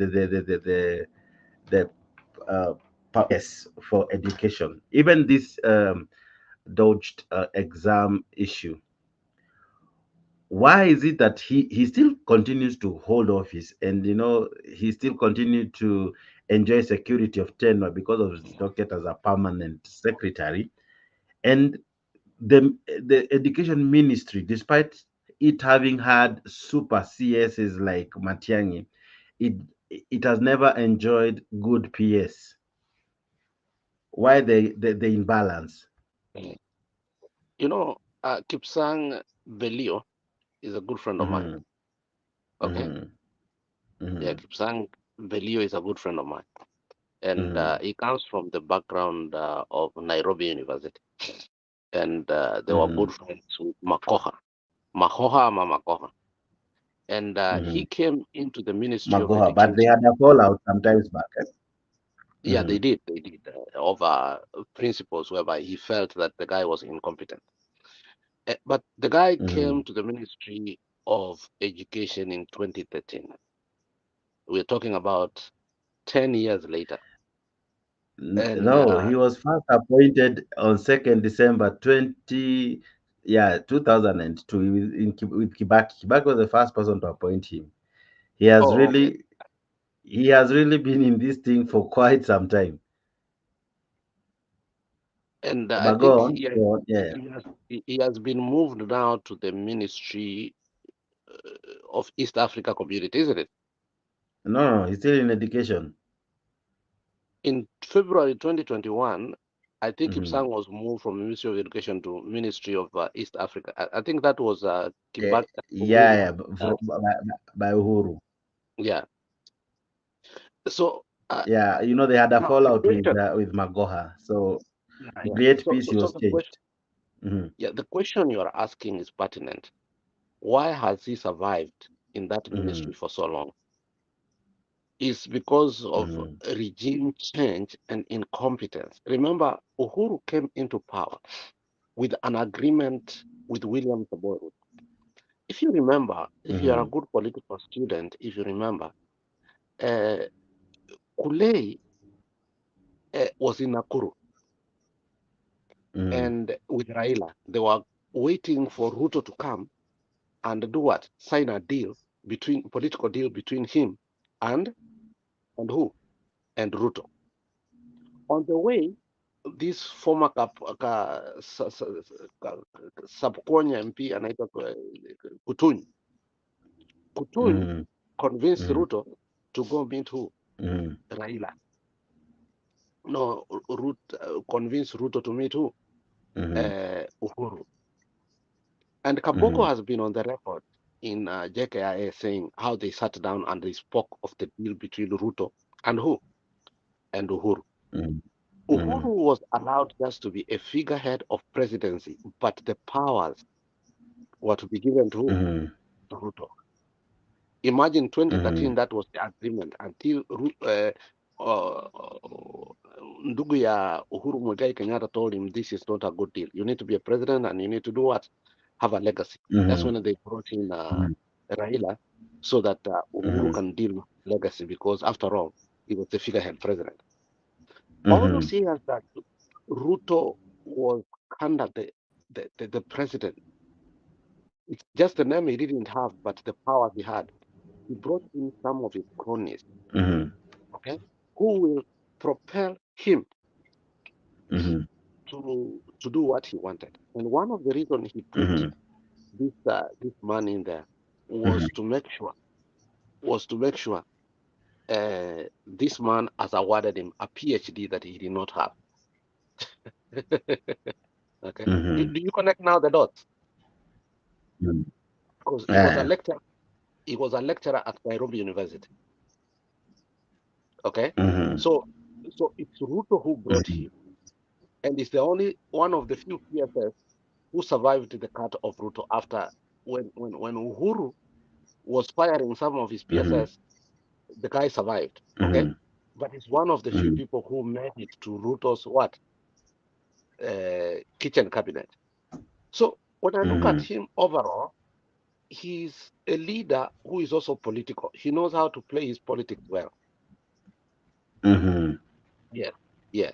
PS for education. Even this dodged exam issue, why is it that he still continues to hold office, and he still continued to enjoy security of tenure because of his docket as a permanent secretary? And the education ministry, despite it having had super CSs like Matiang'i, it it has never enjoyed good PS. Why the imbalance? Kipsang Belio is a good friend of mine. Okay. Yeah, Kipsang Belio is a good friend of mine. and he comes from the background of Nairobi University, and they were good friends with Makoha, Makoha, and he came into the Ministry of Magoha, but they Education. had a fallout sometimes back. Yeah, they did over principles whereby he felt that the guy was incompetent. But the guy came to the Ministry of Education in 2013. We're talking about 10 years later. And No, he was first appointed on 2nd December 2002 with Kibaki. Kibaki was the first person to appoint him. He has really been in this thing for quite some time. And I But go think on. he has been moved now to the Ministry of East Africa Community, isn't it? No, he's still in education. In February 2021, I think Kipsang was moved from Ministry of Education to Ministry of East Africa. I think that was Kibaki. By Uhuru. Yeah. So yeah, they had a now fallout with Magoha. So to create peace, he was changed. Yeah, the question you are asking is pertinent. Why has he survived in that ministry for so long? It's because of regime change and incompetence. Remember, Uhuru came into power with an agreement with William Samoei. If you remember, if you are a good political student, if you remember, Kulei was in Nakuru. And with Raila, they were waiting for Ruto to come and do what? Sign a political deal between him and who? And Ruto. On the way, this former Subkonya MP anaitwa Kutuny convinced Ruto to go meet who? Raila. No, convinced Ruto to meet who? Uhuru. And Kaboko has been on the record in JKIA saying how they sat down and they spoke of the deal between Ruto and who? And Uhuru. Uhuru was allowed just to be a figurehead of presidency, but the powers were to be given to Ruto. Imagine 2013, that was the agreement until ndugu ya Uhuru Muigai Kenyatta told him this is not a good deal. You need to be a president and you need to do what? Have a legacy. That's when they brought in Raila so that Uhuru can deal with legacy because after all, he was the figurehead president. All those years that Ruto was under the president, it's just the name he didn't have, but the power he had. He brought in some of his cronies, okay, who will propel him to do what he wanted. And one of the reasons he put this man in there was to make sure this man has awarded him a PhD that he did not have. Okay, do you connect now the dots? Because he was a lecturer. He was a lecturer at Nairobi University. Okay, so it's Ruto who brought him, and it's the only one of the few PSS who survived the cut of Ruto after when Uhuru was firing some of his PSS, the guy survived. Okay, but it's one of the few people who made it to Ruto's what kitchen cabinet. So when I look at him overall, he's a leader who is also political. He knows how to play his politics well. Yeah.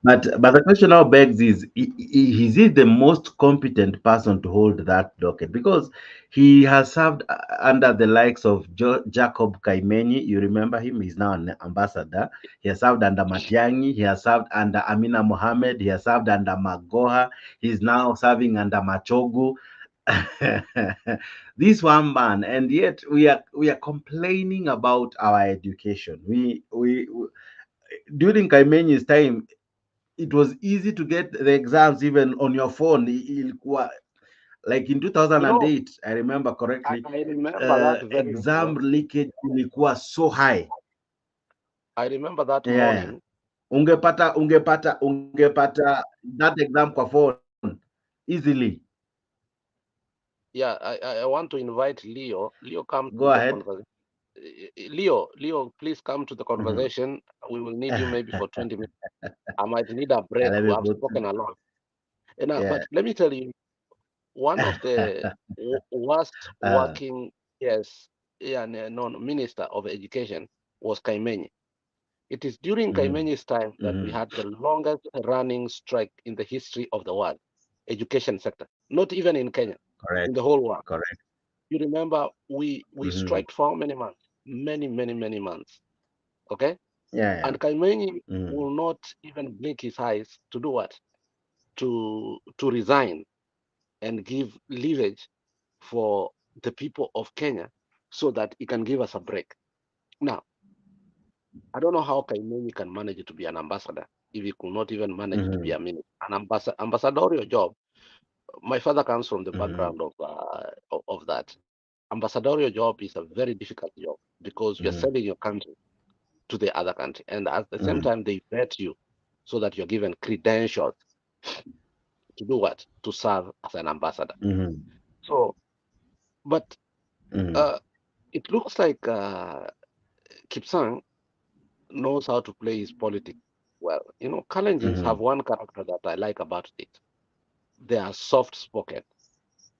But the question now begs is he the most competent person to hold that docket? Because he has served under the likes of Jacob Kaimenyi. You remember him? He's now an ambassador. He has served under Matiang'i. He has served under Amina Mohammed. He has served under Magoha. He's now serving under Machogu. This one man, and yet we are complaining about our education. We during Kaimenyi's time, it was easy to get the exams even on your phone. Like in 2008, I remember correctly, I remember that very exam well. leakage ilikuwa so high. I remember that Yeah. morning. Ungepata that exam kwa phone easily. Yeah, I want to invite Leo. Leo, come Go to the ahead. conversation. Leo, please come to the conversation. We will need you maybe for 20 minutes. I might need a break. Let We me have put. spoken a lot. Yeah. But let me tell you, one of the worst working, yes, yeah, no, Minister of Education was Kaimenyi. It is during Kaimenyi's time that we had the longest running strike in the history of the world, education sector, not even in Kenya, Correct. in the whole world. Correct. You remember we striked for how many months? Many months. Okay? Yeah. And Kaimenyi will not even blink his eyes to do what? To resign and give leverage for the people of Kenya so that he can give us a break. Now, I don't know how Kaimenyi can manage to be an ambassador if he could not even manage to be a minister. An ambassadorial job. My father comes from the background of that. Ambassadorial job is a very difficult job because you're selling your country to the other country, and at the same time they vet you so that you're given credentials to do what? To serve as an ambassador. So, but it looks like Kipsang knows how to play his politics well. You know, Kalenjins have one character that I like about it. They are soft-spoken.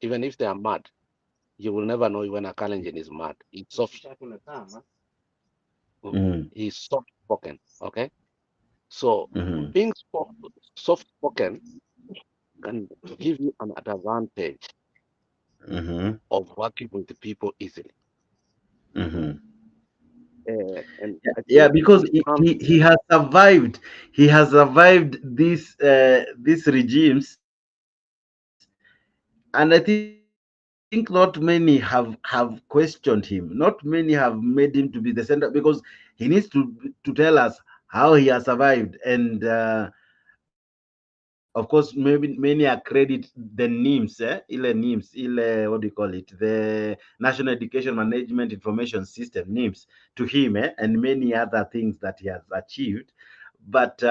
Even if they are mad, you will never know when a Kalenjin is mad. It's soft. He's soft-spoken. Okay, so being soft-spoken can give you an advantage of working with the people easily. And I Yeah, think because we can't. he has survived. He has survived these regimes, and I think not many have questioned him. Not many have made him to be the center because he needs to tell us how he has survived. And of course, many accredit the NIMS, what do you call it? The National Education Management Information System, NIMS, to him, and many other things that he has achieved. But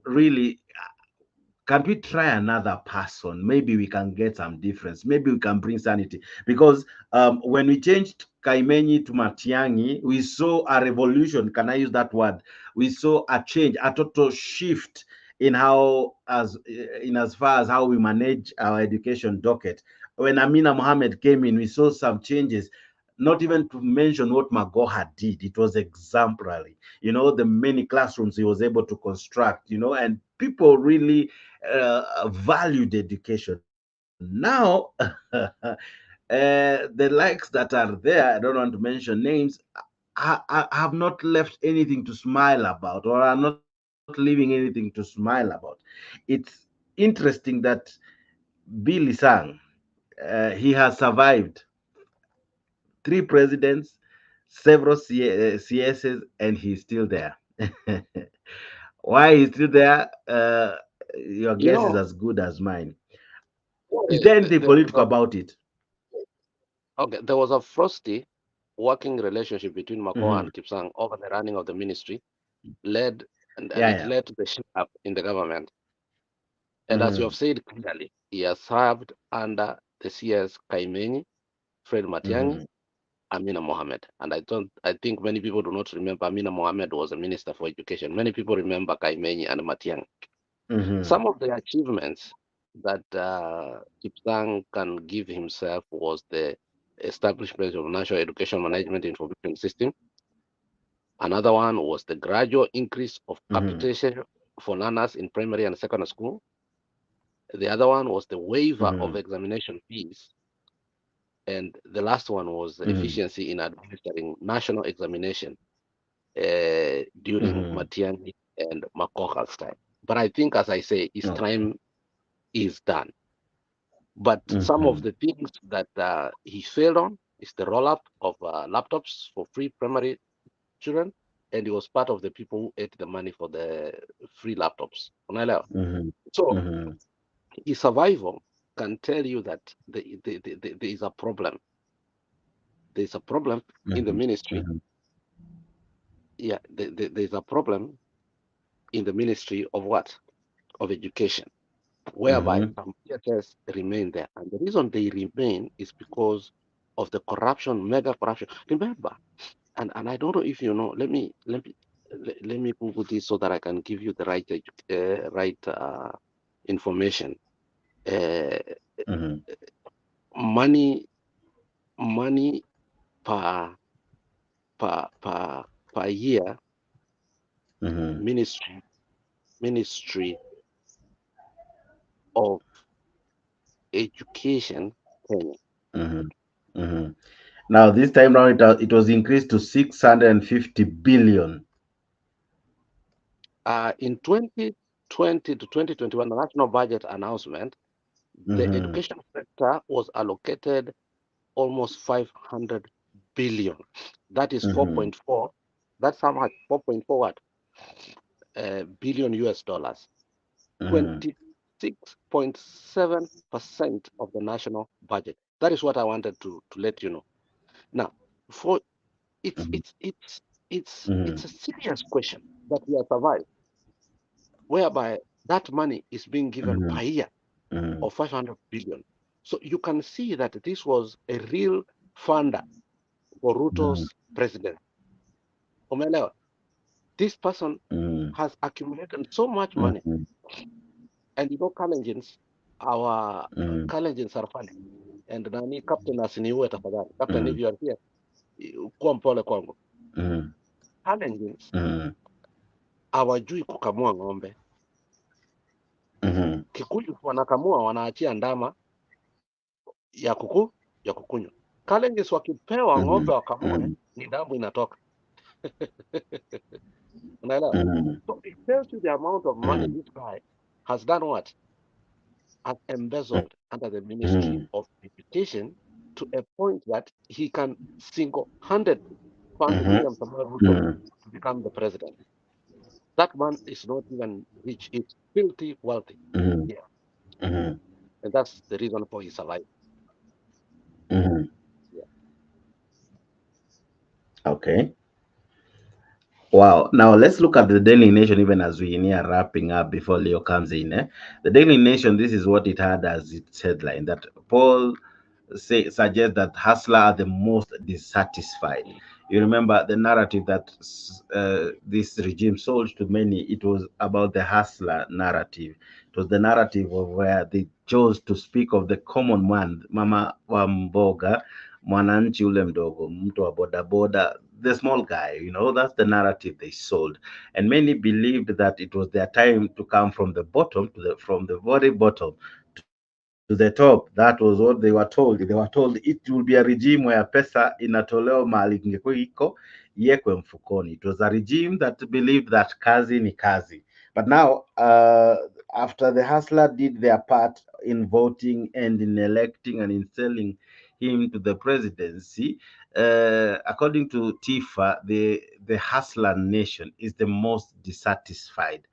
really, can we try another person? Maybe we can get some difference. Maybe we can bring sanity. Because when we changed Kaimenyi to Matiangi, we saw a revolution. Can I use that word? We saw a change, a total shift in as far as how we manage our education docket. When Amina Mohammed came in, we saw some changes. Not even to mention what Magoha did. It was exemplary. You know, the many classrooms he was able to construct, and people really valued education. Now, the likes that are there, I don't want to mention names, have not left anything to smile about, or are not leaving anything to smile about. It's interesting that Billy Sang, he has survived 3 presidents, several CSs, and he's still there. Why he's still there? Your You guess is know, as good as mine. Is uh, there anything there was political about it? there was a frosty working relationship between Magoha Mm-hmm. and Kipsang over the running of the ministry, led and it Yeah, led to the shake-up in the government. And as you have Mm-hmm. said clearly, he has served under the CS Kaimenyi, Fred Matiang'i, Mm-hmm. Amina Mohammed. And I think many people do not remember Amina Mohammed was a minister for education. Many people remember Kaimenyi and Matiang'i. Mm-hmm. Some of the achievements that Kipsang can give himself was the establishment of National Education Management Information System. Another one was the gradual increase of capitation for learners in primary and secondary school. The other one was the waiver of examination fees. And the last one was the efficiency in administering national examination during Matiang'i and Makoka's time. But I think, as I say, his time is done. But some of the things that he failed on is the roll-up of laptops for free primary children, and he was part of the people who ate the money for the free laptops. Unaelewa? So his survival can tell you that there is a problem. There is a problem in the ministry, yeah, there's a problem in the Ministry of what? Of Education, whereby some PHS remain there. And the reason they remain is because of the corruption, mega corruption. Remember, and I don't know if you know, let me Google this so that I can give you the right information. Money per year, Ministry of Education, Kenya. Now, this time round, it was increased to 650 billion. In 2020 to 2021, the national budget announcement, the education sector was allocated almost 500 billion. That is 4.4. That's how much? 4.4 what? Billion US dollars. 26.7% of the national budget. That is what I wanted to let you know. Now, for it's a serious question that we have survived, whereby that money is being given per year of 500 billion. So you can see that this was a real funder for Ruto's president. Umeelewa? This person has accumulated so much money. And you know, Kalenjins, our Kalenjins are funny. And nani captain asiniue tafadhali. Captain, if you are here, kuwa mpole kwangu. Kalenjins hawajui kukamua ng'ombe. Kikuyu wanakamua, wanaachia ndama ya kukunywa. Kalenjins wakipewa ng'ombe wakamue, ni damu inatoka. Unaelewa? So it tells you the amount of money this guy has done what? Has embezzled under the Ministry of Education to a point that he can single-handedly fund William Samoei Ruto to become the president. That man is not even rich; he's filthy wealthy. Yeah, and that's the reason for his survival. Okay. Wow. Now let's look at the Daily Nation even as we near wrapping up before Leo comes in. The Daily Nation, this is what it had as its headline, that Paul suggest that hustler are the most dissatisfied. You remember the narrative that this regime sold to many. It was about the hustler narrative. It was the narrative of where they chose to speak of the common man, mama wa mboga, mwananchi ule mdogo, mtu wa bodaboda, the small guy. You know, that's the narrative they sold, and many believed that it was their time to come from the bottom from the very bottom to the top. That was what they were told. They were told it will be a regime where pesa inatolewa mahali ingekuwa iko iwekwe mfukoni. It was a regime that believed that kazi ni kazi. But now, after the hustler did their part in voting and in electing and in selling him to the presidency, according to Tifa, the hustler nation is the most dissatisfied.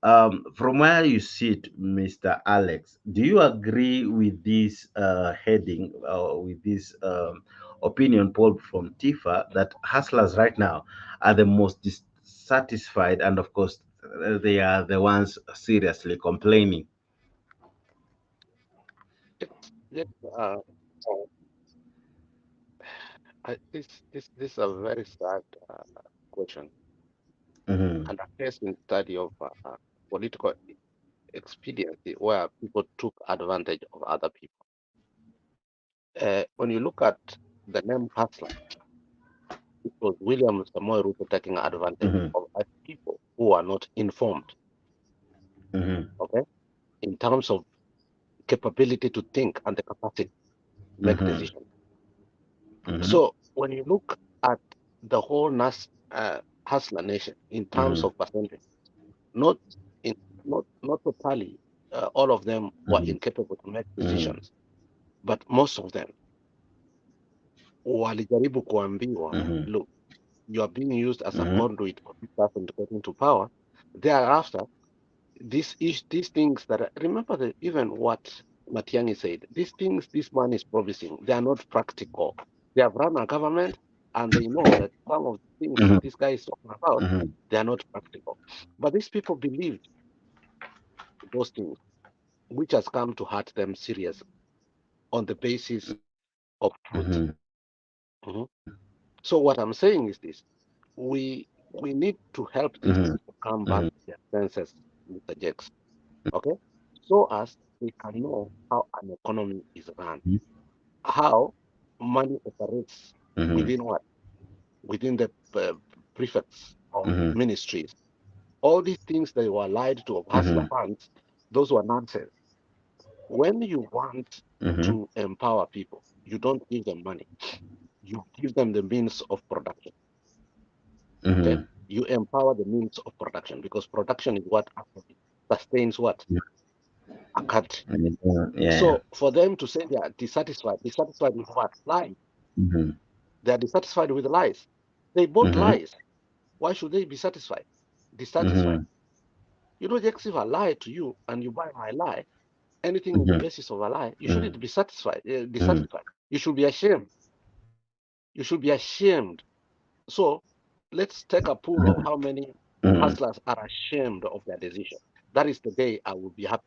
From where you sit, Mr. Alex, do you agree with this heading, with this opinion poll from Tifa, that hustlers right now are the most dissatisfied, and of course, they are the ones seriously complaining? This is a very sad question, and a recent study of political expediency where people took advantage of other people. When you look at the name hustler, it was William Samoei Ruto taking advantage of people who are not informed. Okay, in terms of capability to think and the capacity to make decisions. So when you look at the whole hustler nation in terms of percentage, not totally all of them were incapable to make decisions, but most of them walijaribu kuambiwa, look, you are being used as a conduit for this person to get into power. Thereafter, these things that remember even what Matiang'i said, these things this man is promising, they are not practical. They have run a government and they know that some of the things that this guy is talking about, they are not practical. But these people believe those things, which has come to hurt them seriously on the basis of truth. So what I'm saying is this: we need to help these people come back to their senses, Mr. Jakes, okay? So as they can know how an economy is run, how money operates within what? Within the prefects of ministries. All these things they were lied to of hustler funds, those were nonsense. When you want to empower people, you don't give them money. You give them the means of production. Okay? You empower the means of production because production is what actually sustains what? A country. So for them to say they are dissatisfied with what? Lies. They are dissatisfied with lies. They bought lies. Why should they be satisfied? Dissatisfied. You know, if I lie to you and you buy my lie, anything in the basis of a lie, you shouldn't be satisfied, dissatisfied. You should be ashamed. You should be ashamed. So let's take a poll of how many hustlers are ashamed of their decision. That is the day I will be happy.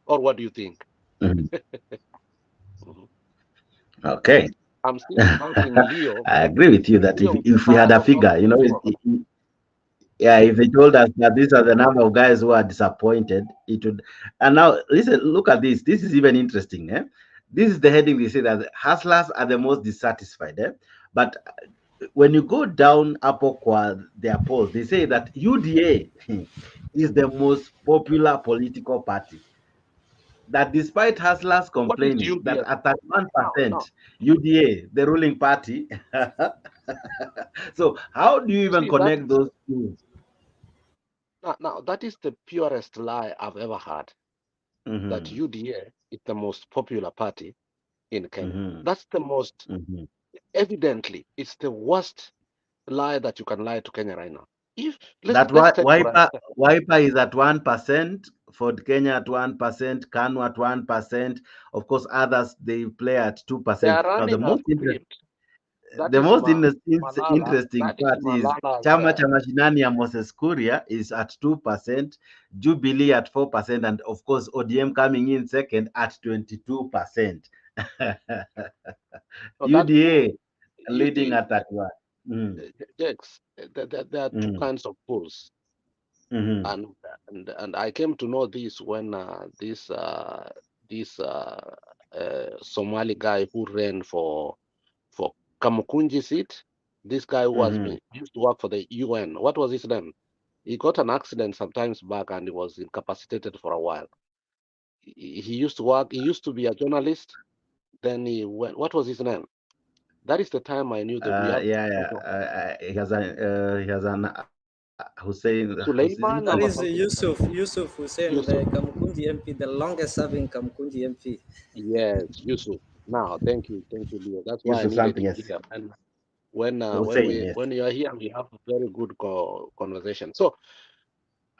Or what do you think? Okay. I'm still inviting Leo. I agree with you that Leo, if we had a figure, you know, yeah, if they told us that these are the number of guys who are disappointed, it would. And now, listen, look at this. This is even interesting. This is the heading. They say that hustlers are the most dissatisfied. But when you go down their polls, they say that UDA is the most popular political party. That despite hustlers complaining that at 31%, UDA, the ruling party. So how do you even connect those two? Now, that is the purest lie I've ever heard. That UDA is the most popular party in Kenya. That's the most, evidently, it's the worst lie that you can lie to Kenya right now. If let's take Wiper is at 1%, Ford Kenya at 1%, Kanu at 1%. Of course, others they play at 2%. They are Now, the running most interesting part is Chama cha Mashinani ya Moses Kuria is at 2%, Jubilee at 4%, and of course ODM coming in second at 22%. UDA leading at that one. There are two kinds of polls, and I came to know this when this Somali guy who ran for Kamukunji seat, this guy who used to work for the UN. What was his name? He got an accident sometimes back and he was incapacitated for a while. He used to work. He used to be a journalist. Then he went. What was his name? That is the time I knew that we have. He has an Hussein. Suleiman. That is Yusuf Hussein, the Kamkunji MP, the longest serving Kamkunji MP. Yes, Yusuf. Now, thank you, Leo. That's why I needed it here. And when you are here, we have a very good conversation. So,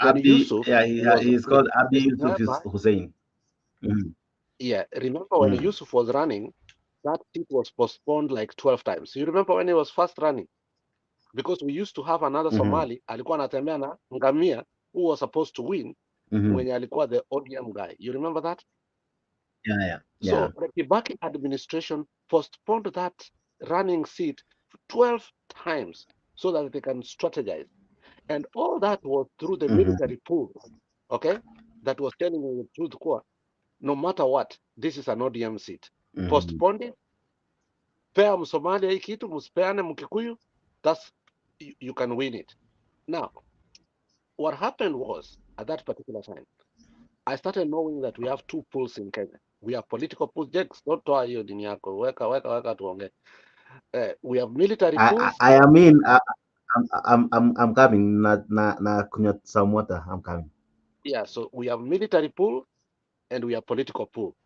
when Yusuf, he's called Abi Yusuf Hussein. Yeah, remember when Yusuf was running, that seat was postponed like 12 times. You remember when he was first running? Because we used to have another Somali, alikuwa anatembea na ngamia, who was supposed to win, when alikuwa the ODM guy. You remember that? Yeah. So the Kibaki administration postponed that running seat 12 times so that they can strategize. And all that was through the military pool, okay? That was telling you the truth core. No matter what, this is an ODM seat. Postponed it, pea Msomalia hii kitu, msipeane Mkikuyu, that's, you can win it. Now, what happened was, at that particular time, I started knowing that we have two pools in Kenya. We have political pools. Jakes, don't toa hiyo dini yako. Weka tuonge. We have military pools. I mean, I'm coming. Na kunywa some water. I'm coming. Yeah, so we have military pool and we have political pool.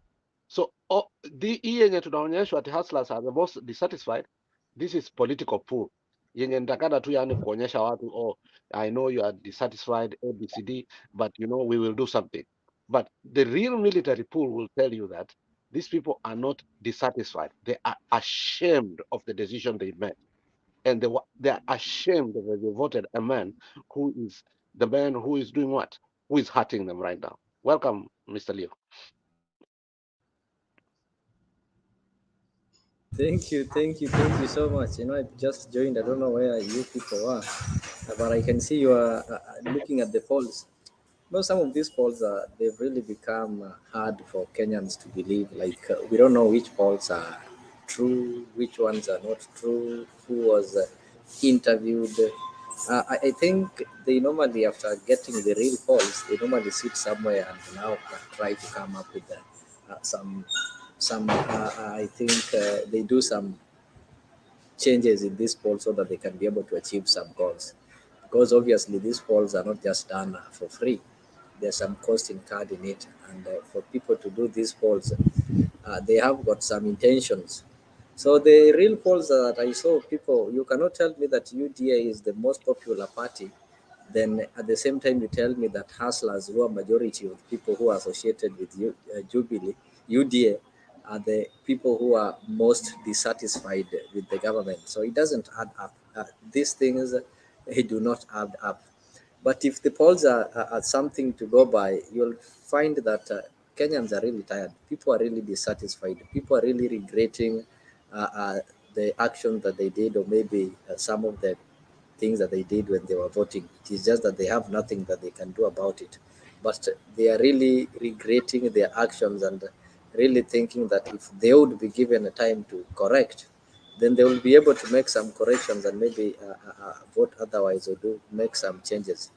So the yenye tunaonyeshwa ati hustlers are the most dissatisfied. This is political pool. Yenye ndakana tu yani kuonyesha watu, I know you are dissatisfied, ABCD, but you know we will do something. But the real military pool will tell you that These people are not dissatisfied. They are ashamed of the decision they made. And they are ashamed that they voted a man who is the man who is doing what? Who is hurting them right now. Welcome, Mr. Leo. Thank you so much. I just joined. I don't know where you people are, but I can see you are looking at the polls. Some of these polls they've really become hard for Kenyans to believe. Like we don't know which polls are true, which ones are not true, who was interviewed. I think they normally, after getting the real polls, they normally sit somewhere and now try to come up with some. I think they do some changes in this poll so that they can be able to achieve some goals. Because obviously these polls are not just done for free. There's some cost incurred in it, and for people to do these polls, they have got some intentions. So the real polls that I saw, people, you cannot tell me that UDA is the most popular party. Then at the same time, you tell me that hustlers, who are majority of people who are associated with Jubilee, UDA, are the people who are most dissatisfied with the government. So it doesn't add up. These things, they do not add up. But if the polls are something to go by, you'll find that Kenyans are really tired. People are really dissatisfied. People are really regretting the action that they did, or maybe some of the things that they did when they were voting. It is just that they have nothing that they can do about it. But they are really regretting their actions and really thinking that if they would be given a time to correct, then they will be able to make some corrections and maybe vote otherwise or do make some changes.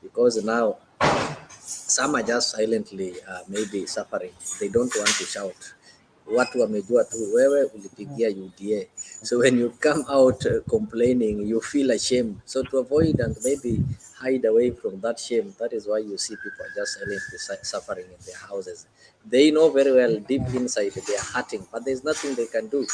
Because now some are just silently maybe suffering. They don't want to shout. Watu wamejua tu wewe ulipigia UDA. So when you come out complaining, you feel ashamed. So to avoid and maybe hide away from that shame, that is why you see people just silently suffering in their houses. They know very well deep inside they are hurting, but there's nothing they can do.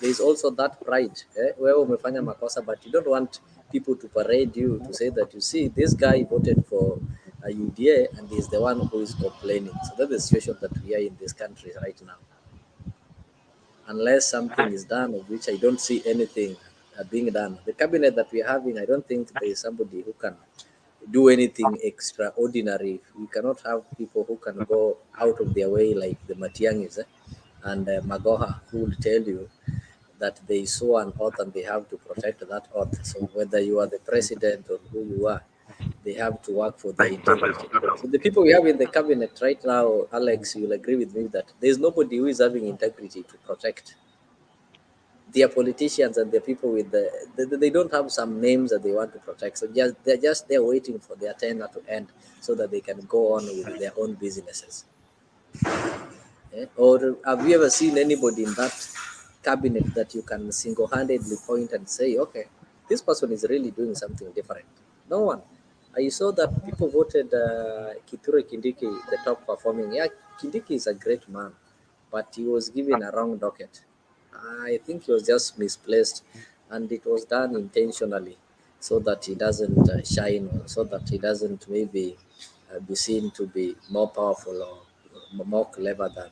There's also that pride. Wewe umefanya makosa, but you don't want people to parade you to say that, you see, this guy voted for UDA and he's the one who is complaining. So that's the situation that we are in this country right now. Unless something is done, of which I don't see anything being done. The cabinet that we're having, I don't think there is somebody who can do anything extraordinary. We cannot have people who can go out of their way like the Matiangis and Magoha, who will tell you that they saw an oath and they have to protect that oath. So whether you are the president or who you are, they have to work for their integrity. So the people we have in the cabinet right now, Alex, you'll agree with me that there's nobody who is having integrity to protect. Their politicians and the people with they don't have some names that they want to protect. So they're just there waiting for their tenure to end so that they can go on with their own businesses. Or have you ever seen anybody in that cabinet that you can single-handedly point and say, okay, this person is really doing something different? No one. I saw that people voted Kithure Kindiki the top performing. Yeah, Kindiki is a great man, but he was given a wrong docket. I think he was just misplaced, and it was done intentionally so that he doesn't shine, or so that he doesn't maybe be seen to be more powerful or more clever than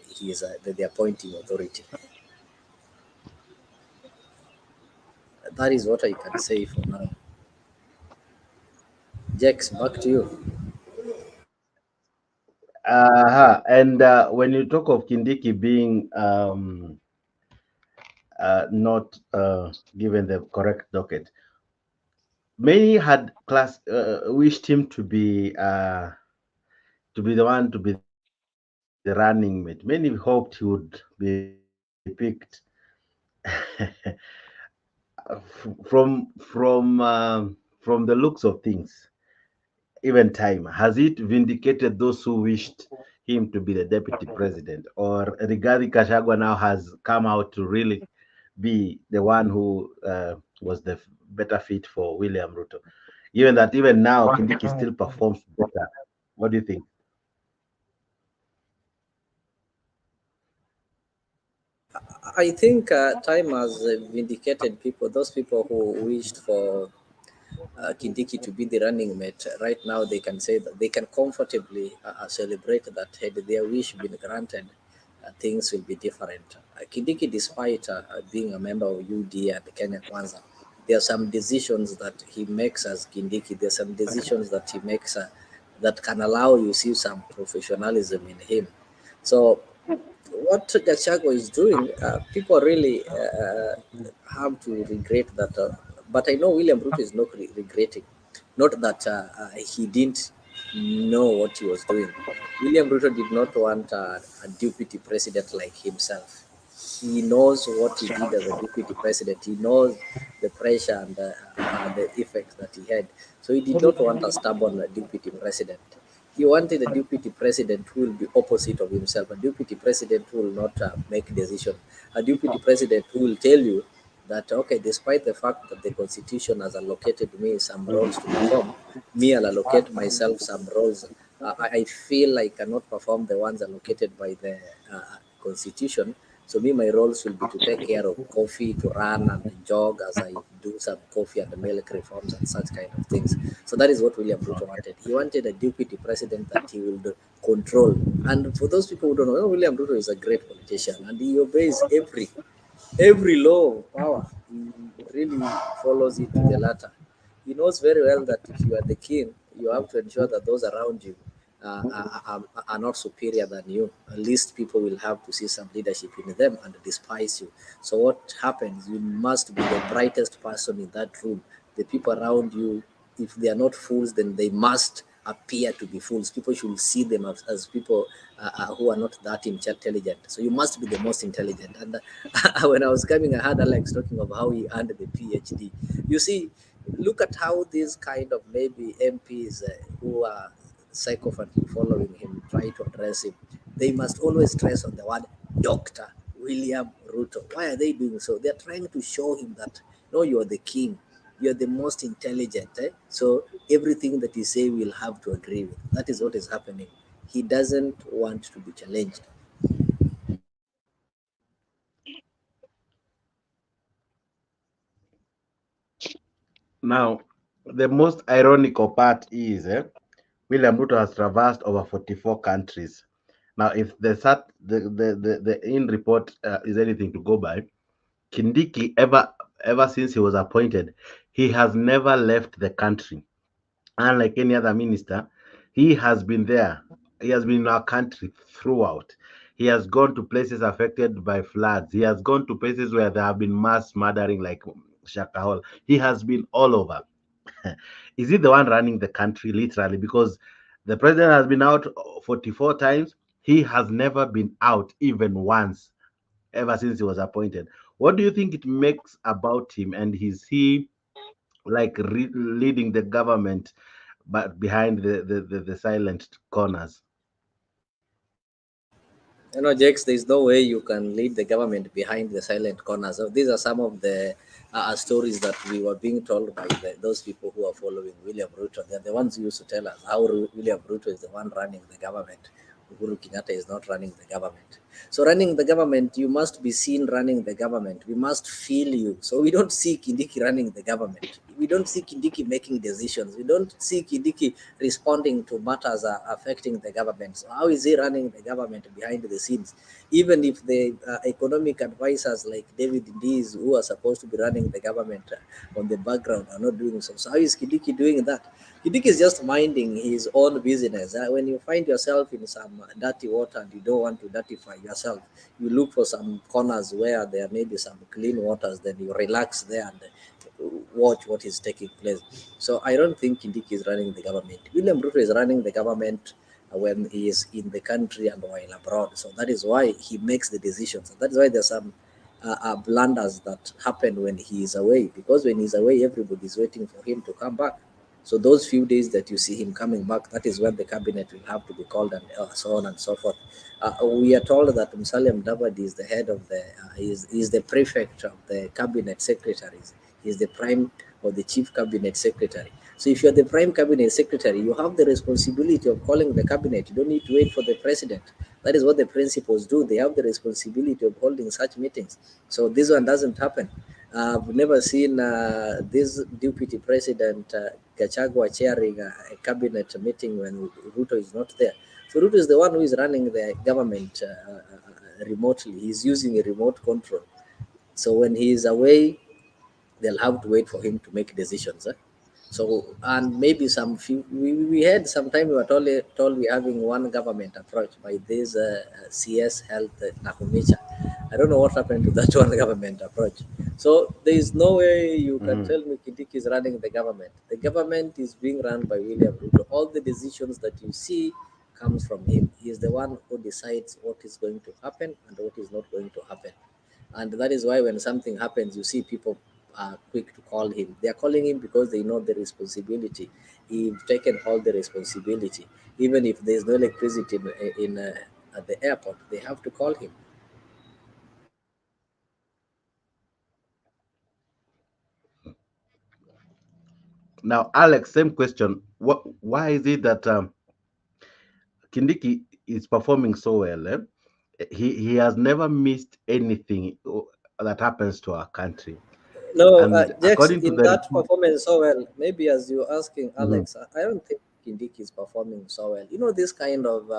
he is the appointing authority. That is what I can say for now. Jax, back to you. And when you talk of Kindiki being not given the correct docket, many had wished him to be the one to be the running mate. Many hoped he would be picked from the looks of things. Even time, has it vindicated those who wished him to be the deputy president, or Rigathi Kashagwa now has come out to really be the one who was the better fit for William Ruto? Even that, even now, Kindiki still performs better. What do you think? I think time has vindicated people, those people who wished for Kindiki to be the running mate. Right now, they can say that they can comfortably celebrate that had their wish been granted. things will be different. Kindiki, despite being a member of UD and Kenya Kwanza, there are some decisions that he makes as Kindiki. There are some decisions that he makes that can allow you see some professionalism in him. So what Gachagua is doing, people really have to regret that. But I know William Ruto is not regretting. Not that he didn't know what he was doing. William Ruto did not want a deputy president like himself. He knows what he did as a deputy president. He knows the pressure and the effects that he had. So he did not want a stubborn deputy president. He wanted a deputy president who will be opposite of himself, a deputy president who will not make decisions, a deputy president who will tell you that, okay, despite the fact that the constitution has allocated me some roles to perform, me, I'll allocate myself some roles. I feel I cannot perform the ones allocated by the constitution. So me, my roles will be to take care of coffee, to run and jog as I do some coffee and milk reforms and such kind of things. So that is what William Ruto wanted. He wanted a deputy president that he would control. And for those people who don't know, William Ruto is a great politician and he obeys every law of power. He really follows it to the letter. He knows very well that if you are the king, you have to ensure that those around you are not superior than you. At least people will have to see some leadership in them and despise you. So what happens? You must be the brightest person in that room. The people around you, if they are not fools, then they must appear to be fools. People should see them as people who are not that intelligent. So you must be the most intelligent. And when I was coming, I heard Alex talking of how he earned the PhD. You see, look at how these kind of maybe MPs who are psychopathically following him try to address him. They must always stress on the word Dr. William Ruto. Why are they doing so? They're trying to show him that, no, you're the king. You're the most intelligent. So everything that you say we'll have to agree with. That is what is happening. He doesn't want to be challenged. Now, the most ironical part is William Ruto has traversed over 44 countries. Now, if the in report is anything to go by, Kindiki ever since he was appointed, he has never left the country. Unlike any other minister, he has been there. He has been in our country throughout. He has gone to places affected by floods. He has gone to places where there have been mass murdering, like Shakahol. He has been all over. Is he the one running the country literally? Because the president has been out 44 times. He has never been out even once ever since he was appointed. What do you think it makes about him? And is he like leading the government, but behind the silent corners? You know, Jakes, there's no way you can lead the government behind the silent corners. So these are some of the stories that we were being told by those people who are following William Ruto. They're the ones who used to tell us how William Ruto is the one running the government. Uhuru Kenyatta is not running the government. So running the government, you must be seen running the government. We must feel you. So we don't see Kindiki running the government. We don't see Kindiki making decisions. We don't see Kindiki responding to matters affecting the government. So how is he running the government behind the scenes? Even if the economic advisors like David Ndiz, who are supposed to be running the government on the background, are not doing so. So how is Kindiki doing that? Kindiki is just minding his own business. When you find yourself in some dirty water and you don't want to dirtify yourself, you look for some corners where there may be some clean waters, then you relax there and watch what is taking place. So I don't think Kindiki is running the government. William Ruto is running the government when he is in the country and while abroad. So that is why he makes the decisions. That is why there's some blunders that happen when he is away, because when he's away, everybody is waiting for him to come back. So those few days that you see him coming back, that is when the cabinet will have to be called and so on and so forth. We are told that Musalia Mudavadi is the head of the, is the prefect of the cabinet secretaries. He is the prime or the chief cabinet secretary. So if you're the prime cabinet secretary, you have the responsibility of calling the cabinet. You don't need to wait for the president. That is what the principals do. They have the responsibility of holding such meetings. So this one doesn't happen. I've never seen this deputy president Gachagua chairing a cabinet meeting when Ruto is not there. So Ruto is the one who is running the government remotely. He's using a remote control. So when he is away, they'll have to wait for him to make decisions. So, and maybe some few, we had sometime we were told we're having one government approach by this CS Health Nakumicha. I don't know what happened to that one government approach. So there is no way you can tell me Kindiki is running the government. The government is being run by William Ruto. All the decisions that you see comes from him. He is the one who decides what is going to happen and what is not going to happen. And that is why when something happens, you see people are quick to call him. They are calling him because they know the responsibility. He's taken all the responsibility. Even if there's no electricity at the airport, they have to call him. Now, Alex, same question. Why is it that Kindiki is performing so well? He has never missed anything that happens to our country. No, And Jax, according to in the that report, performance so well, maybe as you're asking Mhm. Alex, I don't think Kindiki is performing so well. You know, this kind of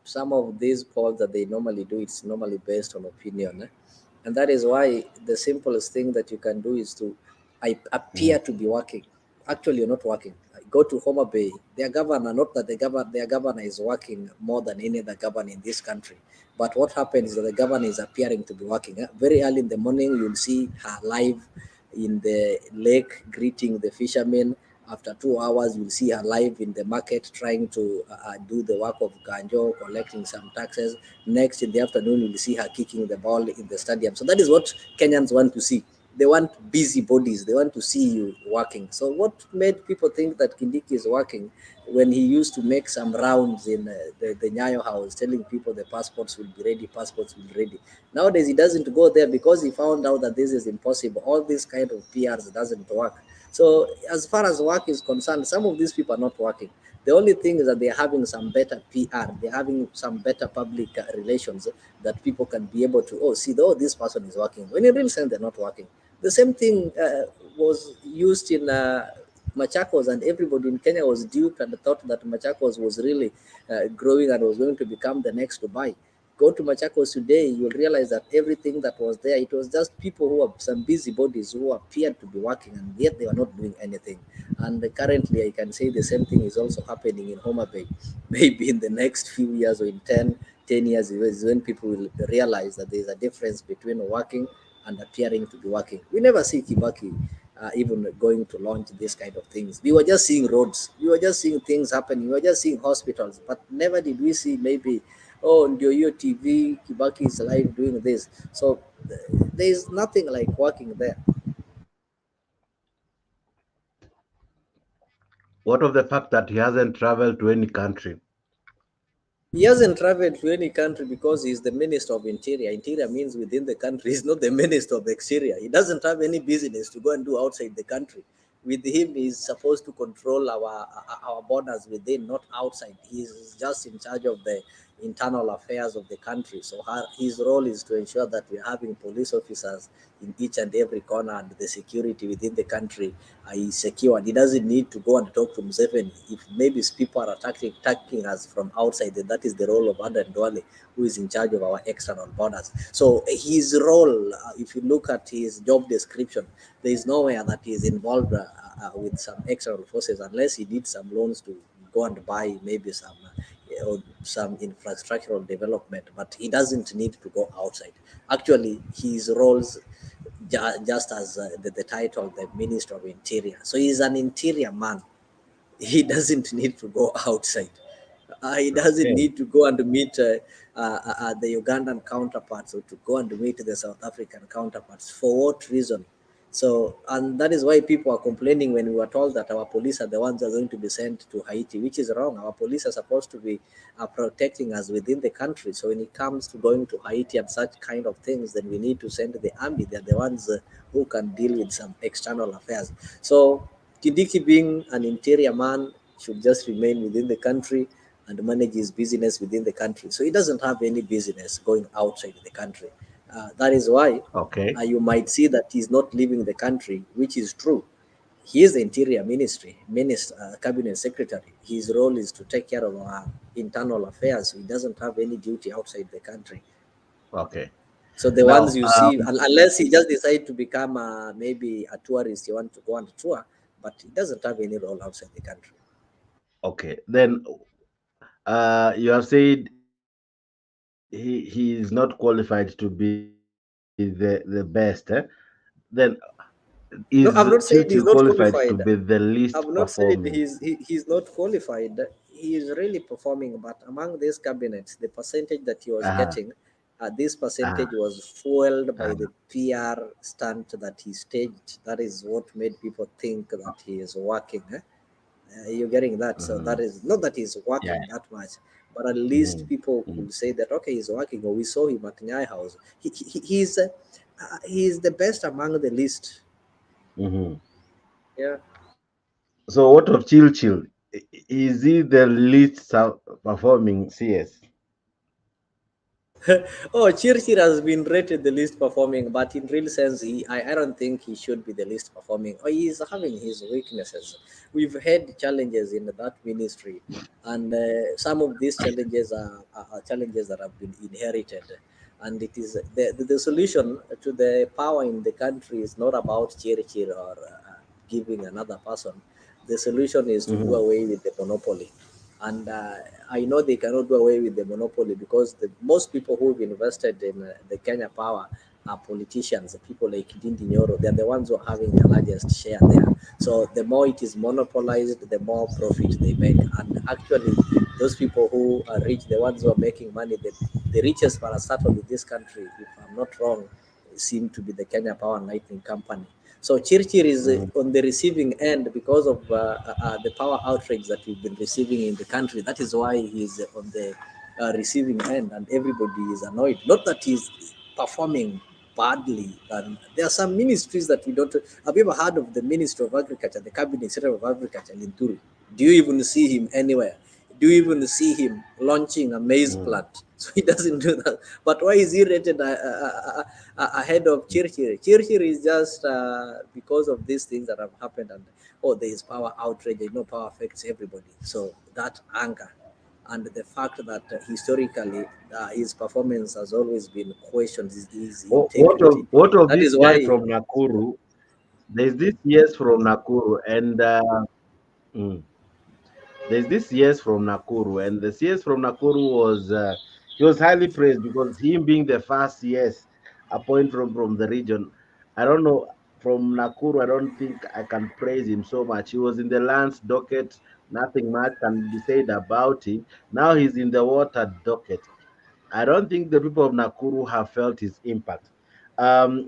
some of these polls that they normally do, it's normally based on opinion. And that is why the simplest thing that you can do is to appear to be working. Actually, you're not working. Go to Homa Bay. Their governor, not that their governor is working more than any other governor in this country. But what happens is that the governor is appearing to be working. Very early in the morning, you'll see her live in the lake greeting the fishermen. After 2 hours, you'll see her live in the market trying to do the work of Ganjo, collecting some taxes. Next, in the afternoon, you'll see her kicking the ball in the stadium. So that is what Kenyans want to see. They want busy bodies. They want to see you working. So what made people think that Kindiki is working when he used to make some rounds in the Nyayo house telling people the passports will be ready, passports will be ready. Nowadays, he doesn't go there because he found out that this is impossible. All this kind of PRs doesn't work. So as far as work is concerned, some of these people are not working. The only thing is that they're having some better PR, they're having some better public relations that people can be able to, oh, see, oh, this person is working. When in real sense, they're not working. The same thing was used in Machakos, and everybody in Kenya was duped and thought that Machakos was really growing and was going to become the next Dubai. Go to Machakos today, you'll realize that everything that was there, it was just people who are some busybodies who appeared to be working, and yet they were not doing anything. And currently, I can say the same thing is also happening in Homa Bay. Maybe in the next few years or in 10 years is when people will realize that there's a difference between working and appearing to be working. We never see Kibaki even going to launch this kind of things. We were just seeing roads, we were just seeing things happening, we were just seeing hospitals, but never did we see maybe, oh, ndio hiyo TV, Kibaki is live doing this. So there is nothing like working there. what of the fact that he hasn't traveled to any country? He hasn't traveled to any country because he's the Minister of Interior. Interior means within the country. He's not the Minister of Exterior. He doesn't have any business to go and do outside the country. With him, he's supposed to control our borders within, not outside. He's just in charge of the internal affairs of the country. So his role is to ensure that we're having police officers in each and every corner, and the security within the country is secured. He doesn't need to go and talk to Museveni. If maybe people are attacking us from outside, then that is the role of Adan Duale, who is in charge of our external borders. So his role, if you look at his job description, there is nowhere that he is involved with some external forces, unless he did some loans to go and buy maybe some infrastructural development, but he doesn't need to go outside. Actually, his roles just as the title, the Minister of Interior. So he's an interior man. He doesn't need to go outside. He doesn't Okay. need to go and meet the Ugandan counterparts, or to go and meet the South African counterparts. For what reason? So, and that is why people are complaining when we were told that our police are the ones that are going to be sent to Haiti, which is wrong. Our police are supposed to be protecting us within the country. So when it comes to going to Haiti and such kind of things, then we need to send the army. They're the ones who can deal with some external affairs. So Kidiki, being an interior man, should just remain within the country and manage his business within the country. So he doesn't have any business going outside the country. That is why Okay. you might see that he's not leaving the country, which is true. he is the Interior Cabinet Secretary. His role is to take care of our internal affairs. He doesn't have any duty outside the country. Okay. So the Now, ones you see, unless he just decide to become maybe a tourist, he want to go on a tour, but he doesn't have any role outside the country. okay. Then you have said he is not qualified to be the best. Then is No, I've not said Churchill he's not qualified to qualified. be the least I've not said performing? he's not qualified. He is really performing, but among these cabinets, the percentage that he was Uh-huh. getting, this percentage Uh-huh. was fueled by the Uh-huh. PR stunt that he staged. That is what made people think that he is working. You're getting that. So that is not that he's Yeah. working that much, but at least people Mm-hmm. could say that okay, he's working. Or we saw him at Nyai House. He's the best among the list. Mm-hmm. Yeah. So what of Churchill? Is he the least performing CS? Oh, Chirchir has been rated the least performing, but in real sense, I don't think he should be the least performing. Oh, he's having his weaknesses. We've had challenges in that ministry, and some of these challenges are challenges that have been inherited. And it is the solution to the power in the country is not about Chirchir or giving another person. The solution is to do Mm-hmm. away with the monopoly. And I know they cannot do away with the monopoly because most people who've invested in the Kenya Power are politicians, people like Dindi Nyoro. They're the ones who are having the largest share there. So the more it is monopolized, the more profit they make. And actually, those people who are rich, the ones who are making money, the richest parastatal in this country, if I'm not wrong, seem to be the Kenya Power and Lightning Company. So Chirchir is on the receiving end because of the power outrage that we've been receiving in the country. That is why he's on the receiving end, and everybody is annoyed. Not that he's performing badly. And there are some ministries that we don't. Have you ever heard of the Minister of Agriculture, the Cabinet Secretary of Agriculture, Linturi? Do you even see him anywhere? Do you even see him launching a maize plant? So he doesn't do that. But why is he rated ahead of Chirchir? Chirchir is just because of these things that have happened, and there is power outrage. Power affects everybody. So that anger and the fact that historically his performance has always been questioned, his integrity. What of That this is guy why. from Nakuru? There's this yes from Nakuru, and mm, there's this yes from Nakuru, and the CS from Nakuru was he was highly praised because him being the first CS appointed from the region. I don't know, from Nakuru. I don't think I can praise him so much. He was in the lands docket. Nothing much can be said about him. Now he's in the water docket. I don't think the people of Nakuru have felt his impact.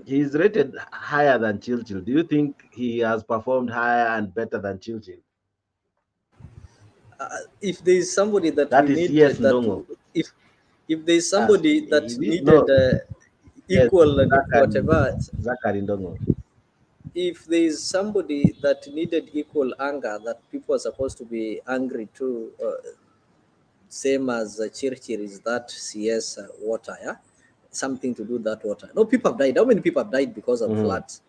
He's rated higher than Chilchil. Do you think he has performed higher and better than Chilchil? If there is somebody that That we is need yes, that Ndongo. if there is somebody that Is it? needed No, yes, equal and Zachary, whatever, Zachary Ndongo. if there is somebody that needed equal anger that people are supposed to be angry to, same as Chirchir is that CS water, yeah, something to do with that water. No, people have died. How many people have died because of Mhm. floods?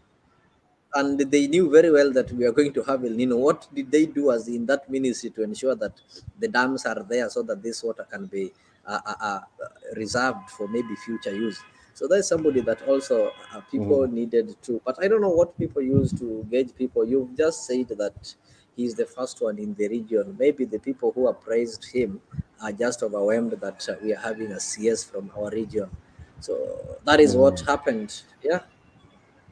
And they knew very well that we are going to have El Nino. What did they do as in that ministry to ensure that the dams are there so that this water can be reserved for maybe future use? So there's somebody that also people Mhm. needed to, but I don't know what people use to gauge people. You've just said that he's the first one in the region. Maybe the people who have praised him are just overwhelmed that we are having a CS from our region. So that is what Mhm. happened. Yeah.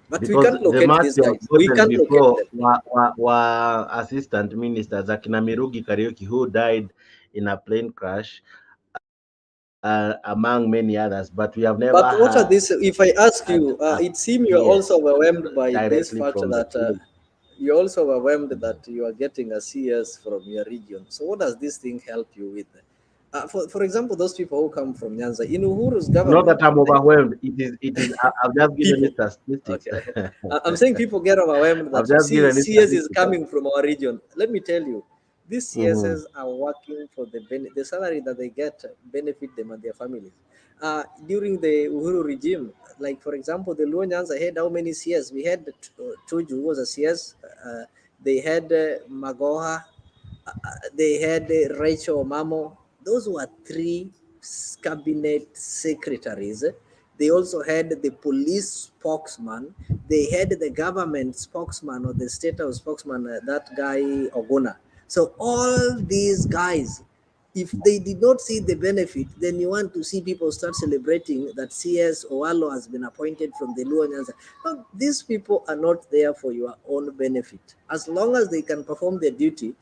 But we Because can't the locate match these they have guys. We gotten can't locate before them. were assistant ministers, Akina Mirugi Karaoke, who died in a plane crash, among many others. But we have never But had what are these? If I ask a you, it seems you're PS also overwhelmed by this directly fact from the that field. you're also overwhelmed that you are getting a CS from your region. So what does this thing help you with? For example, those people who come from Nyanza, in Uhuru's Not that government, I'm overwhelmed. I've just given you people. statistics. Okay. I'm saying people get overwhelmed I've that you just see given you CS is statistics. coming from our region. Let me tell you, these Mhm. CSs are working for the salary that they get benefit them and their families. During the Uhuru regime, like for example, the Luo Nyanza had how many CS? We had Tuju who was a CS. they had Magoha, they had Rachel Mamo. Those were three cabinet secretaries. They also had the police spokesman. They had the government spokesman or the state house spokesman, that guy Oguna. So all these guys, if they did not see the benefit, then you want to see people start celebrating that CS Owalo has been appointed from the Luo Nyanza. No, these people are not there for your own benefit. As long as they can perform their duty,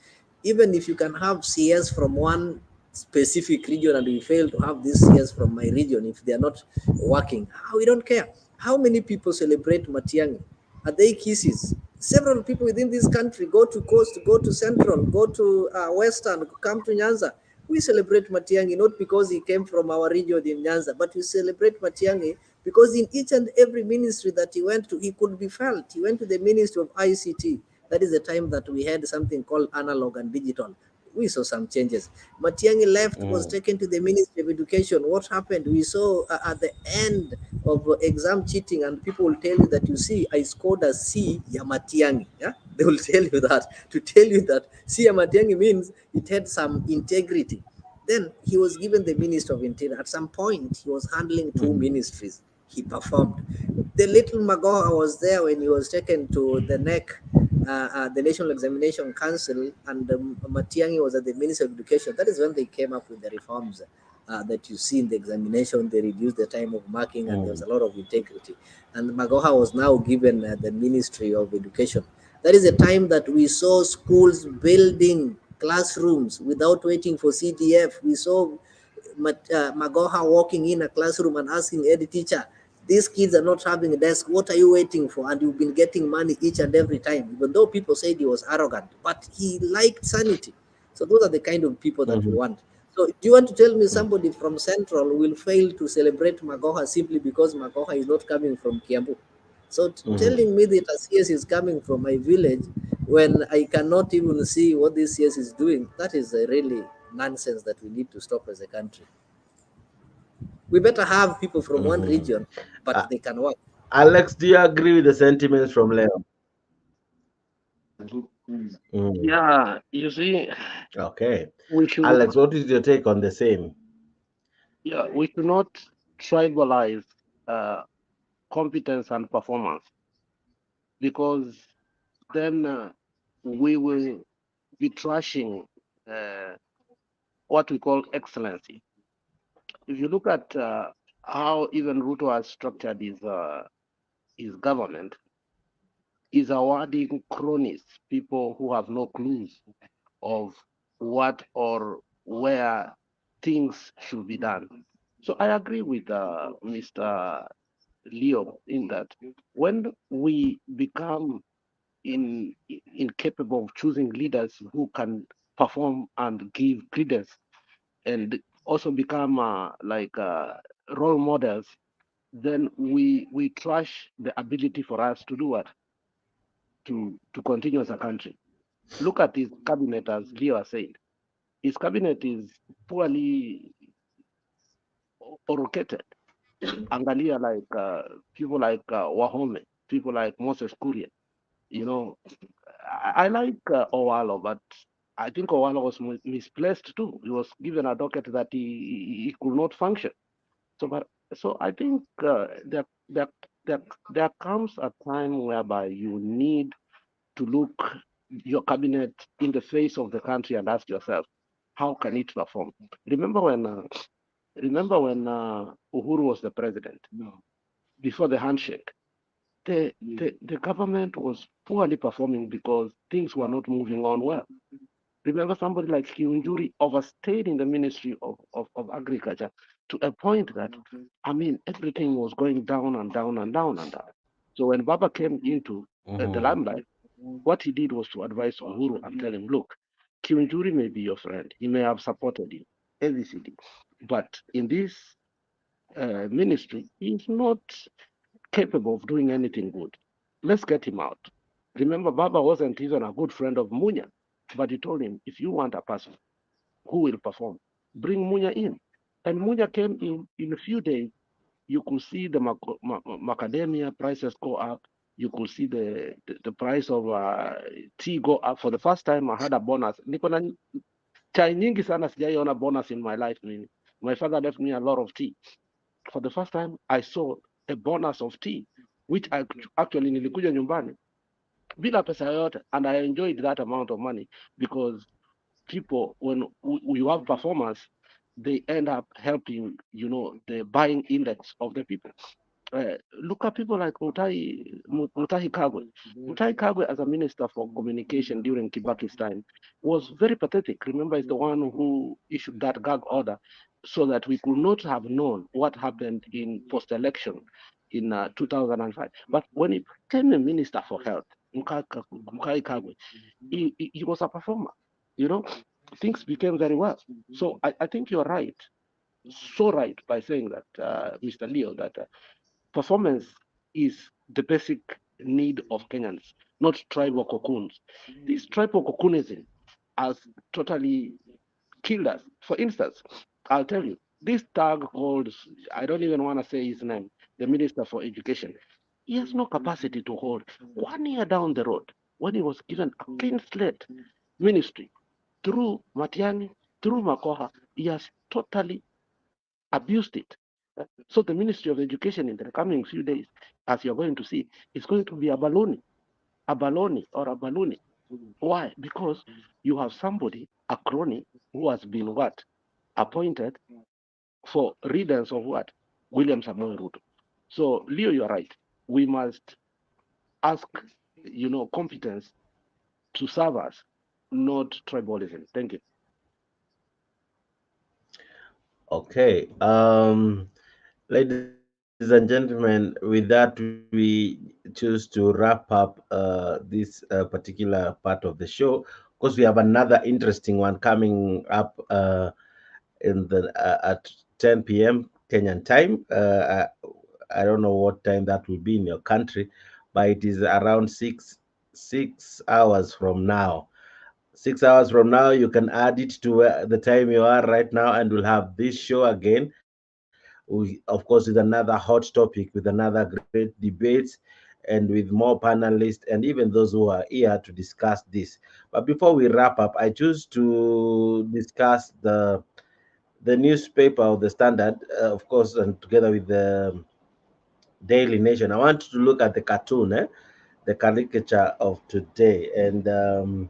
even if you can have CS from one specific region and we fail to have this CS from my region, if they are not working, we don't care. How many people celebrate Matiang'i? Are they kisses? Several people within this country go to coast, go to central, go to western, come to Nyanza. We celebrate Matiang'i not because he came from our region in Nyanza, but we celebrate Matiang'i because in each and every ministry that he went to, he could be felt. He went to the Ministry of ICT. That is the time that we had something called analog and digital. We saw some changes. Matiang'i left, was taken to the Ministry of Education. What happened? We saw at the end of exam cheating, and people will tell you that, you see, I scored a C ya Matiang'i. Yeah? They will tell you that, to tell you that C ya Matiang'i means it had some integrity. Then he was given the Minister of Interior. At some point, he was handling two ministries. He performed. The little Magoha was there when he was taken to the NEC, the National Examination Council, and Matiang'i was at the Ministry of Education. That is when they came up with the reforms that you see in the examination. They reduced the time of marking, and there was a lot of integrity. And Magoha was now given the Ministry of Education. That is the time that we saw schools building classrooms without waiting for CDF. We saw Magoha walking in a classroom and asking any teacher, these kids are not having a desk, what are you waiting for? And you've been getting money each and every time, even though people said he was arrogant, but he liked sanity. So those are the kind of people that we want. So do you want to tell me somebody from Central will fail to celebrate Magoha simply because Magoha is not coming from Kiambu? So telling me that a CS is coming from my village when I cannot even see what this CS is doing, that is really nonsense that we need to stop as a country. We better have people from one region, but they can work. Alex, do you agree with the sentiments from Leo? Yeah, you see, Okay. we should, Alex, what is your take on the same? yeah, we should not tribalize competence and performance, because then we will be trashing what we call excellency. If you look at how even Ruto has structured his government, is awarding cronies, people who have no clues of what or where things should be done. So I agree with Mr. Leo in that when we become incapable of choosing leaders who can perform and give credence and also become role models, then we trash the ability for us to do what? To continue as a country. Look at his cabinet, as Leo said. His cabinet is poorly oriented. Angalia, like people like Wahome, people like Moses Kuria. You know, I like Owalo, but I think Owalo was misplaced too. He was given a docket that he could not function. So I think there comes a time whereby you need to look your cabinet in the face of the country and ask yourself, how can it perform? Remember when Uhuru was the president, before the handshake, the government was poorly performing because things were not moving on well. Remember, somebody like Kiunjuri overstayed in the Ministry of Agriculture to a point that, I mean, everything was going down and down and down and down. So when Baba came into the limelight, what he did was to advise Uhuru and tell him, look, Kiunjuri may be your friend. He may have supported you, ABCD. But in this ministry, he's not capable of doing anything good. Let's get him out. Remember, Baba wasn't even a good friend of Munya, but he told him, if you want a person who will perform, bring Munya in. And Munya came in a few days. You could see the macadamia prices go up. you could see the price of tea go up. For the first time, I had a bonus. Niko na chai nyingi sana, sijaiona bonus in my life. Mimi. My father left me a lot of tea. For the first time, I saw a bonus of tea, which I actually nilikuja nyumbani bila pesa yoyote, and I enjoyed that amount of money because people, when you have performance, they end up helping, the buying index of the people. Look at people like Mutahi Kagwe. Mutahi Kagwe, as a minister for communication during Kibaki's time, was very pathetic. Remember, he's the one who issued that gag order so that we could not have known what happened in post-election in 2005. But when he became a minister for health, Mutahi Kagwe, he was a performer. Things became very well. So I think you're right, so right by saying that, Mr. Leo, that performance is the basic need of Kenyans, not tribal cocoons. This tribal cocoonism has totally killed us. For instance, I'll tell you, this tag called, I don't even want to say his name, the Minister for Education, he has no capacity to hold. 1 year down the road, when he was given a clean slate ministry through Matiang'i, through Makoha, he has totally abused it. So the Ministry of Education in the coming few days, as you're going to see, is going to be a baloney or a balloony. Why? Because you have somebody, a crony, who has been what? Appointed for readers of what? William Samoei Ruto. So, Leo, you're right. We must ask, competence to serve us, not tribalism. Thank you. Okay. Ladies and gentlemen, with that, we choose to wrap up this particular part of the show. Of course, we have another interesting one coming up in the at 10 p.m. Kenyan time. I don't know what time that will be in your country, but it is around 6 hours from now. 6 hours from now, you can add it to the time you are right now, and we'll have this show again. Of course, with another hot topic, with another great debate, and with more panelists, and even those who are here to discuss this. But before we wrap up, I choose to discuss the newspaper of the Standard, of course, and together with the Daily Nation. I want to look at the cartoon, the caricature of today, and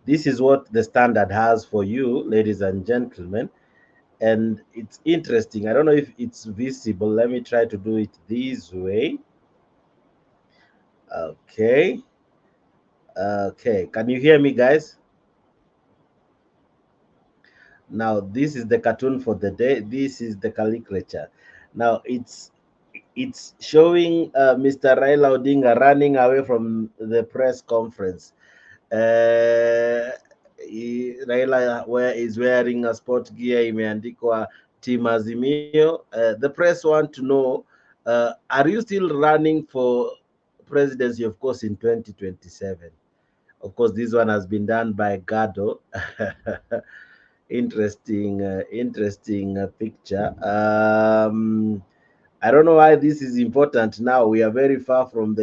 this is what the Standard has for you, ladies and gentlemen. And it's interesting. I don't know if it's visible. Let me try to do it this way. Okay. Okay. Can you hear me, guys? Now, this is the cartoon for the day. This is the caricature. Now, it's showing Mr. Raila Odinga running away from the press conference. Raila is wearing a sport gear imeandikwa Team Azimio. The press want to know, are you still running for presidency, of course, in 2027? Of course, this one has been done by Gado. Interesting picture. I don't know why this is important now. We are very far from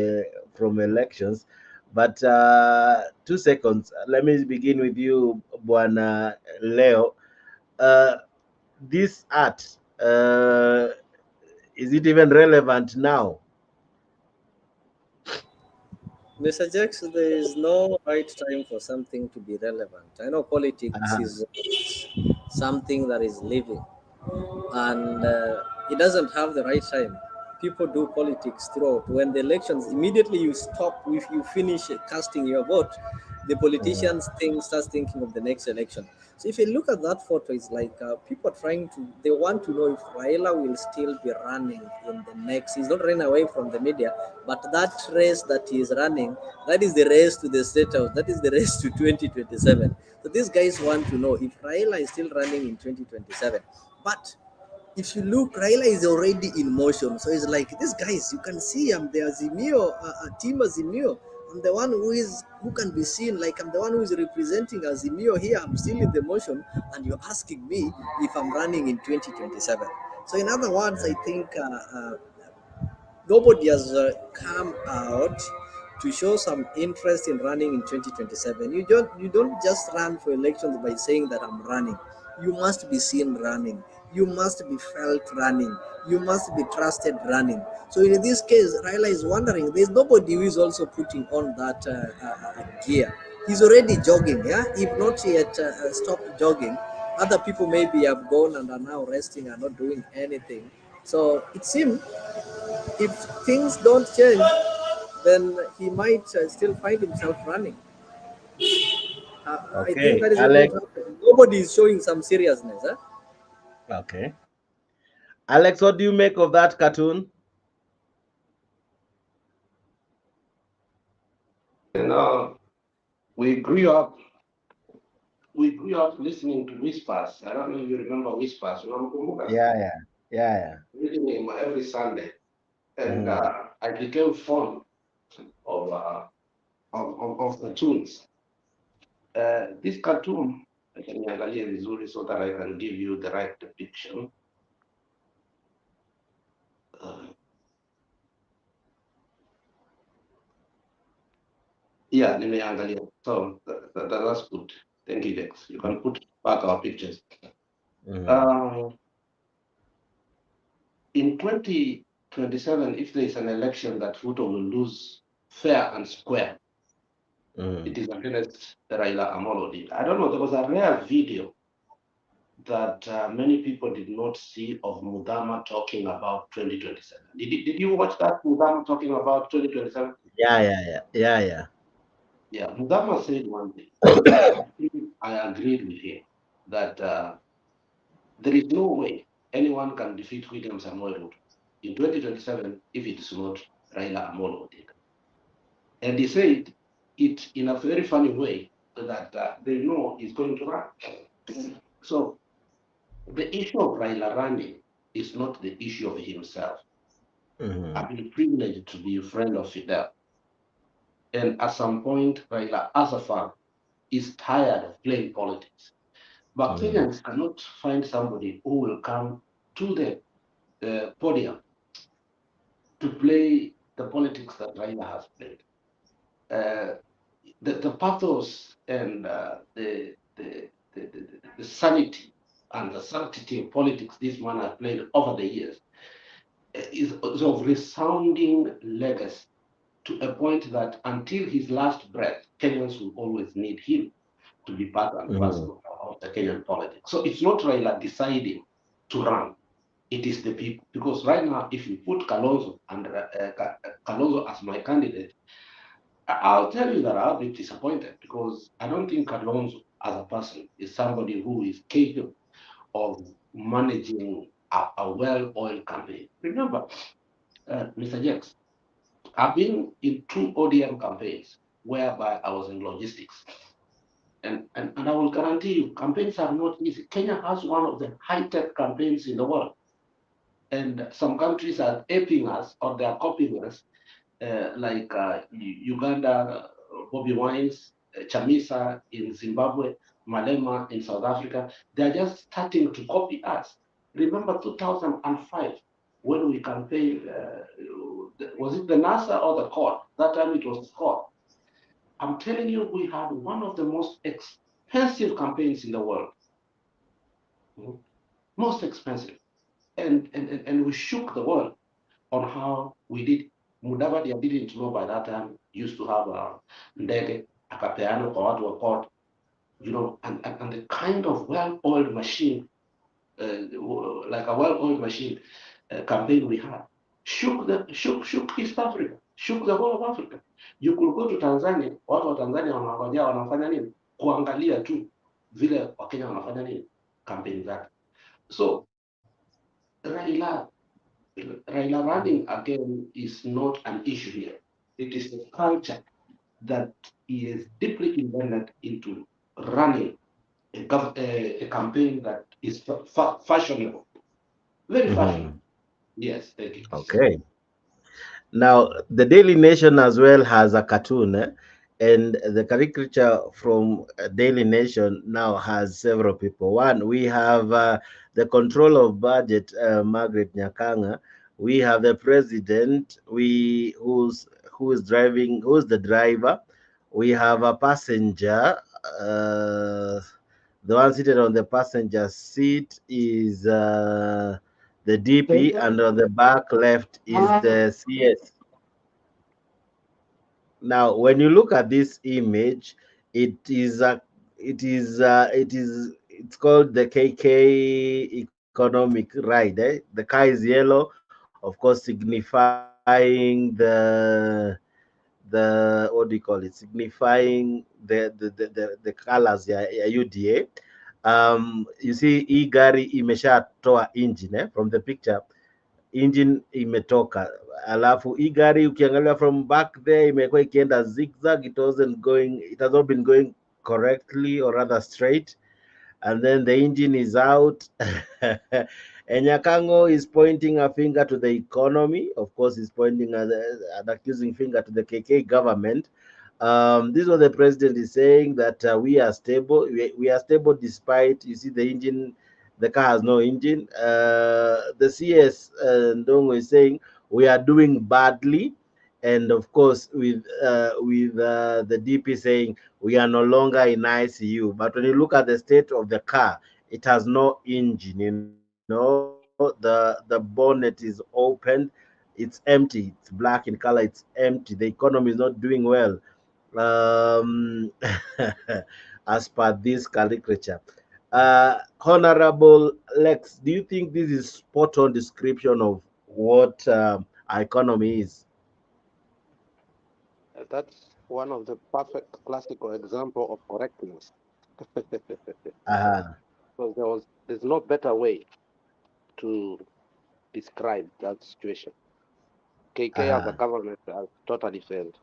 elections, but 2 seconds. Let me begin with you, Bwana Leo. This art, is it even relevant now? Mr. Jackson, there is no right time for something to be relevant. I know politics is something that is living, and it doesn't have the right time. People do politics throughout. When the elections, immediately you stop, if you finish casting your vote, the politicians start thinking of the next election. So if you look at that photo, it's like people are they want to know if Raila will still be running in the next. He's not running away from the media, but that race that he is running, that is the race to the state house. That is the race to 2027. So these guys want to know if Raila is still running in 2027. But if you look, Raila is already in motion. So it's like, these guys, you can see I'm the Azimio, team Azimio. I'm the one who can be seen, like I'm the one who is representing Azimio here. I'm still in the motion, and you're asking me if I'm running in 2027. So in other words, I think nobody has come out to show some interest in running in 2027. You don't just run for elections by saying that I'm running. You must be seen running. You must be felt running. You must be trusted running. So in this case, Raila is wondering. There's nobody who is also putting on that gear. He's already jogging. Yeah, if not yet stopped jogging, other people maybe have gone and are now resting and not doing anything. So it seems if things don't change, then he might still find himself running. I think Okay, that is what Alex. happened. Nobody is showing some seriousness. Huh? Okay. Alex, what do you make of that cartoon? We grew up listening to whispers. I don't know if you remember whispers. Yeah. Reading him every Sunday, and I became fond of cartoons. This cartoon, I can niangalie vizuri so that I can give you the right depiction. Yeah, nimeangalia. So that's good. Thank you, Dex. You can put back our pictures. In 2027, if there is an election that Ruto will lose fair and square, it is against Raila Amolo Odinga. I don't know, there was a rare video that many people did not see of Mudama talking about 2027. Did you watch that, Mudama talking about 2027? Yeah. Yeah, Mudama said one thing. I agreed with him that there is no way anyone can defeat William Samoei Ruto in 2027 if it is not Raila Amolo Odinga. And he said it in a very funny way that they know he's going to run. So the issue of Raila running is not the issue of himself. I've been privileged to be a friend of Fidel. And at some point, Raila, as a fan, is tired of playing politics. But Kenyans cannot find somebody who will come to the podium to play the politics that Raila has played. The pathos and the sanity and the sanctity of politics this man has played over the years is of resounding legacy, to a point that until his last breath, Kenyans will always need him to be part and parcel of the Kenyan politics. So it's not Raila deciding to run. It is the people. Because right now, if you put Kalonzo as my candidate, I'll tell you that I'll be disappointed, because I don't think Kalonzo as a person is somebody who is capable of managing a well-oiled campaign. Remember, Mr. Jax, I've been in 2 ODM campaigns whereby I was in logistics. And I will guarantee you, campaigns are not easy. Kenya has one of the high-tech campaigns in the world. And some countries are aping us, or they are copying us, like Uganda, Bobby Wines, Chamisa in Zimbabwe, Malema in South Africa. They're just starting to copy us. Remember 2005, when we campaigned, was it the NASA or the court? That time it was the court. I'm telling you, we had one of the most expensive campaigns in the world. Most expensive. And we shook the world on how we did. Mudavadi, I didn't know by that time, used to have a ndege, akapeano kwa watu wa court, you know, and the kind of well-oiled machine, like a well-oiled machine campaign we had, shook East Africa, shook the whole of Africa. You could go to Tanzania, watu wa Tanzania wanangojea wanafanya nini? Kuangalia tu vile Wakenya wanafanya nini? Campaign zake. So Raila running again is not an issue here. It is the culture that he is deeply embedded into running a campaign that is fashionable. Very fashionable. Yes, thank you. Okay. Now, the Daily Nation as well has a cartoon, and the caricature from Daily Nation now has several people. One, we have the control of budget, Margaret Nyakanga, We have the president, who's driving, who's the driver. We have a passenger. The one seated on the passenger seat is the DP, and on the back left is the CS. Now, when you look at this image, it is a, it's called the KK economic ride. The car is yellow, of course, signifying the what do you call it? Signifying the colors ya UDA. You see hii gari imeshatoa engine from the picture, engine imetoka, alafu hii gari ukiangalia from back there imekuwa ikienda zigzag, it has not been going correctly or rather straight, and then the engine is out. And Nyakango is pointing a finger to the economy. Of course, he's pointing an accusing finger to the KK government. This is what the president is saying, that we are stable. We are stable despite, you see, the engine, the car has no engine. The CS Ndongo is saying we are doing badly. And of course, with the DP saying we are no longer in ICU. But when you look at the state of the car, it has no engine. The bonnet is open, it's empty, it's black in color, it's empty. The economy is not doing well, um, as per this caricature. Honorable Lex, do you think this is spot on description of what our economy is? That's one of the perfect classical example of correctness. Uh-huh. Because there's no better way to describe that situation. KK as a government has totally failed.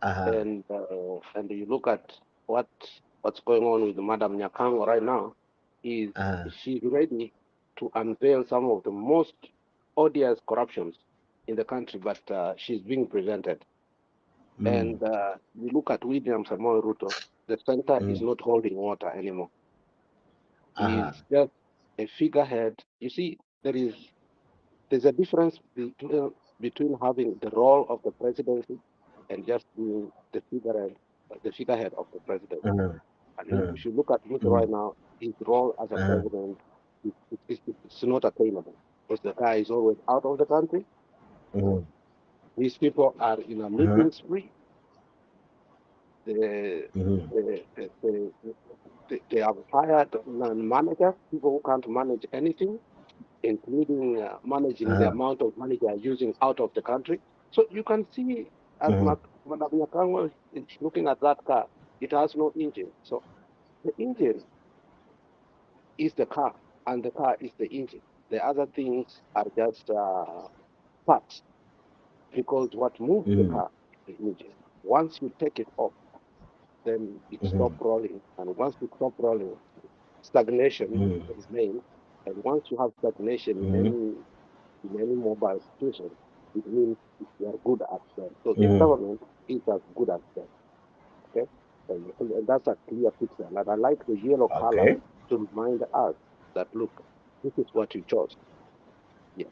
And you look at what's going on with Madam Nyakango right now, is she's ready to unveil some of the most odious corruptions in the country, but she's being prevented. And you look at William Samoei Ruto, the center is not holding water anymore. He's just a figurehead. You see, there's a difference between having the role of the presidency and just being the figurehead of the president. And if you look at Ruto right now, his role as a president, it's not attainable, because the guy is always out of the country. These people are in a meeting spree. They have hired managers, people who can't manage anything, including managing the amount of money they are using out of the country. So you can see, as Madam Nyakango is looking at that car, it has no engine. So the engine is the car, and the car is the engine. The other things are just parts, because what moves the car is the engine. Once you take it off, then it stops rolling. And once you stop rolling, stagnation remains. And once you have stagnation in any mobile situation, it means you are good at that. So this government is as good as that. Okay? And that's a clear picture. And I like the yellow color to remind us that, look, this is what you chose. Yeah.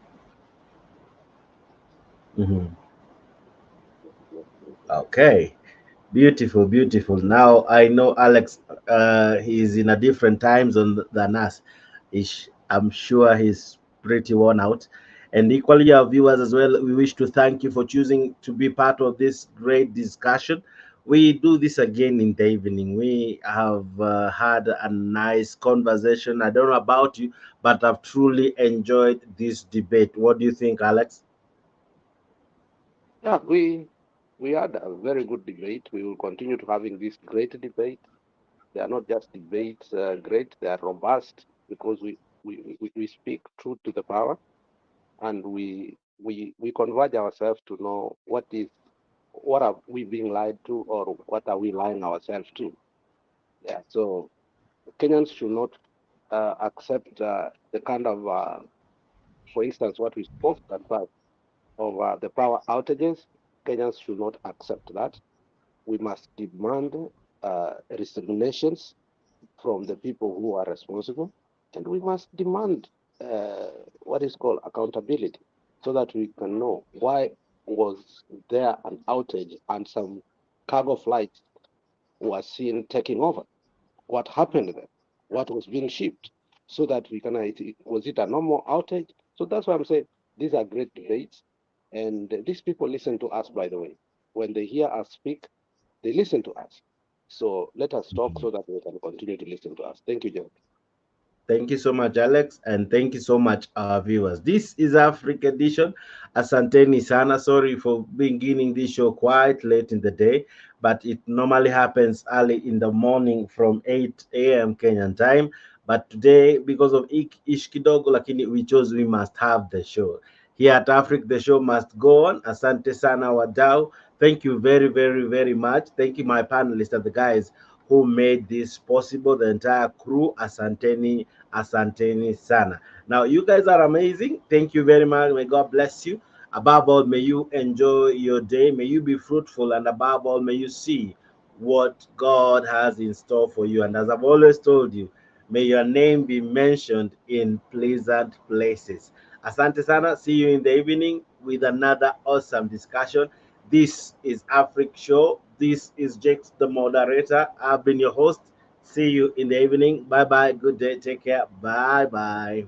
Okay. Beautiful, beautiful. Now I know Alex, he's in a different time zone than us. I'm sure he's pretty worn out. And equally, our viewers as well, we wish to thank you for choosing to be part of this great discussion. We do this again in the evening. We have had a nice conversation. I don't know about you, but I've truly enjoyed this debate. What do you think, Alex? Yeah, we had a very good debate. We will continue to having this great debate. They are not just debates great, they are robust, because we speak truth to the power, and we converge ourselves to know what are we being lied to, or what are we lying ourselves to. Yeah, so Kenyans should not accept the kind of, for instance, what we spoke about of the power outages. Kenyans should not accept that. We must demand resignations from the people who are responsible, and we must demand what is called accountability. so that we can know why was there an outage and some cargo flights were seen taking over. What happened there? What was being shipped? So that we can, was it a normal outage? So that's why I'm saying these are great debates. And these people listen to us, by the way. When they hear us speak, they listen to us. So let us talk so that they can continue to listen to us. Thank you, John. Thank you so much, Alex, and thank you so much, our viewers. This is Africa Edition. Asanteni sana. Sorry for beginning this show quite late in the day, but it normally happens early in the morning from 8 a.m. Kenyan time. But today, because of ish kidogo, lakini we chose we must have the show. Here at Africa, the show must go on. Asante sana wadau. Thank you very, very, very much. Thank you, my panelists and the guys who made this possible, the entire crew. Asanteni, asanteni sana. Now, you guys are amazing. Thank you very much. May God bless you. Above all, may you enjoy your day. May you be fruitful. And above all, may you see what God has in store for you. And as I've always told you, may your name be mentioned in pleasant places. Asante sana. See you in the evening with another awesome discussion. This is Afric Show. This is Jake, the moderator. I've been your host. See you in the evening. Bye bye. Good day. Take care. Bye bye.